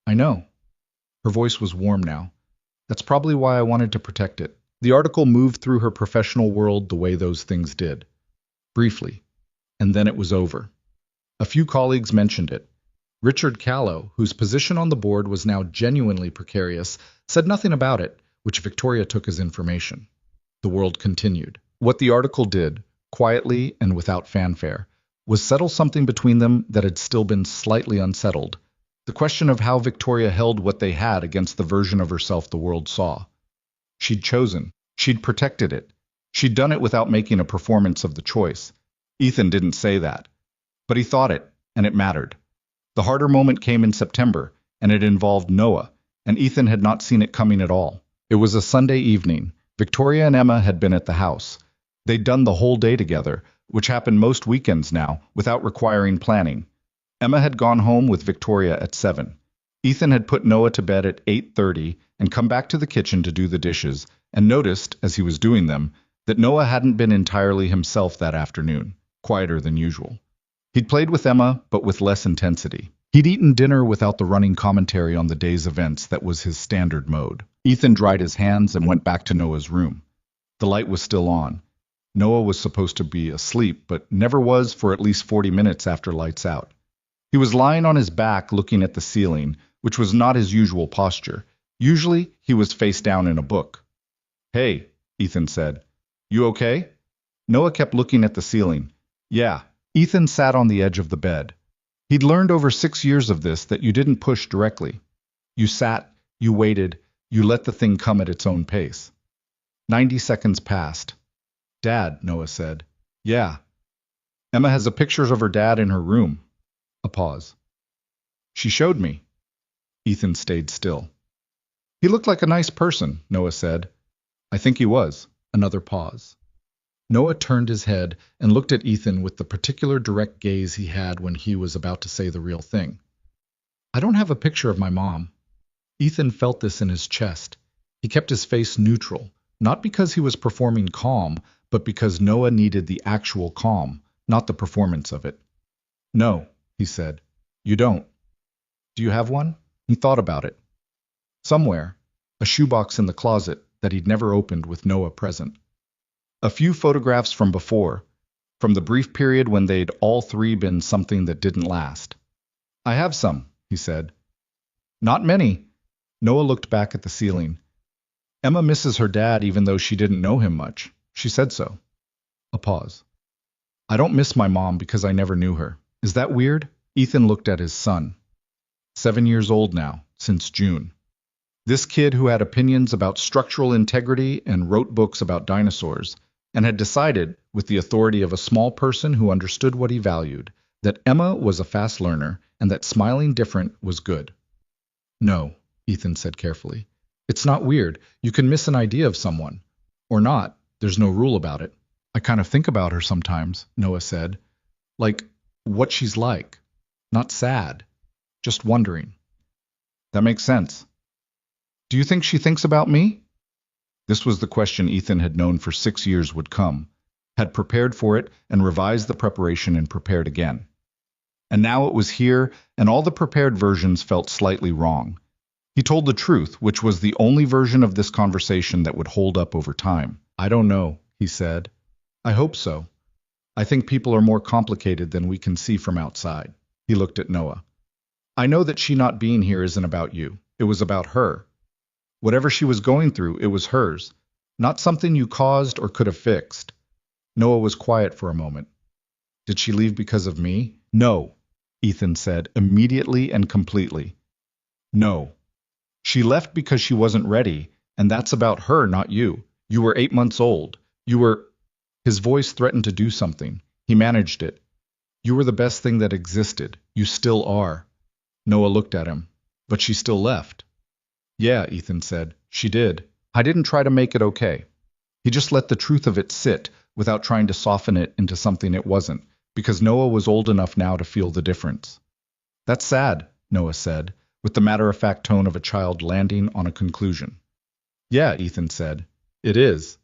I know. Her voice was warm now. That's probably why I wanted to protect it. The article moved through her professional world the way those things did. Briefly. And then it was over. A few colleagues mentioned it. Richard Callow, whose position on the board was now genuinely precarious, said nothing about it, which Victoria took as information. The world continued. What the article did, quietly and without fanfare, was settle something between them that had still been slightly unsettled. The question of how Victoria held what they had against the version of herself the world saw. She'd chosen. She'd protected it. She'd done it without making a performance of the choice. Ethan didn't say that. But he thought it, and it mattered. The harder moment came in September, and it involved Noah, and Ethan had not seen it coming at all. It was a Sunday evening. Victoria and Emma had been at the house. They'd done the whole day together, which happened most weekends now, without requiring planning. Emma had gone home with Victoria at 7. Ethan had put Noah to bed at 8:30 and come back to the kitchen to do the dishes, and noticed, as he was doing them, that Noah hadn't been entirely himself that afternoon, quieter than usual. He'd played with Emma, but with less intensity. He'd eaten dinner without the running commentary on the day's events that was his standard mode. Ethan dried his hands and went back to Noah's room. The light was still on. Noah was supposed to be asleep, but never was for at least 40 minutes after lights out. He was lying on his back looking at the ceiling, which was not his usual posture. Usually, he was face down in a book. Hey, Ethan said. You okay? Noah kept looking at the ceiling. Yeah. Ethan sat on the edge of the bed. He'd learned over 6 years of this that you didn't push directly. You sat, you waited, you let the thing come at its own pace. 90 seconds passed. Dad, Noah said. Yeah. Emma has a picture of her dad in her room. A pause. She showed me. Ethan stayed still. He looked like a nice person, Noah said. I think he was. Another pause. Noah turned his head and looked at Ethan with the particular direct gaze he had when he was about to say the real thing. I don't have a picture of my mom. Ethan felt this in his chest. He kept his face neutral, not because he was performing calm, but because Noah needed the actual calm, not the performance of it. No, he said. You don't. Do you have one? He thought about it. Somewhere, a shoebox in the closet that he'd never opened with Noah present. A few photographs from before, from the brief period when they'd all 3 been something that didn't last. I have some, he said. Not many. Noah looked back at the ceiling. Emma misses her dad even though she didn't know him much. She said so. A pause. I don't miss my mom because I never knew her. Is that weird? Ethan looked at his son. 7 years old now, since June. This kid who had opinions about structural integrity and wrote books about dinosaurs, and had decided, with the authority of a small person who understood what he valued, that Emma was a fast learner and that smiling different was good. No, Ethan said carefully. It's not weird. You can miss an idea of someone. Or not. There's no rule about it. I kind of think about her sometimes, Noah said. Like, what she's like. Not sad. Just wondering. That makes sense. Do you think she thinks about me? This was the question Ethan had known for 6 years would come, had prepared for it and revised the preparation and prepared again. And now it was here, and all the prepared versions felt slightly wrong. He told the truth, which was the only version of this conversation that would hold up over time. I don't know, he said. I hope so. I think people are more complicated than we can see from outside. He looked at Noah. I know that she not being here isn't about you. It was about her. Whatever she was going through, it was hers, not something you caused or could have fixed. Noah was quiet for a moment. Did she leave because of me? No, Ethan said, immediately and completely. No. She left because she wasn't ready, and that's about her, not you. You were 8 months old. You were... His voice threatened to do something. He managed it. You were the best thing that existed. You still are. Noah looked at him. But she still left. Yeah, Ethan said. She did. I didn't try to make it okay. He just let the truth of it sit, without trying to soften it into something it wasn't, because Noah was old enough now to feel the difference. That's sad, Noah said, with the matter-of-fact tone of a child landing on a conclusion. Yeah, Ethan said. It is.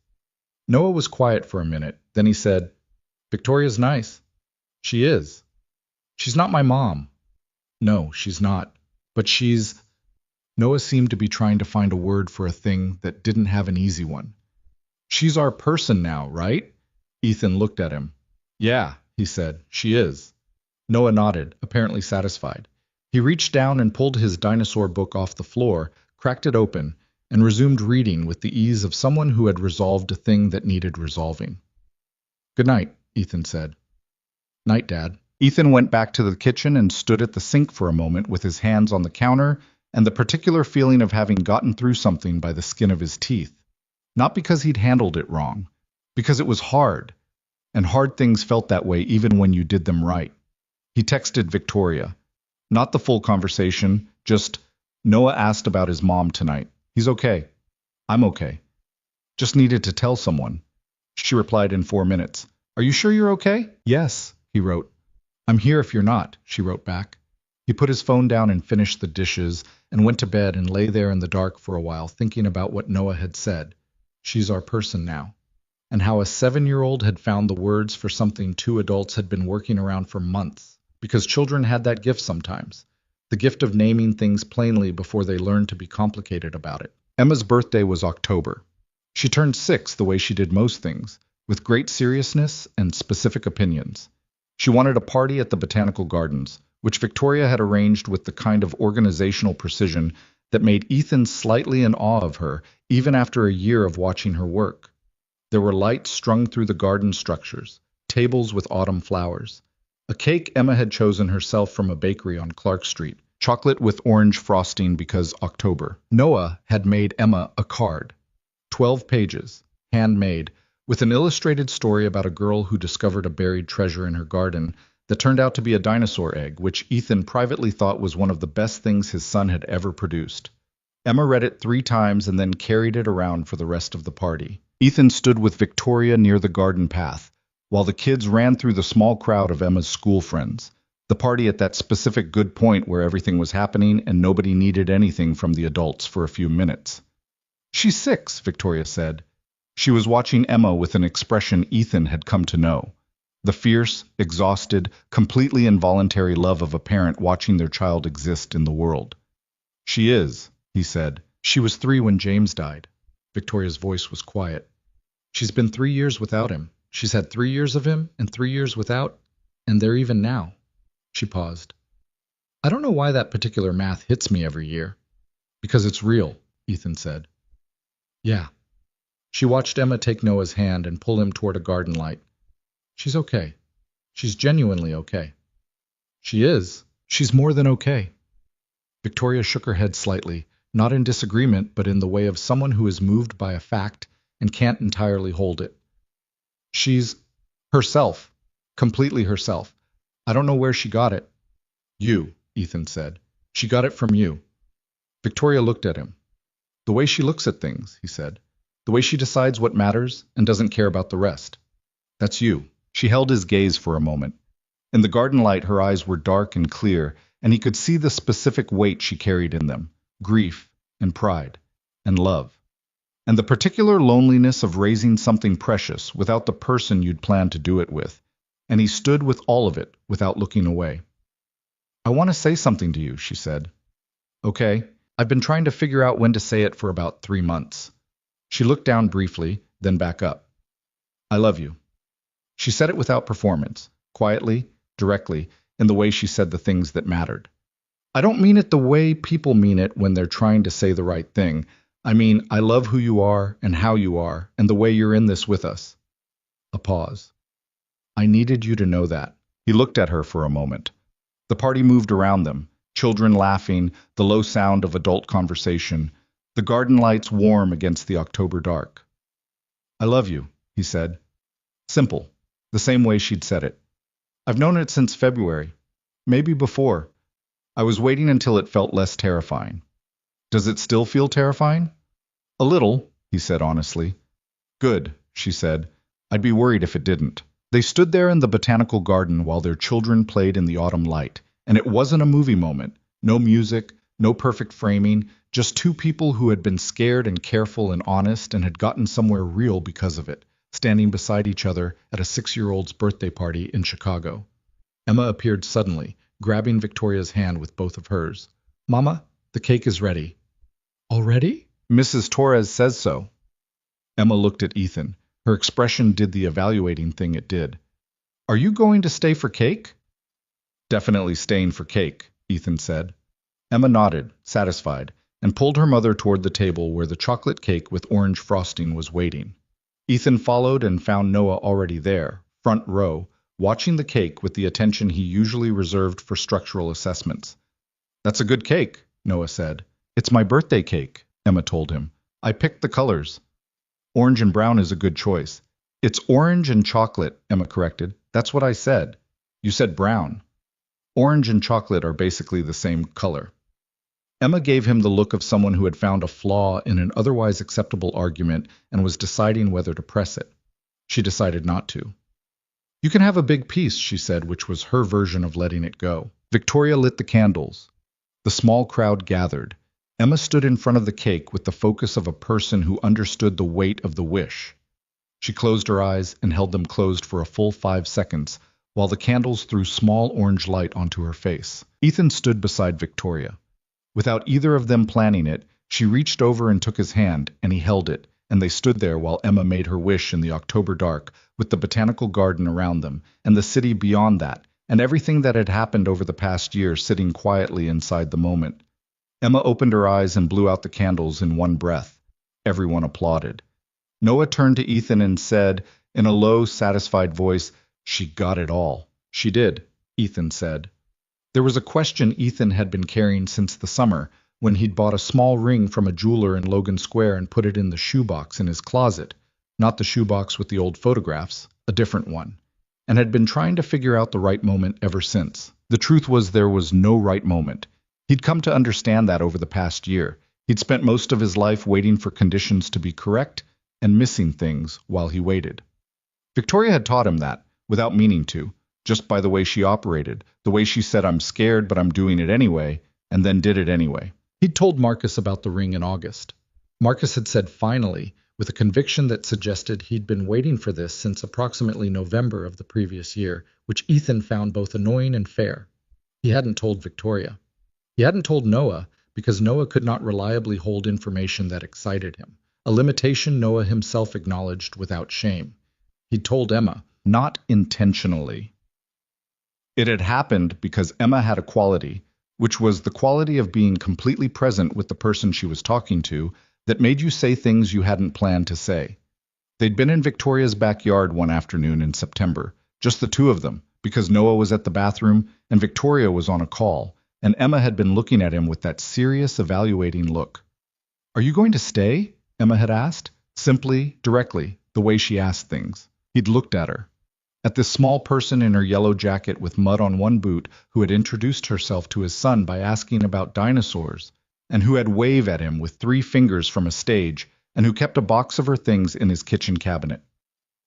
Noah was quiet for a minute. Then he said, Victoria's nice. She is. She's not my mom. No, she's not. But she's... Noah seemed to be trying to find a word for a thing that didn't have an easy one. She's our person now, right? Ethan looked at him. Yeah, he said, she is. Noah nodded, apparently satisfied. He reached down and pulled his dinosaur book off the floor, cracked it open, and resumed reading with the ease of someone who had resolved a thing that needed resolving. Good night, Ethan said. Night, Dad. Ethan went back to the kitchen and stood at the sink for a moment with his hands on the counter and the particular feeling of having gotten through something by the skin of his teeth. Not because he'd handled it wrong, because it was hard, and hard things felt that way even when you did them right. He texted Victoria. Not the full conversation, just, Noah asked about his mom tonight. He's okay. I'm okay. Just needed to tell someone. She replied in 4 minutes. Are you sure you're okay? Yes, he wrote. I'm here if you're not, she wrote back. He put his phone down and finished the dishes and went to bed and lay there in the dark for a while thinking about what Noah had said. She's our person now. And how a 7-year-old had found the words for something 2 adults had been working around for months, because children had that gift sometimes, the gift of naming things plainly before they learned to be complicated about it. Emma's birthday was October. She turned 6 the way she did most things, with great seriousness and specific opinions. She wanted a party at the Botanical Gardens, which Victoria had arranged with the kind of organizational precision that made Ethan slightly in awe of her, even after a year of watching her work. There were lights strung through the garden structures, tables with autumn flowers. A cake Emma had chosen herself from a bakery on Clark Street, chocolate with orange frosting because October. Noah had made Emma a card, 12 pages, handmade, with an illustrated story about a girl who discovered a buried treasure in her garden that turned out to be a dinosaur egg, which Ethan privately thought was one of the best things his son had ever produced. Emma read it 3 times and then carried it around for the rest of the party. Ethan stood with Victoria near the garden path, while the kids ran through the small crowd of Emma's school friends. The party at that specific good point where everything was happening and nobody needed anything from the adults for a few minutes. She's 6, Victoria said. She was watching Emma with an expression Ethan had come to know. The fierce, exhausted, completely involuntary love of a parent watching their child exist in the world. She is, he said. She was 3 when James died. Victoria's voice was quiet. She's been 3 years without him. She's had 3 years of him and 3 years without, and they're even now. She paused. I don't know why that particular math hits me every year. Because it's real, Ethan said. Yeah. She watched Emma take Noah's hand and pull him toward a garden light. She's okay. She's genuinely okay. She is. She's more than okay. Victoria shook her head slightly, not in disagreement, but in the way of someone who is moved by a fact and can't entirely hold it. She's herself, completely herself. I don't know where she got it. You, Ethan said. She got it from you. Victoria looked at him. The way she looks at things, he said. The way she decides what matters and doesn't care about the rest. That's you. She held his gaze for a moment. In the garden light, her eyes were dark and clear, and he could see the specific weight she carried in them, grief and pride and love, and the particular loneliness of raising something precious without the person you'd planned to do it with, and he stood with all of it without looking away. I want to say something to you, she said. Okay, I've been trying to figure out when to say it for about 3 months. She looked down briefly, then back up. I love you. She said it without performance, quietly, directly, in the way she said the things that mattered. I don't mean it the way people mean it when they're trying to say the right thing. I mean, I love who you are and how you are and the way you're in this with us. A pause. I needed you to know that. He looked at her for a moment. The party moved around them, children laughing, the low sound of adult conversation, the garden lights warm against the October dark. I love you, he said. Simple, the same way she'd said it. I've known it since February, maybe before. I was waiting until it felt less terrifying. Does it still feel terrifying? A little, he said honestly. Good, she said. I'd be worried if it didn't. They stood there in the botanical garden while their children played in the autumn light, and it wasn't a movie moment. No music, no perfect framing, just two people who had been scared and careful and honest and had gotten somewhere real because of it, standing beside each other at a 6-year-old's birthday party in Chicago. Emma appeared suddenly, grabbing Victoria's hand with both of hers. Mama, the cake is ready. Already? Mrs. Torres says so. Emma looked at Ethan. Her expression did the evaluating thing it did. Are you going to stay for cake? Definitely staying for cake, Ethan said. Emma nodded, satisfied, and pulled her mother toward the table where the chocolate cake with orange frosting was waiting. Ethan followed and found Noah already there, front row, watching the cake with the attention he usually reserved for structural assessments. That's a good cake, Noah said. It's my birthday cake, Emma told him. I picked the colors. Orange and brown is a good choice. It's orange and chocolate, Emma corrected. That's what I said. You said brown. Orange and chocolate are basically the same color. Emma gave him the look of someone who had found a flaw in an otherwise acceptable argument and was deciding whether to press it. She decided not to. You can have a big piece, she said, which was her version of letting it go. Victoria lit the candles. The small crowd gathered. Emma stood in front of the cake with the focus of a person who understood the weight of the wish. She closed her eyes and held them closed for a full 5 seconds, while the candles threw small orange light onto her face. Ethan stood beside Victoria. Without either of them planning it, she reached over and took his hand, and he held it, and they stood there while Emma made her wish in the October dark, with the botanical garden around them, and the city beyond that, and everything that had happened over the past year sitting quietly inside the moment. Emma opened her eyes and blew out the candles in one breath. Everyone applauded. Noah turned to Ethan and said, in a low, satisfied voice, "She got it all." "She did," Ethan said. There was a question Ethan had been carrying since the summer, when he'd bought a small ring from a jeweler in Logan Square and put it in the shoebox in his closet, not the shoebox with the old photographs, a different one, and had been trying to figure out the right moment ever since. The truth was there was no right moment. He'd come to understand that over the past year. He'd spent most of his life waiting for conditions to be correct and missing things while he waited. Victoria had taught him that, without meaning to, just by the way she operated, the way she said, "I'm scared, but I'm doing it anyway," and then did it anyway. He'd told Marcus about the ring in August. Marcus had said finally, with a conviction that suggested he'd been waiting for this since approximately November of the previous year, which Ethan found both annoying and fair. He hadn't told Victoria. He hadn't told Noah because Noah could not reliably hold information that excited him, a limitation Noah himself acknowledged without shame. He'd told Emma, not intentionally. It had happened because Emma had a quality, which was the quality of being completely present with the person she was talking to, that made you say things you hadn't planned to say. They'd been in Victoria's backyard one afternoon in September, just the two of them, because Noah was at the bathroom and Victoria was on a call, and Emma had been looking at him with that serious, evaluating look. "Are you going to stay?" Emma had asked, simply, directly, the way she asked things. He'd looked at her. At this small person in her yellow jacket with mud on one boot who had introduced herself to his son by asking about dinosaurs, and who had waved at him with 3 fingers from a stage, and who kept a box of her things in his kitchen cabinet.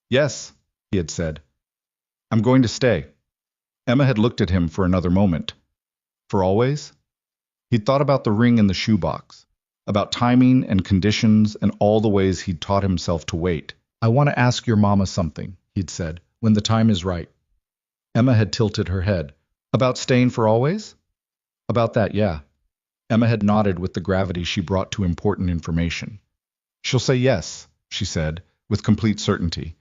"Yes," he had said. "I'm going to stay." Emma had looked at him for another moment. For always? He'd thought about the ring in the shoebox, about timing and conditions and all the ways he'd taught himself to wait. "I want to ask your mama something," he'd said, "when the time is right." Emma had tilted her head. "About staying for always?" "About that, yeah." Emma had nodded with the gravity she brought to important information. "She'll say yes," she said, with complete certainty,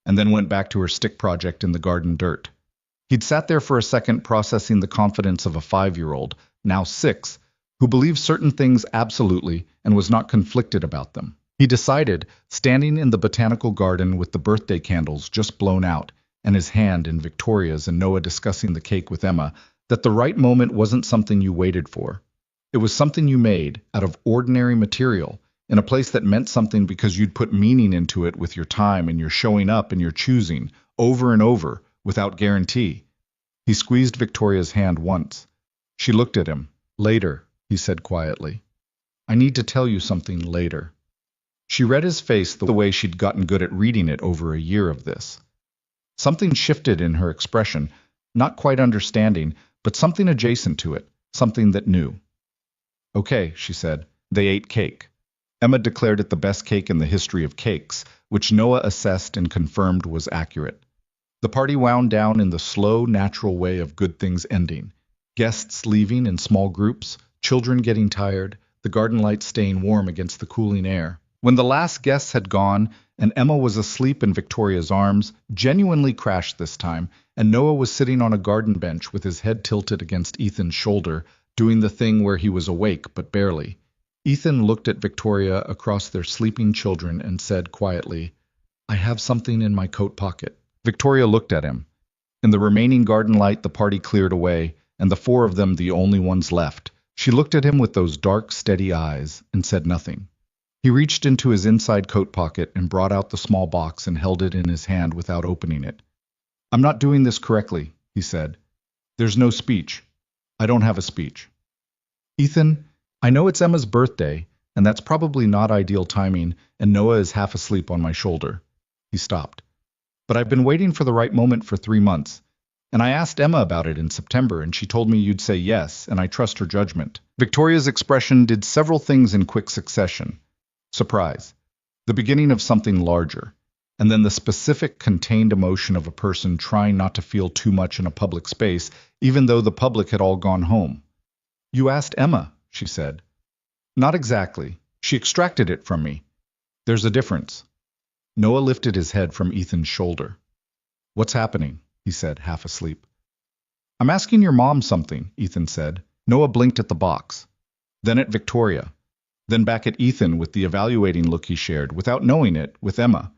and then went back to her stick project in the garden dirt. He'd sat there for a second processing the confidence of a 5-year-old, now 6, who believed certain things absolutely and was not conflicted about them. He decided, standing in the botanical garden with the birthday candles just blown out, and his hand in Victoria's and Noah discussing the cake with Emma, that the right moment wasn't something you waited for. It was something you made out of ordinary material, in a place that meant something because you'd put meaning into it with your time and your showing up and your choosing, over and over, without guarantee. He squeezed Victoria's hand once. She looked at him. "Later," he said quietly. "I need to tell you something later." She read his face the way she'd gotten good at reading it over a year of this. Something shifted in her expression, not quite understanding, but something adjacent to it, something that knew. Okay, she said. They ate cake. Emma declared it the best cake in the history of cakes, which Noah assessed and confirmed was accurate. The party wound down in the slow, natural way of good things ending. Guests leaving in small groups, children getting tired, the garden light staying warm against the cooling air. When the last guests had gone, and Emma was asleep in Victoria's arms, genuinely crashed this time, and Noah was sitting on a garden bench with his head tilted against Ethan's shoulder, doing the thing where he was awake, but barely. Ethan looked at Victoria across their sleeping children and said quietly, "I have something in my coat pocket." Victoria looked at him. In the remaining garden light, the party cleared away, and the four of them the only ones left. She looked at him with those dark, steady eyes and said nothing. He reached into his inside coat pocket and brought out the small box and held it in his hand without opening it. "I'm not doing this correctly," he said. "There's no speech. I don't have a speech." "Ethan, I know it's Emma's birthday, and that's probably not ideal timing, and Noah is half asleep on my shoulder." He stopped. "But I've been waiting for the right moment for 3 months. And I asked Emma about it in September, and she told me you'd say yes, and I trust her judgment." Victoria's expression did several things in quick succession. Surprise, the beginning of something larger, and then the specific contained emotion of a person trying not to feel too much in a public space, even though the public had all gone home. "You asked Emma," she said. "Not exactly. She extracted it from me. There's a difference." Noah lifted his head from Ethan's shoulder. "What's happening?" he said, half asleep. "I'm asking your mom something," Ethan said. Noah blinked at the box, then at Victoria, then back at Ethan with the evaluating look he shared, without knowing it, with Emma.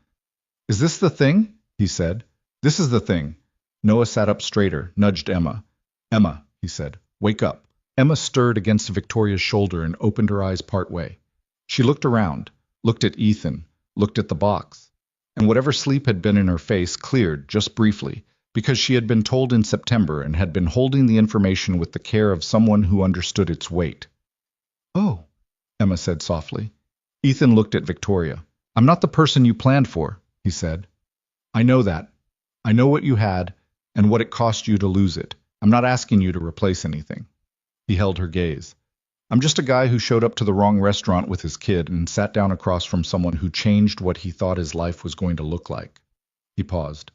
"Is this the thing?" he said. "This is the thing." Noah sat up straighter, nudged Emma. "Emma," he said, "wake up." Emma stirred against Victoria's shoulder and opened her eyes partway. She looked around, looked at Ethan, looked at the box, and whatever sleep had been in her face cleared, just briefly, because she had been told in September and had been holding the information with the care of someone who understood its weight. "Oh," Emma said softly. Ethan looked at Victoria. "I'm not the person you planned for," he said. "I know that. I know what you had, and what it cost you to lose it. I'm not asking you to replace anything." He held her gaze. "I'm just a guy who showed up to the wrong restaurant with his kid and sat down across from someone who changed what he thought his life was going to look like." He paused.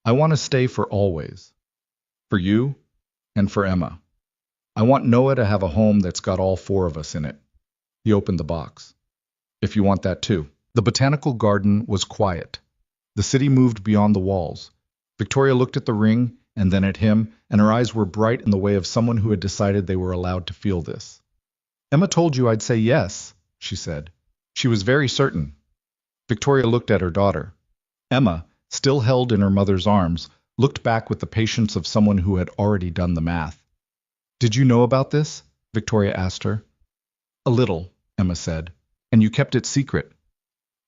"I want to stay for always. For you, and for Emma. I want Noah to have a home that's got all four of us in it." He opened the box. "If you want that too." The botanical garden was quiet. The city moved beyond the walls. Victoria looked at the ring and then at him, and her eyes were bright in the way of someone who had decided they were allowed to feel this. "Emma told you I'd say yes," she said. "She was very certain." Victoria looked at her daughter. Emma, still held in her mother's arms, looked back with the patience of someone who had already done the math. "Did you know about this?" Victoria asked her. "A little," Emma said. "And you kept it secret."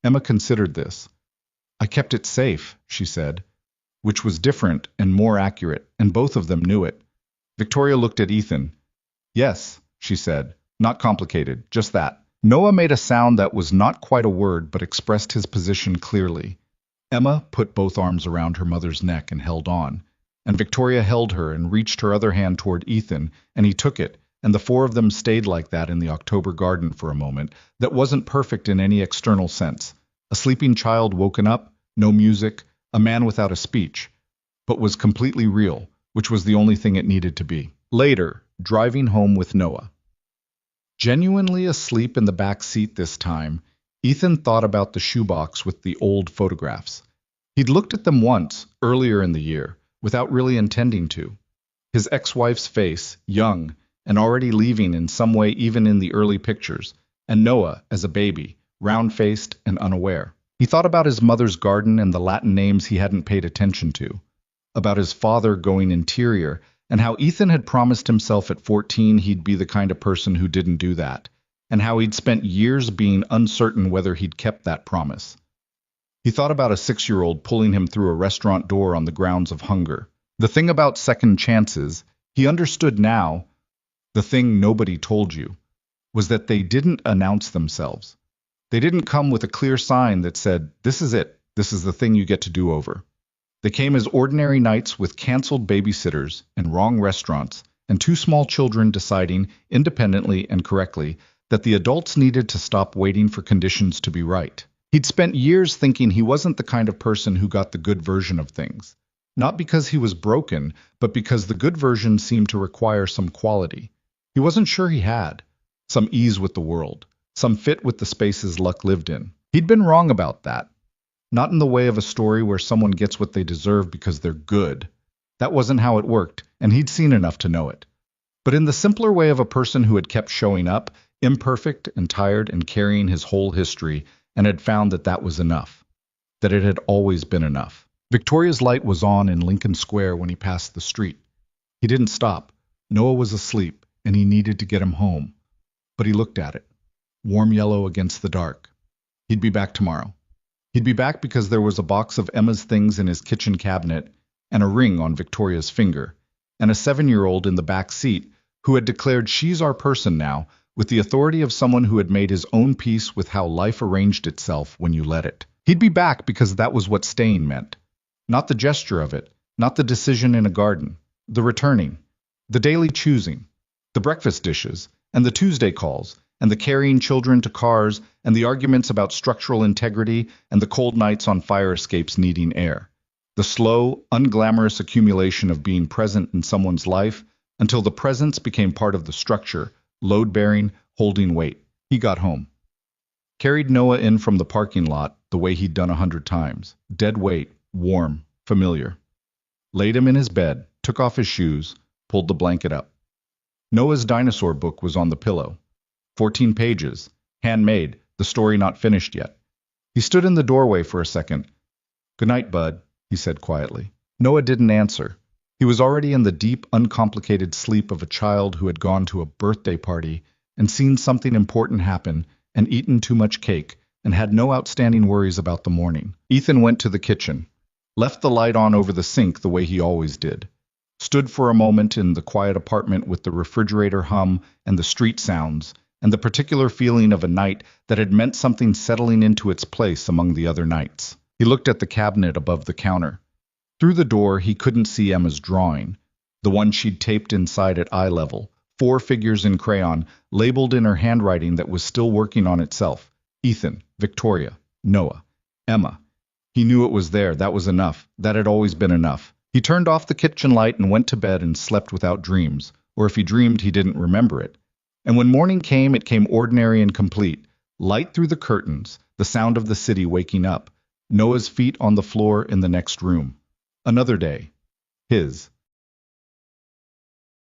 Emma considered this. "I kept it safe," she said, which was different and more accurate, and both of them knew it. Victoria looked at Ethan. "Yes," she said, "not complicated, just that." Noah made a sound that was not quite a word but expressed his position clearly. Emma put both arms around her mother's neck and held on, and Victoria held her and reached her other hand toward Ethan, and he took it, and the four of them stayed like that in the October garden for a moment that wasn't perfect in any external sense. A sleeping child woken up, no music, a man without a speech, but was completely real, which was the only thing it needed to be. Later, driving home with Noah. Genuinely asleep in the back seat this time, Ethan thought about the shoebox with the old photographs. He'd looked at them once, earlier in the year, without really intending to. His ex-wife's face, young, and already leaving in some way even in the early pictures, and Noah as a baby, round-faced and unaware. He thought about his mother's garden and the Latin names he hadn't paid attention to, about his father going interior, and how Ethan had promised himself at 14 he'd be the kind of person who didn't do that, and how he'd spent years being uncertain whether he'd kept that promise. He thought about a 6-year-old pulling him through a restaurant door on the grounds of hunger. The thing about second chances, he understood now, the thing nobody told you, was that they didn't announce themselves. They didn't come with a clear sign that said, "This is it. This is the thing you get to do over." They came as ordinary nights with canceled babysitters and wrong restaurants, and two small children deciding, independently and correctly, that the adults needed to stop waiting for conditions to be right. He'd spent years thinking he wasn't the kind of person who got the good version of things. Not because he was broken, but because the good version seemed to require some quality. He wasn't sure he had. Some ease with the world. Some fit with the spaces luck lived in. He'd been wrong about that. Not in the way of a story where someone gets what they deserve because they're good. That wasn't how it worked, and he'd seen enough to know it. But in the simpler way of a person who had kept showing up, imperfect and tired and carrying his whole history, and had found that that was enough. That it had always been enough. Victoria's light was on in Lincoln Square when he passed the street. He didn't stop. Noah was asleep, and he needed to get him home. But he looked at it. Warm yellow against the dark. He'd be back tomorrow. He'd be back because there was a box of Emma's things in his kitchen cabinet, and a ring on Victoria's finger, and a 7-year-old in the back seat who had declared she's our person now, with the authority of someone who had made his own peace with how life arranged itself when you let it. He'd be back because that was what staying meant. Not the gesture of it, not the decision in a garden, the returning, the daily choosing, the breakfast dishes, and the Tuesday calls, and the carrying children to cars, and the arguments about structural integrity, and the cold nights on fire escapes needing air. The slow, unglamorous accumulation of being present in someone's life until the presence became part of the structure, load-bearing, holding weight. He got home. Carried Noah in from the parking lot the way he'd done 100 times. Dead weight, warm, familiar. Laid him in his bed, took off his shoes, pulled the blanket up. Noah's dinosaur book was on the pillow. 14 pages, handmade, the story not finished yet. He stood in the doorway for a second. "Good night, bud," he said quietly. Noah didn't answer. He was already in the deep, uncomplicated sleep of a child who had gone to a birthday party and seen something important happen and eaten too much cake and had no outstanding worries about the morning. Ethan went to the kitchen, left the light on over the sink the way he always did, stood for a moment in the quiet apartment with the refrigerator hum and the street sounds, and the particular feeling of a night that had meant something settling into its place among the other nights. He looked at the cabinet above the counter. Through the door, he couldn't see Emma's drawing, the one she'd taped inside at eye level, 4 figures in crayon, labeled in her handwriting that was still working on itself. Ethan, Victoria, Noah, Emma. He knew it was there. That was enough. That had always been enough. He turned off the kitchen light and went to bed and slept without dreams, or if he dreamed, he didn't remember it. And when morning came, it came ordinary and complete. Light through the curtains, the sound of the city waking up, Noah's feet on the floor in the next room. Another day. His.